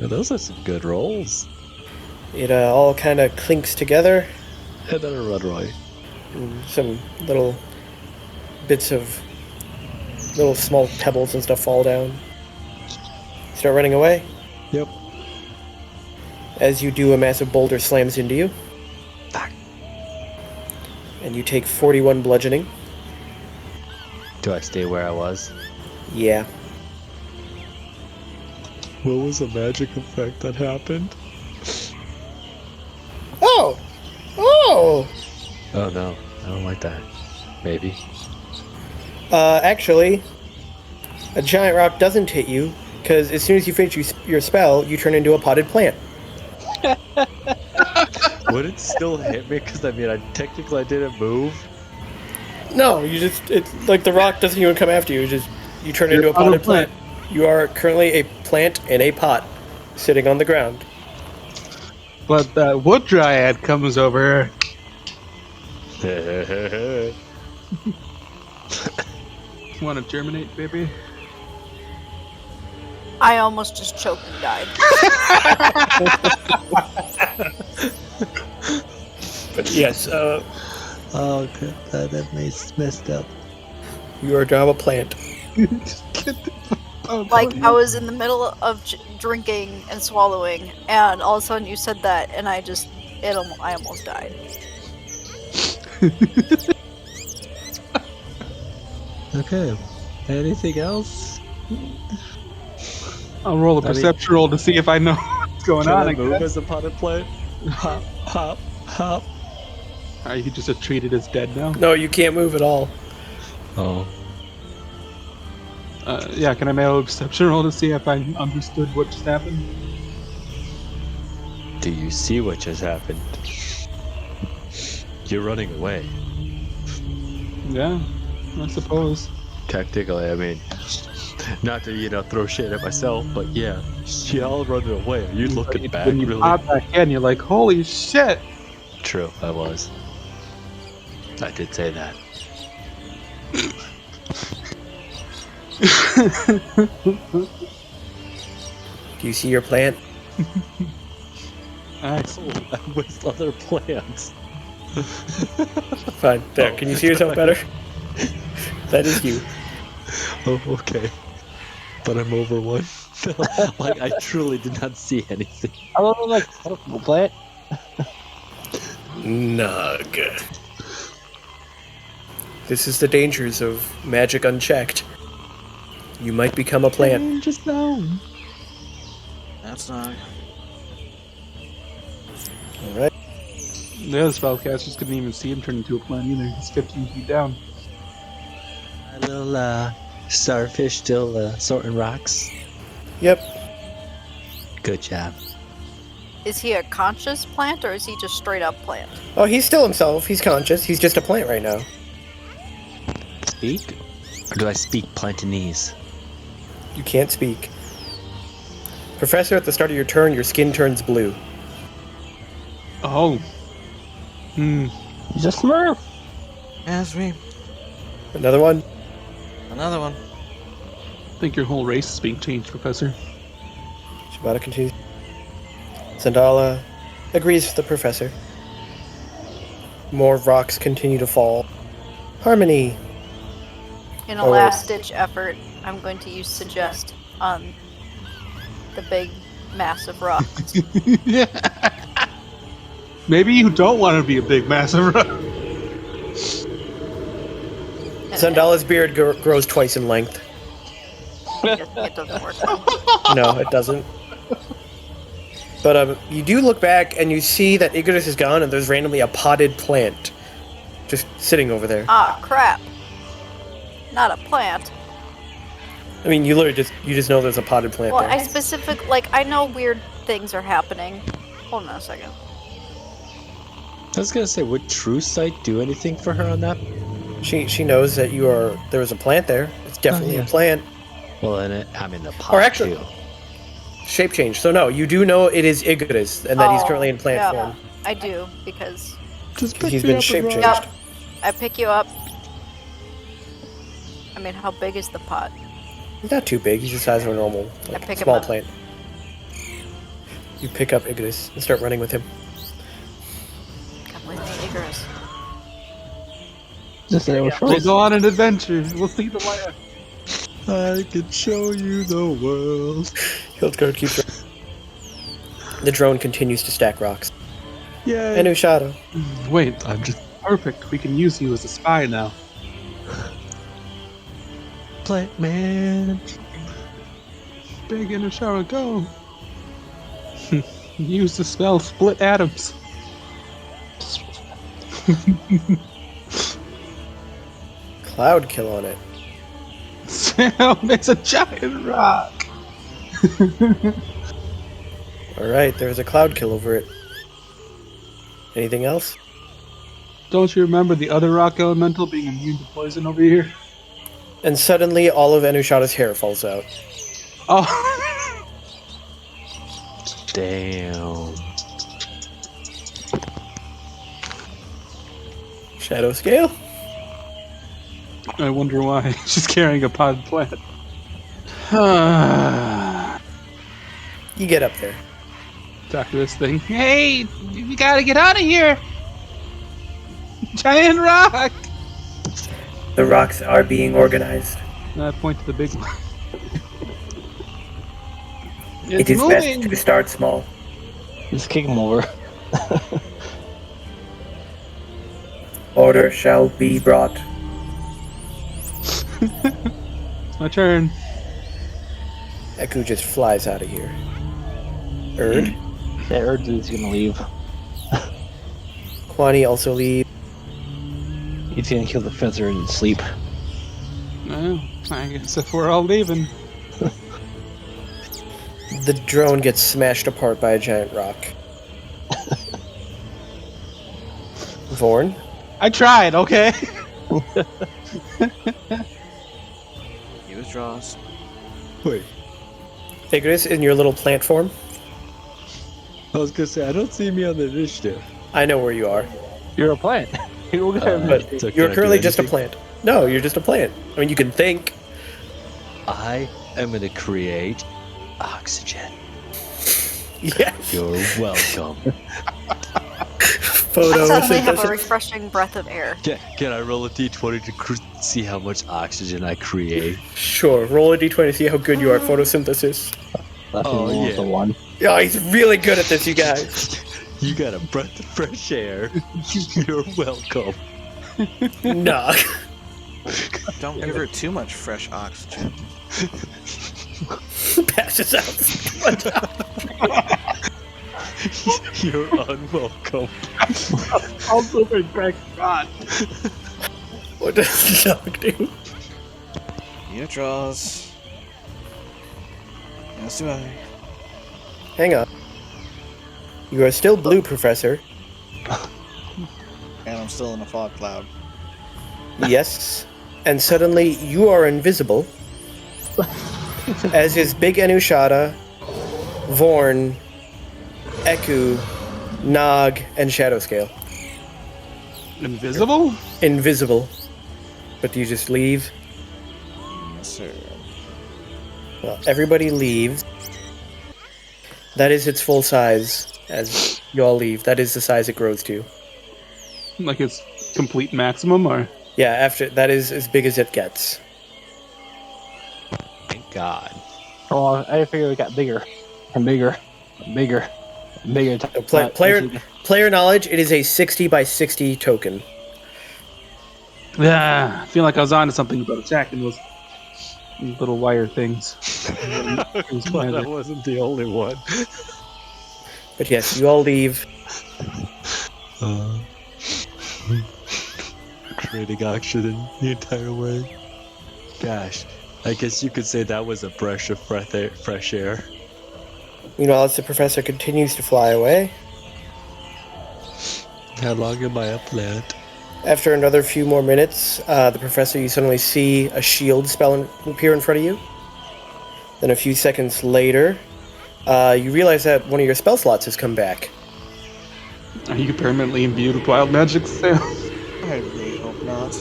Now, those are some good rolls. It all kind of clinks together. And then I run away. And some little bits of little small pebbles and stuff fall down. Start running away. Yep. As you do, a massive boulder slams into you. Fuck. And you take 41 bludgeoning. Do I stay where I was? Yeah. What was the magic effect that happened? Oh! Oh! Oh no, I don't like that. Maybe. Actually, a giant rock doesn't hit you, because as soon as you finish your spell, you turn into a potted plant. Would it still hit me? Because I didn't move. No, it's like the rock doesn't even come after you, you turn into a potted plant. You are currently a plant in a pot, sitting on the ground. But that wood dryad comes over. Want to germinate, baby? I almost just choked and died. But yes, Oh god, that makes messed up. you are now a plant. Like, I was in the middle of drinking and swallowing, and all of a sudden you said that, and I almost died. Okay. Anything else? I'll roll a perception roll to see if I know what's going Can on. I I move guess. as a potted plant? Hop, hop, hop. You just treated as dead now. No, you can't move at all. Oh. Yeah, can I make a perception roll to see if I understood what just happened? Do you see what just happened? You're running away. Yeah, I suppose. Tactically, I mean, not to, throw shit at myself, but yeah, y'all running away. Are you looking back, When you really? pop back in, you're like, holy shit! True, I was. I did say that. Do you see your plant? Excellent. With other plants. Fine. There. Can you see yourself better? That is you. Oh, okay. But I'm over one. Like, I truly did not see anything. I don't know, like, colorful plant. Nug. This is the dangers of magic unchecked. You might become a plant. Just now. That's not. Alright. The other spellcasters couldn't even see him turn into a plant either. He's 15 feet down. A little starfish still sorting rocks. Yep. Good job. Is he a conscious plant, or is he just straight up plant? Oh, he's still himself. He's conscious. He's just a plant right now. Speak? Or do I speak Plantanese? You can't speak. Professor, at the start of your turn, your skin turns blue. Oh. He's a smurf. That's me. Another one? Another one. I think your whole race is being changed, Professor. Shibata continues. Zendala agrees with the professor. More rocks continue to fall. Harmony. In a Oh, wait. last-ditch effort, I'm going to use Suggest on the big, massive rocks. Maybe you don't want to be a big, massive rock. Zendala's beard grows twice in length. It doesn't work. No, it doesn't. But you do look back and you see that Igorus is gone and there's randomly a potted plant just sitting over there. Ah, crap. Not a plant. I mean, you just know there's a potted plant Well, there. I know weird things are happening. Hold on a second. I was gonna say, would True Sight do anything for her on that? She knows that there was a plant there. It's definitely yeah. a plant. Well, then I'm in the pot Or actually- too. Shape change. So no, you do know it is Igorus and that he's currently in plant yeah, form. I do, because Just He's been shape changed. Yep. I pick you up. I mean, how big is the pot? He's not too big. He's the size of a normal, I pick him small up. plant. You pick up Igorus and start running with him. Come with me, Icarus. Just say we're We'll go on an adventure. We'll see the land. I can show you the world. Hildgard keeps running. The drone continues to stack rocks. Yay! Enu Shadow. Wait, I'm just perfect. We can use you as a spy now. plant man. Big in the shower, go. Use the spell Split Atoms. Cloud kill on it. Sam, it's a giant rock. Alright, there's a cloud kill over it. Anything else? Don't you remember the other rock elemental being immune to poison over here? And suddenly all of Enushada's hair falls out. Oh. Damn. Shadow scale. I wonder why. She's carrying a pod plant. You get up there. Talk to this thing. Hey, you gotta get out of here! Giant rock! The rocks are being organized. And I point to the big one. It is best to start small. Just kick him over. Order shall be brought. It's my turn. Eku just flies out of here. Erd. That Erd dude's gonna leave. Kwani also leave. He's gonna kill the professor in his sleep. Well, I guess if we're all leaving. The drone gets smashed apart by a giant rock. Vorn. I tried, okay? He withdraws. Wait, Igris in your little plant form. I was gonna say I don't see me on the initiative. I know where you are, You're a plant. but So can you're I do currently just a anything? plant. No, you're just a plant. I mean, you can think. I am gonna create oxygen. Yes. You're welcome. I suddenly have a Photosynthesis. refreshing breath of air. Can I roll a d20 to see how much oxygen I create? Sure. Roll a d20 to see how good you are at photosynthesis. Oh, yeah. The one. Yeah, he's really good at this, you guys. You got a breath of fresh air. You're welcome. Nah. Don't give her too much fresh oxygen. Passes out. You're unwelcome. Also, my back God. What does the dog do? He withdraws. Yes, do I. Hang on. You are still blue, Professor. And I'm still in a fog cloud. Yes. And suddenly you are invisible. As is Big Anushada, Vorn, Eku, Nog, and Shadowscale. Invisible? Invisible. But do you just leave? Yes, sir. Well, everybody leaves. That is its full size as you all leave. That is the size it grows to. Like it's complete maximum, or? Yeah, after that is as big as it gets. Thank God. Oh, I figured it got bigger and bigger and bigger and bigger. So player knowledge, it is a 60 by 60 token. Yeah, I feel like I was onto something about attacking those little wire things. Glad I wasn't the only one. But yes, you all leave. Creating oxygen the entire way. Gosh, I guess you could say that was a breath of fresh air. Meanwhile, as the professor continues to fly away, How long am I a plant? after another few more minutes, the professor, you suddenly see a shield spell appear in front of you. Then a few seconds later, you realize that one of your spell slots has come back. Are you permanently imbued with wild magic still? I really hope not.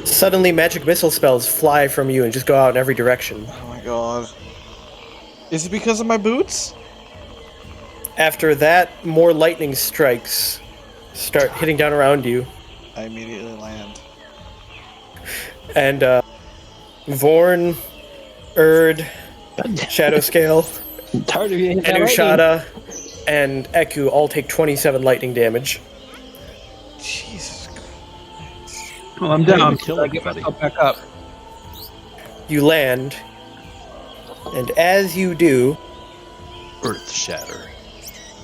Suddenly, magic missile spells fly from you and just go out in every direction. Oh my god. Is it because of my boots? After that, more lightning strikes start hitting down around you. I immediately land. And Vorn, Erd, Shadowscale, Tired of getting hit by lightning. Anushada, and Eku all take 27 lightning damage. Jesus Christ. Well, I'm down. kill I get everybody. myself back up. You land, and as you do, Earth shatter.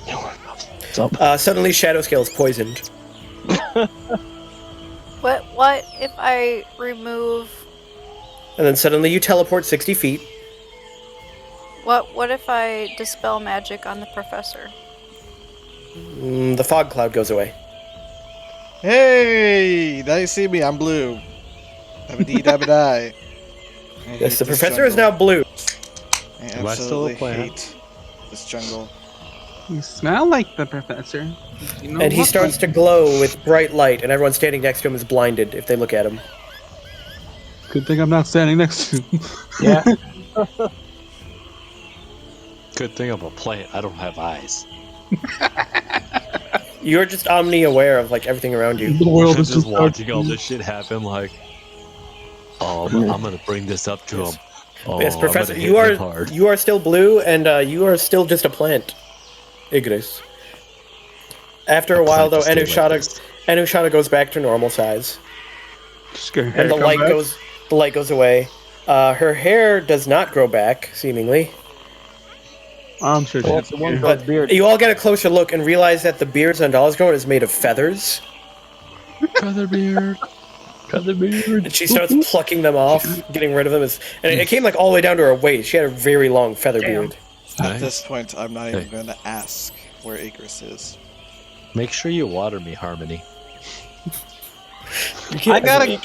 What's up? suddenly Shadowscale is poisoned. What if I remove... And then suddenly you teleport 60 feet. What if I dispel magic on the professor? The fog cloud goes away. Hey! Now you see me, I'm blue. Dabba-dee dabba-die. Yes, the professor is now blue. I Am I still a absolutely plant? hate this jungle. You smell like the professor. You know, And he look starts to glow with bright light, and everyone standing next to him is blinded if they look at him. Good thing I'm not standing next to him. Yeah. Good thing I'm a plant. I don't have eyes. You're just omni-aware of like everything around you. The world I'm is just just watching all this shit happen. Like, oh, I'm gonna bring this up to him. Oh, Yes, I'm Professor, gonna hit him hard. you are still blue, and you are still just a plant, Igris. After a while, though, plant to stay like this. Anushada goes back to normal size, Just gonna and the come light back. goes away. Her hair does not grow back, seemingly. I'm sure Well, that's the one weird. called beard. You all get a closer look and realize that the beards on Dollar's is made of feathers. Featherbeard. And she starts plucking them off, getting rid of them. And it came like all the way down to her waist. She had a very long feather beard. At Nice. this point, I'm not even Hey. going to ask where Igris is. Make sure you water me, Harmony. I gotta.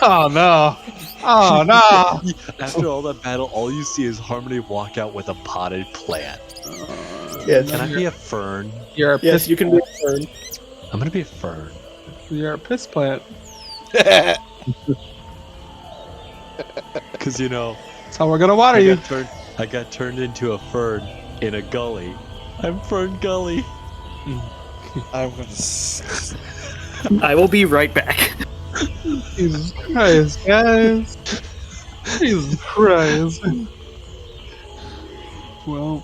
Oh no! Oh no! After all that battle, all you see is Harmony walk out with a potted plant. Yes, Can I be a fern? You're a yes, piss. you can be a fern. I'm gonna be a fern. You're a piss plant. Cause you know, That's how we're gonna water you. I got turned into a fern in a gully. I'm Fern Gully. I'm going to... I will be right back. Jesus Christ, guys! Jesus Christ! Well,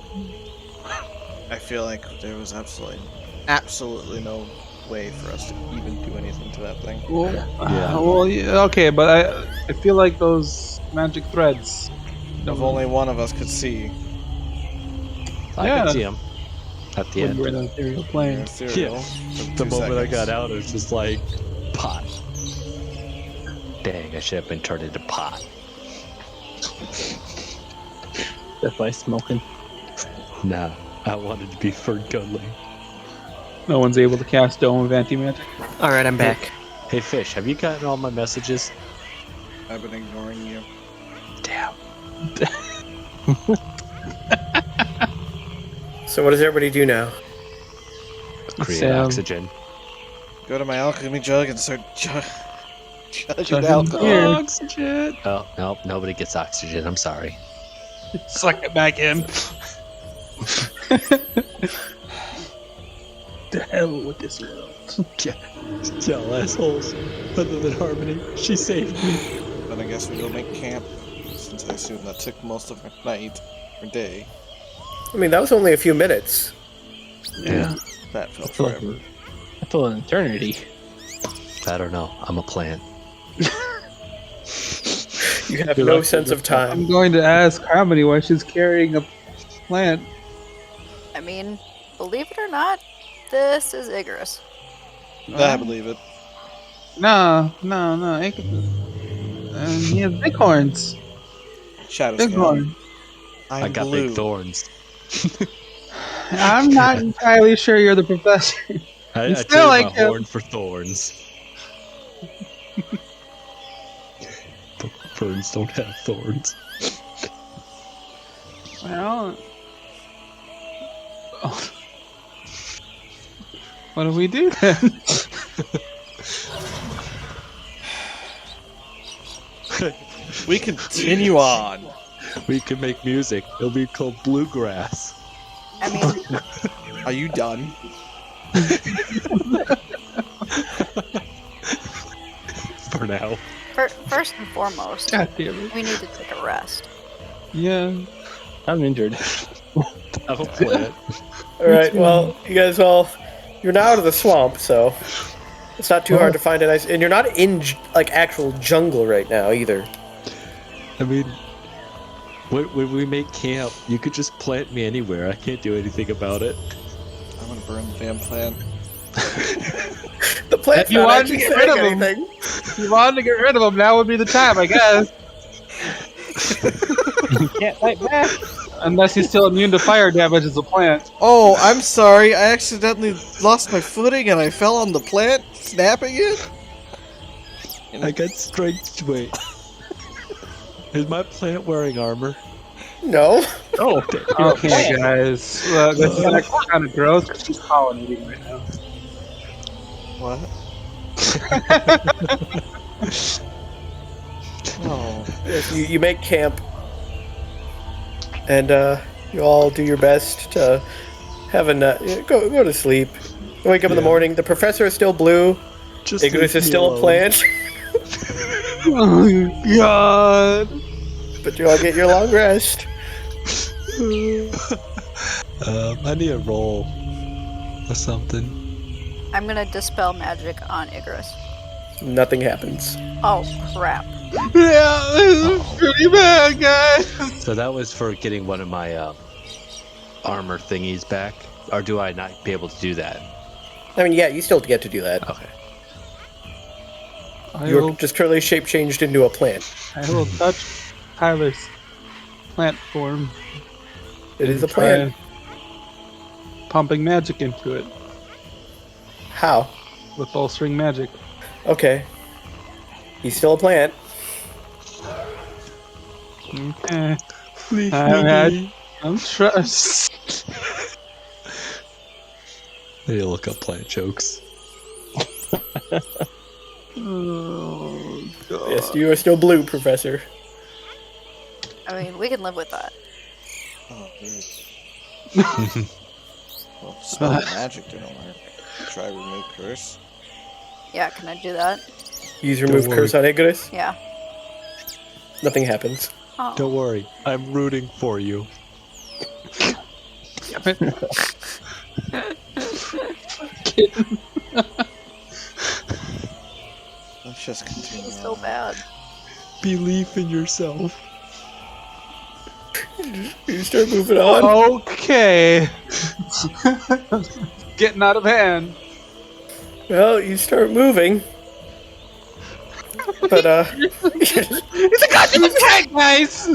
I feel like there was absolutely no way for us to even do anything to that thing. yeah, okay, but I feel like those magic threads. If only one of us could see I Yeah. can see him at the When end. we're in the ethereal plane. ethereal. The moment I got out, it was just like pot. Dang, I should have been turned into pot. That's why smoking. Nah, I wanted to be Fern Gully. No one's able to cast Dome of Anti-Magic. All right, I'm back. Hey Fish, have you gotten all my messages? I've been ignoring you. Damn. So what does everybody do now? Create Sam. oxygen. Go to my alchemy jug and start chugging Chugging alcohol. beer. Oxygen. Oh no, nobody gets oxygen. I'm sorry. Suck it back in. The hell with this world. Y'all assholes. Other than Harmony, she saved me. Then I guess we go make camp, since I assume that took most of our night or day. I mean, that was only a few minutes. Yeah. That felt feel like forever. I feel an eternity. I don't know. I'm a plant. You have You're no right. sense of time. I'm going to ask Harmony why she's carrying a plant. I mean, believe it or not, this is Igris. I believe it. No. He has bighorns. Shadow Scout. Bighorn. I'm I got blue. big thorns. I'm not entirely sure you're the professor. I You traded still like my him. horn for thorns. Ferns don't have thorns. Well, oh. What do we do then? We continue on. We can make music. It'll be called bluegrass. I mean, Are you done? For now. first and foremost, God damn it. we need to take a rest. Yeah. I'm injured. I'm a plant. All right, well, you guys you're now out of the swamp, so it's not too hard to find a nice. And you're not in like actual jungle right now either. I mean, when we make camp, you could just plant me anywhere. I can't do anything about it. I'm gonna burn the damn plant. The plant's If you not wanted to actually get rid saying of 'em. anything. If you wanted to get rid of him, now would be the time, I guess. Can't fight back. Unless he's still immune to fire damage as a plant. Oh, I'm sorry. I accidentally lost my footing and I fell on the plant, snapping it. I got strength. Wait. Is my plant wearing armor? No. Oh, Okay, guys. Look, this is kind of gross because she's pollinating right now. what? Oh, Yes, you make camp, and you all do your best to have a go to sleep. You wake up in the morning. The professor is still blue. Just Ignis leave is me still a alone. plant. Oh, God. But you all get your long rest. I need a roll or something. I'm gonna dispel magic on Igris. Nothing happens. Oh crap. Yeah, this is pretty bad, guys. So that was for getting one of my armor thingies back, or do I not be able to do that? I mean, yeah, you still get to do that. Okay. You're just currently shape changed into a plant. I will touch Tyler's plant form. It is a try plant. Pumping magic into it How? with bolstering magic. Okay. He's still a plant. Okay. Leave I'm trust. I need to look up plant jokes. Oh, God. Yes, you are still blue, Professor. I mean, we can live with that. oh, dude. Well, spell magic didn't work. Try remove curse. Yeah, can I do that? Use remove Don't curse on Ignis. Yeah. Nothing happens. Oh. Don't worry, I'm rooting for you. Let's just continue. He's so on. bad. Believe in yourself. You start moving on. Okay. Getting out of hand. Well, you start moving. But, It's a goddamn attack, guys!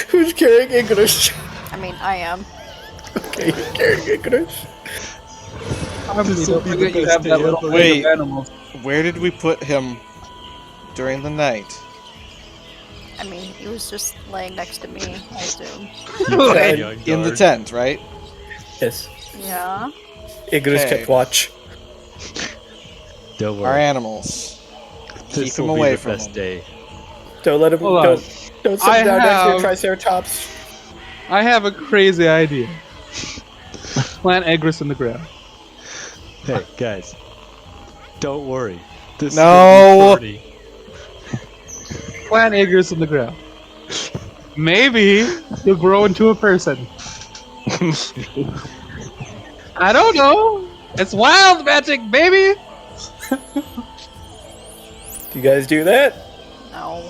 who's carrying Ignis? I mean, I am. Okay, you're carrying Ignis. This will Don't be forget the you best have day that little ever. wing Wait. of animals. Where did we put him during the night? I mean, he was just laying next to me, I assume. In the tent, right? Yes. Yeah. Ignis Okay. kept watch. Don't Our worry. animals. This Keep him will away be the from best him. day. Don't let him. Hold on. Don't sit I him down next to your have- Triceratops. I have a crazy idea. Plant Egris in the ground. Hey, guys. Don't worry. This No. is gonna be 30. Plant Egris in the ground. Maybe he'll grow into a person. I don't know. It's wild magic, baby. Do you guys do that? No.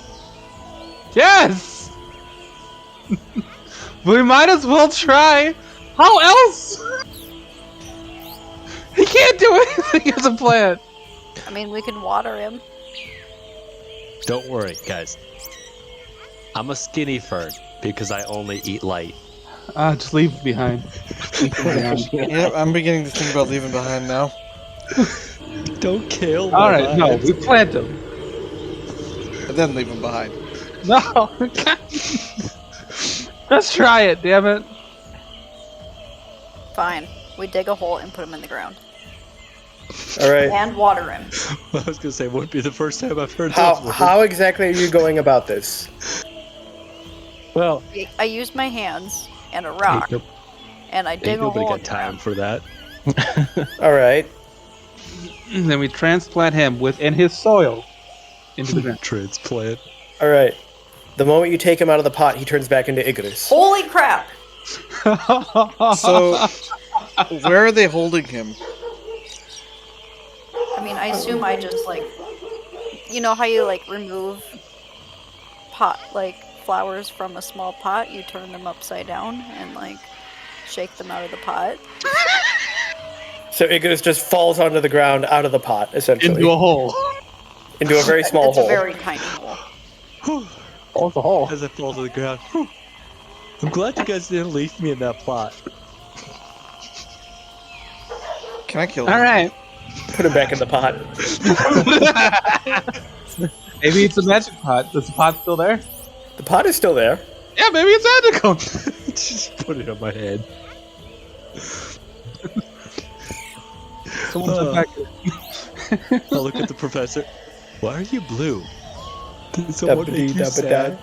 Yes. We might as well try. How else? He can't do anything as a plant. I mean, we can water him. Don't worry, guys. I'm a skinny fern because I only eat light. Just leave it behind. Leave it behind. Yeah, I'm beginning to think about leaving behind now. Don't kill. All right, no, we plant him. And then leave him behind. No. Let's try it, damn it. Fine. We dig a hole and put him in the ground. All right. And water him. I was gonna say, wouldn't be the first time I've heard How that. how exactly are you going about this? Well, I use my hands and a rock, Nope. and I dig ain't a nobody hole in got the time ground. for that. All right. Then we transplant him within his soil into the ground. Transplant. All right. The moment you take him out of the pot, he turns back into Ignis. Holy crap! So, where are they holding him? I mean, I assume I just like, you know how you like remove flowers from a small pot? You turn them upside down and like shake them out of the pot. So Ignis just falls onto the ground out of the pot, essentially. Into a hole. Into a very small It's hole. a very tiny hole. Oh, it's a hole. As I fall to the ground. Whew. I'm glad you guys didn't leave me in that plot. Can I kill him? All right. Put him back in the pot. Maybe it's a magic pot. Is the pot still there? The pot is still there. Yeah, maybe it's magical. Just put it on my head. Someone come back. I'll look at the professor. Why are you blue? Did someone make you sad?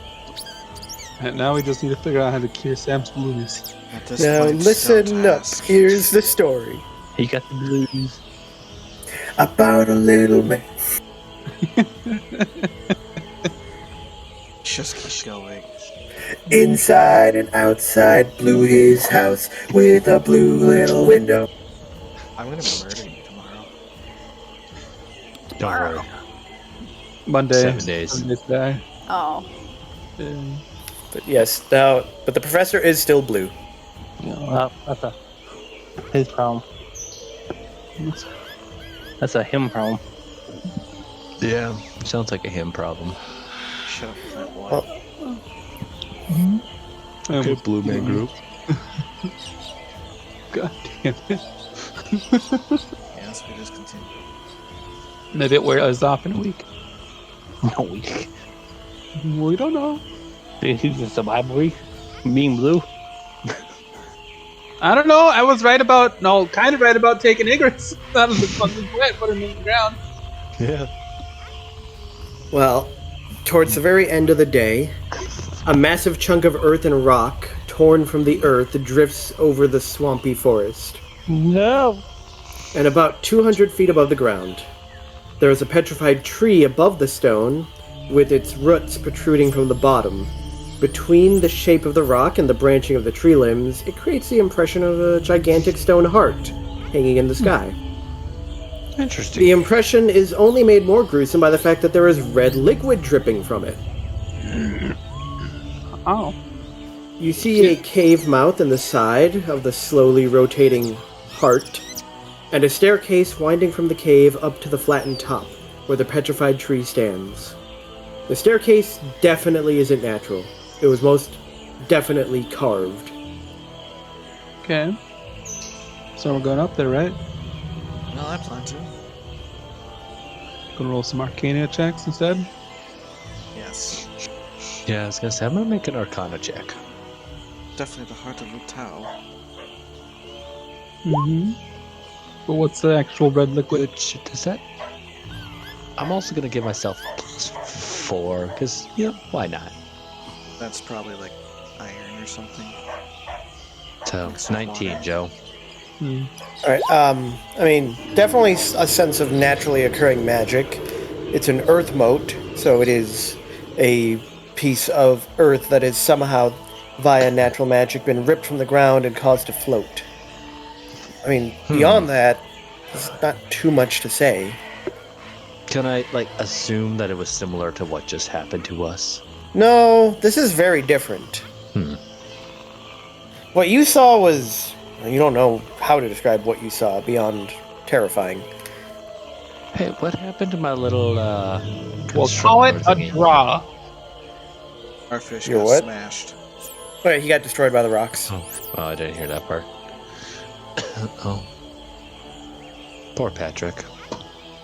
And now we just need to figure out how to cure Sam's blues. At this Now point, listen don't up. ask. Here's the story. He got the blues. About a little man. Just keep going. Inside and outside, blew his house with a blue little window. I'm gonna murder you tomorrow. Don't worry. Monday. 7 days. 7 days die. Oh. But yes, now, but the professor is still blue. That's his problem. That's a him problem. Yeah, sounds like a him problem. Shut up with that boy. Well, Okay, Blue Man Group. God damn it. Yes, we just continue. Maybe it wears off in a week. No week. We don't know. He's a survival week. Being blue. I don't know. I was right about, kind of right about taking Igris out of the fucking wet, put him in the ground. Yeah. well, towards the very end of the day, a massive chunk of earth and rock, torn from the earth, drifts over the swampy forest. No. And about 200 feet above the ground, there is a petrified tree above the stone, with its roots protruding from the bottom. Between the shape of the rock and the branching of the tree limbs, it creates the impression of a gigantic stone heart hanging in the sky. Interesting. The impression is only made more gruesome by the fact that there is red liquid dripping from it. Oh. You see a cave mouth in the side of the slowly rotating heart, and a staircase winding from the cave up to the flattened top, where the petrified tree stands. The staircase definitely isn't natural. It was most definitely carved. Okay. So we're going up there, right? Well, I plan to. Gonna roll some Arcana checks instead. Yes. Yeah, I was gonna say, I'm gonna make an Arcana check. Definitely the heart of the Tau. Mm-hmm. But what's the actual red liquid? Which, does that... I'm also gonna give myself +4, because, why not? That's probably like iron or something. So, 19, Joe. Alright, definitely a sense of naturally occurring magic. It's an earth mote, so it is a piece of earth that has somehow, via natural magic, been ripped from the ground and caused to float. Beyond that, there's not too much to say. Can I, assume that it was similar to what just happened to us? No, this is very different. What you saw was... You don't know how to describe what you saw beyond terrifying. Hey, what happened to my little, We'll call it a thingy? draw. Our fish Your got what? smashed. Wait, he got destroyed by the rocks. Oh, I didn't hear that part. Oh. Poor Patrick.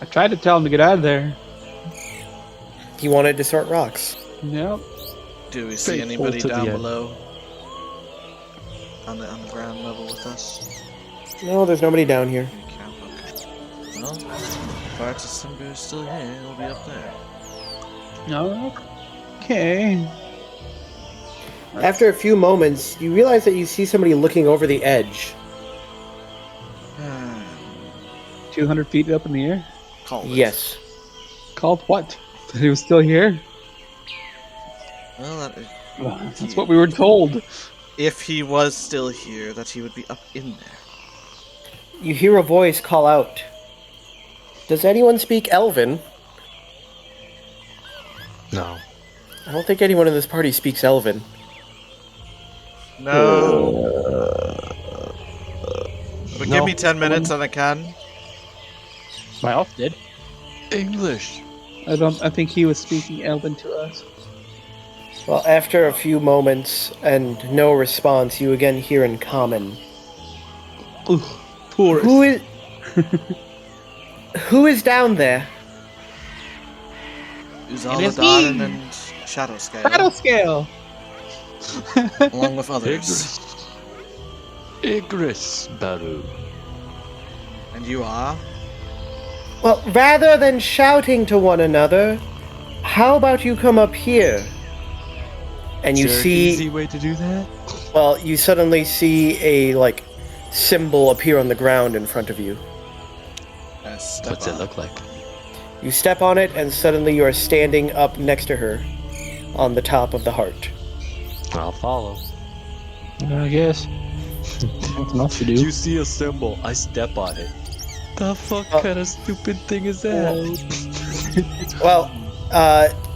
I tried to tell him to get out of there. He wanted to sort rocks. Yep. Do we see Faithful anybody to the down end. below? On the ground level with us? No, there's nobody down here. Can you count? Okay. Well, if our December is still here, we'll be up there. Okay. After a few moments, you realize that you see somebody looking over the edge. 200 feet up in the air. Call it. Yes. Called what? That he was still here? Well, That's what we were told. if he was still here, that he would be up in there. You hear a voice call out. Does anyone speak Elven? No. I don't think anyone in this party speaks Elven. No. But give me 10 minutes and I can. My elf did. English. I think he was speaking Elven to us. Well, after a few moments and no response, you again hear in common. Ooh, poor. Who is... Who is down there? Uzaladon and Shadowscale. Battle scale. along with others. Igris Baru. And you are? Well, rather than shouting to one another, how about you come up here? And you Is there an see, easy way to do that? well, you suddenly see a, like, symbol appear on the ground in front of you. What's it look like? You step on it, and suddenly you are standing up next to her on the top of the heart. I'll follow. I guess. Nothing else to do. You see a symbol, I step on it. The fuck kind of stupid thing is that? Well,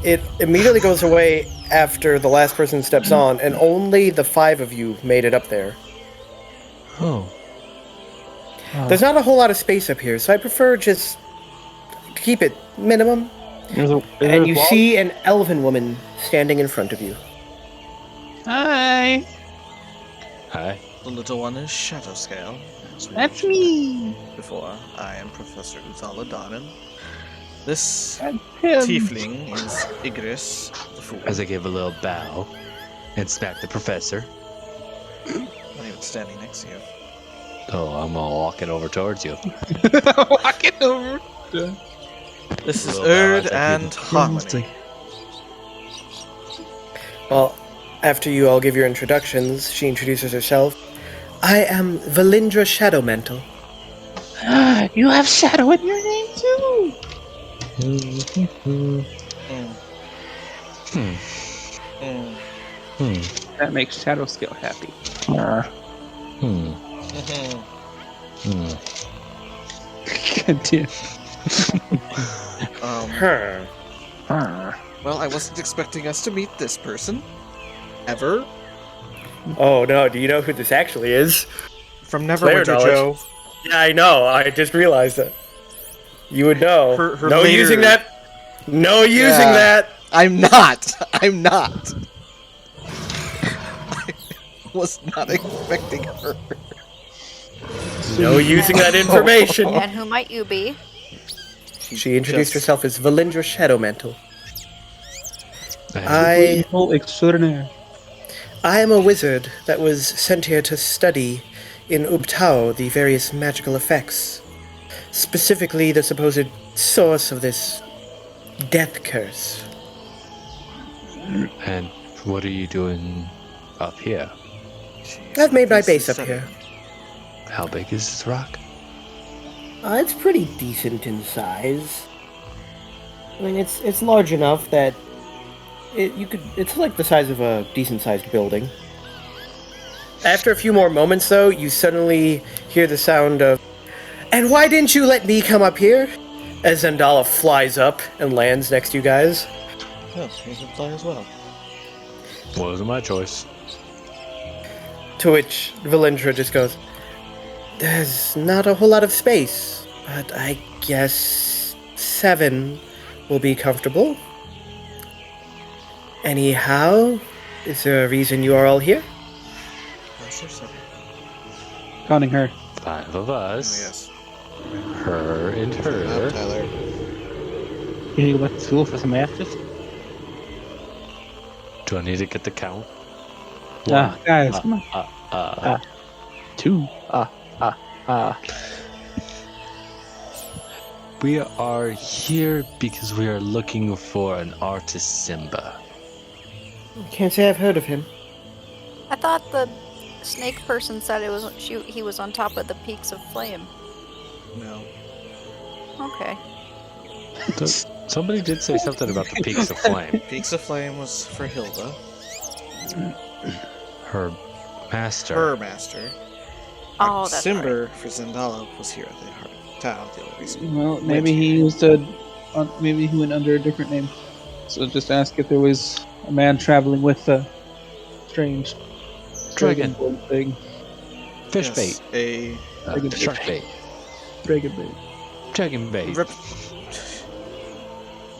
it immediately goes away after the last person steps on, and only the 5 of you made it up there. Oh. There's not a whole lot of space up here, so I prefer just to keep it minimum. And you see an elven woman standing in front of you. Hi. Hi. The little one is Shadow Scale. as we That's mentioned me. Before, I am Professor Uthala Darnan. This Him. tiefling is Igris the Fool. As I give a little bow and smack the professor. Not even standing next to you. Oh, I'm all walking over towards you. Walking over. This is Little bow Erd as I and give a Harmony. Well, after you all give your introductions, she introduces herself. I am Valindra Shadowmantle. You have shadow in your name too. Mm. Hmm. Mm. Hmm. That makes Shadow Scale happy. Hmm. Mhm. Hmm. Continue. Well, I wasn't expecting us to meet this person. Ever. Oh no, do you know who this actually is? From Player Neverwinter, knowledge. Joe. Yeah, I know, I just realized it. You would know. Her no later- using that! No using Yeah. that! I'm not! I'm not! I was not expecting her. No using that information! And who might you be? She introduced Just- herself as Valindra Shadowmantle. I Oh, extraordinaire. I am a wizard that was sent here to study in Ubtao the various magical effects. Specifically, the supposed source of this death curse. And what are you doing up here? I've made my base up here. How big is this rock? It's pretty decent in size. I mean, it's large enough that it's like the size of a decent-sized building. After a few more moments, though, you suddenly hear the sound of, "And why didn't you let me come up here?" As Zendala flies up and lands next to you guys. Yeah, you can fly as well. Wasn't my choice. To which Valindra just goes, "There's not a whole lot of space, but I guess 7 will be comfortable. Anyhow, is there a reason you are all here?" Yes, or seven. Counting her. 5 of Oh, us. yes. Her and Now, her. Tyler. You need to go back to school for some masters? Do I need to get the count? Guys, come on. 2. We are here because we are looking for an artist Simba. Can't say I've heard of him. I thought the snake person said it was he was on top of the peaks of flame. No. Okay. Somebody did say something about the peaks of flame. Peaks of Flame was for Hilda, Her master. her master. Oh, that's right. Simber for Zendala was here at the heart town. The only reason. Well, maybe he used maybe he went under a different name. So just ask if there was a man traveling with a strange Dragon. board thing. Fish Yes, bait. A Shark bait. Dragon bait. Dragon bait.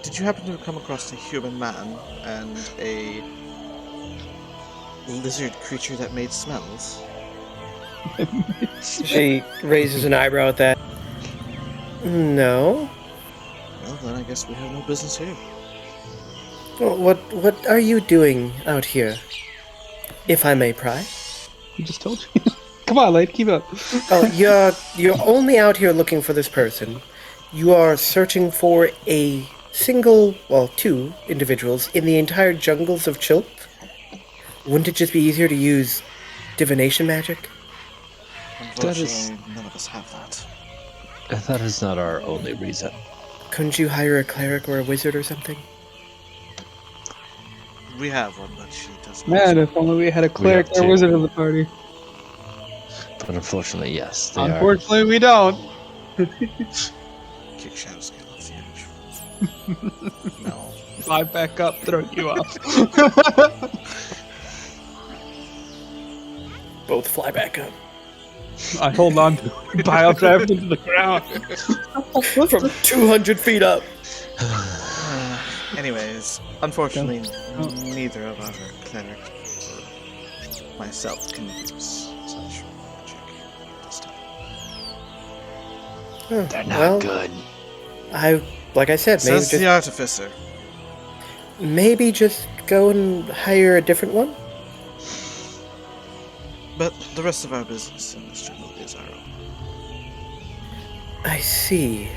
Did you happen to come across a human man and a lizard creature that made smells? She raises an eyebrow at that. No. Well, then I guess we have no business here. Well, what are you doing out here? If I may pry. He just told you. Come on, Lane, keep up. Oh, you're only out here looking for this person. You are searching for a single, well, two individuals in the entire jungles of Chilp. Wouldn't it just be easier to use divination magic? Unfortunately, none of us have that. That is not our only reason. Couldn't you hire a cleric or a wizard or something? We have one, but she doesn't. Man, if only we had a cleric have or two. wizard in the party. But unfortunately, yes, they Unfortunately, we don't. Kick Shadow Scale off the edge. No. Fly back up, throw you off. Both fly back up. I hold on to it, pile drive into the ground. From 200 feet up. Anyways, unfortunately, neither of our clerics or myself can use such magic this time. They're not Well, good. Like I said, maybe Says the artificer. maybe just go and hire a different one. But the rest of our business in this jungle is our own. I see.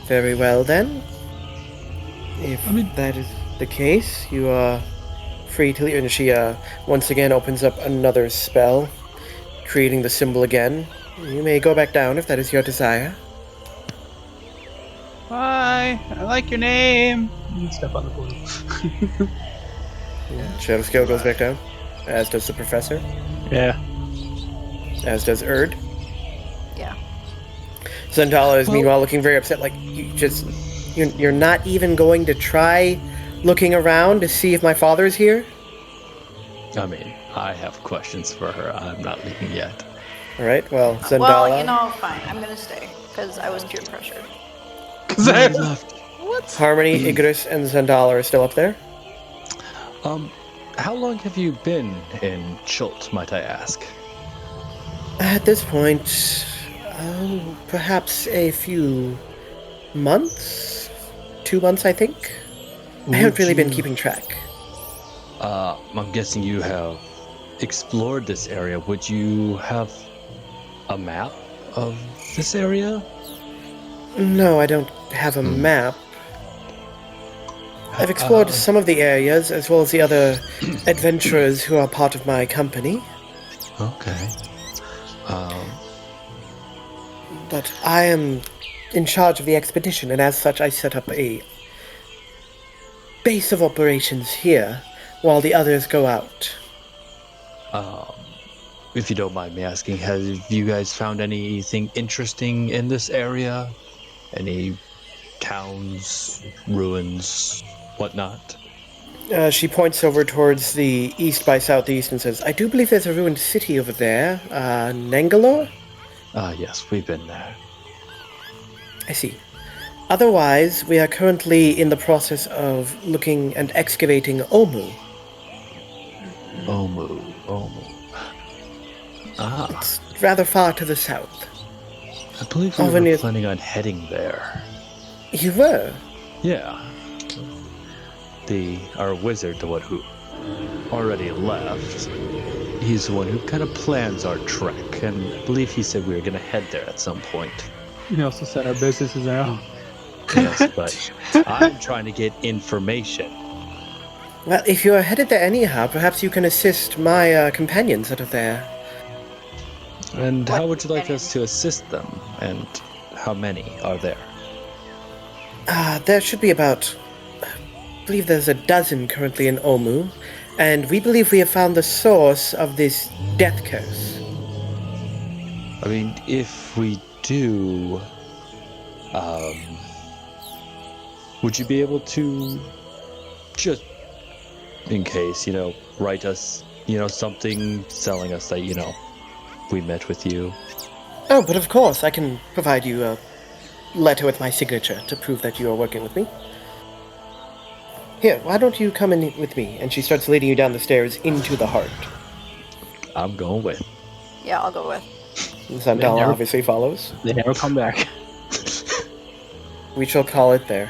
Very well then. If that is the case, you are free to leave. And she once again opens up another spell, creating the symbol again. You may go back down if that is your desire. Hi, I like your name. You step on the portal. Shadow Scale goes back down, as does the professor, Yeah. as does Erd. Yeah. Zendala is meanwhile looking very upset, like, you're not even going to try looking around to see if my father's here? I mean, I have questions for her. I'm not leaving yet. Alright, well, Zendala... Well, you know, fine. I'm gonna stay, because I was peer pressured. Harmony, Igris, and Zendala are still up there. How long have you been in Chult, might I ask? At this point, perhaps a few months? 2 months, I think? I haven't really been keeping track. I'm guessing you have explored this area. Would you have a map of this area? No, I don't have a map. I've explored some of the areas, as well as the other adventurers who are part of my company. Okay. But I am in charge of the expedition, and as such I set up a base of operations here, while the others go out. If you don't mind me asking, have you guys found anything interesting in this area? Any towns, ruins, whatnot? She points over towards the east by southeast and says, I do believe there's a ruined city over there. Nangalore? Yes, we've been there. I see. Otherwise, we are currently in the process of looking and excavating Omu. Omu. It's rather far to the south. I believe we were planning on heading there. You were? Yeah. Our wizard, the one who already left, he's the one who kind of plans our trek, and I believe he said we were going to head there at some point. You also said our business is our own. Yes, but I'm trying to get information. Well, if you are headed there anyhow, perhaps you can assist my companions that are there. And how would you like us to assist them? And how many are there? There should be about... I believe there's a dozen currently in Omu, and we believe we have found the source of this death curse. I mean, if we do... would you be able to just, in case, write us, something telling us that, we met with you? Oh, but of course, I can provide you a letter with my signature to prove that you are working with me. Here, why don't you come in with me? And she starts leading you down the stairs into the heart. I'm going with. Yeah, I'll go with. Zendala obviously follows. They never come back. We shall call it there.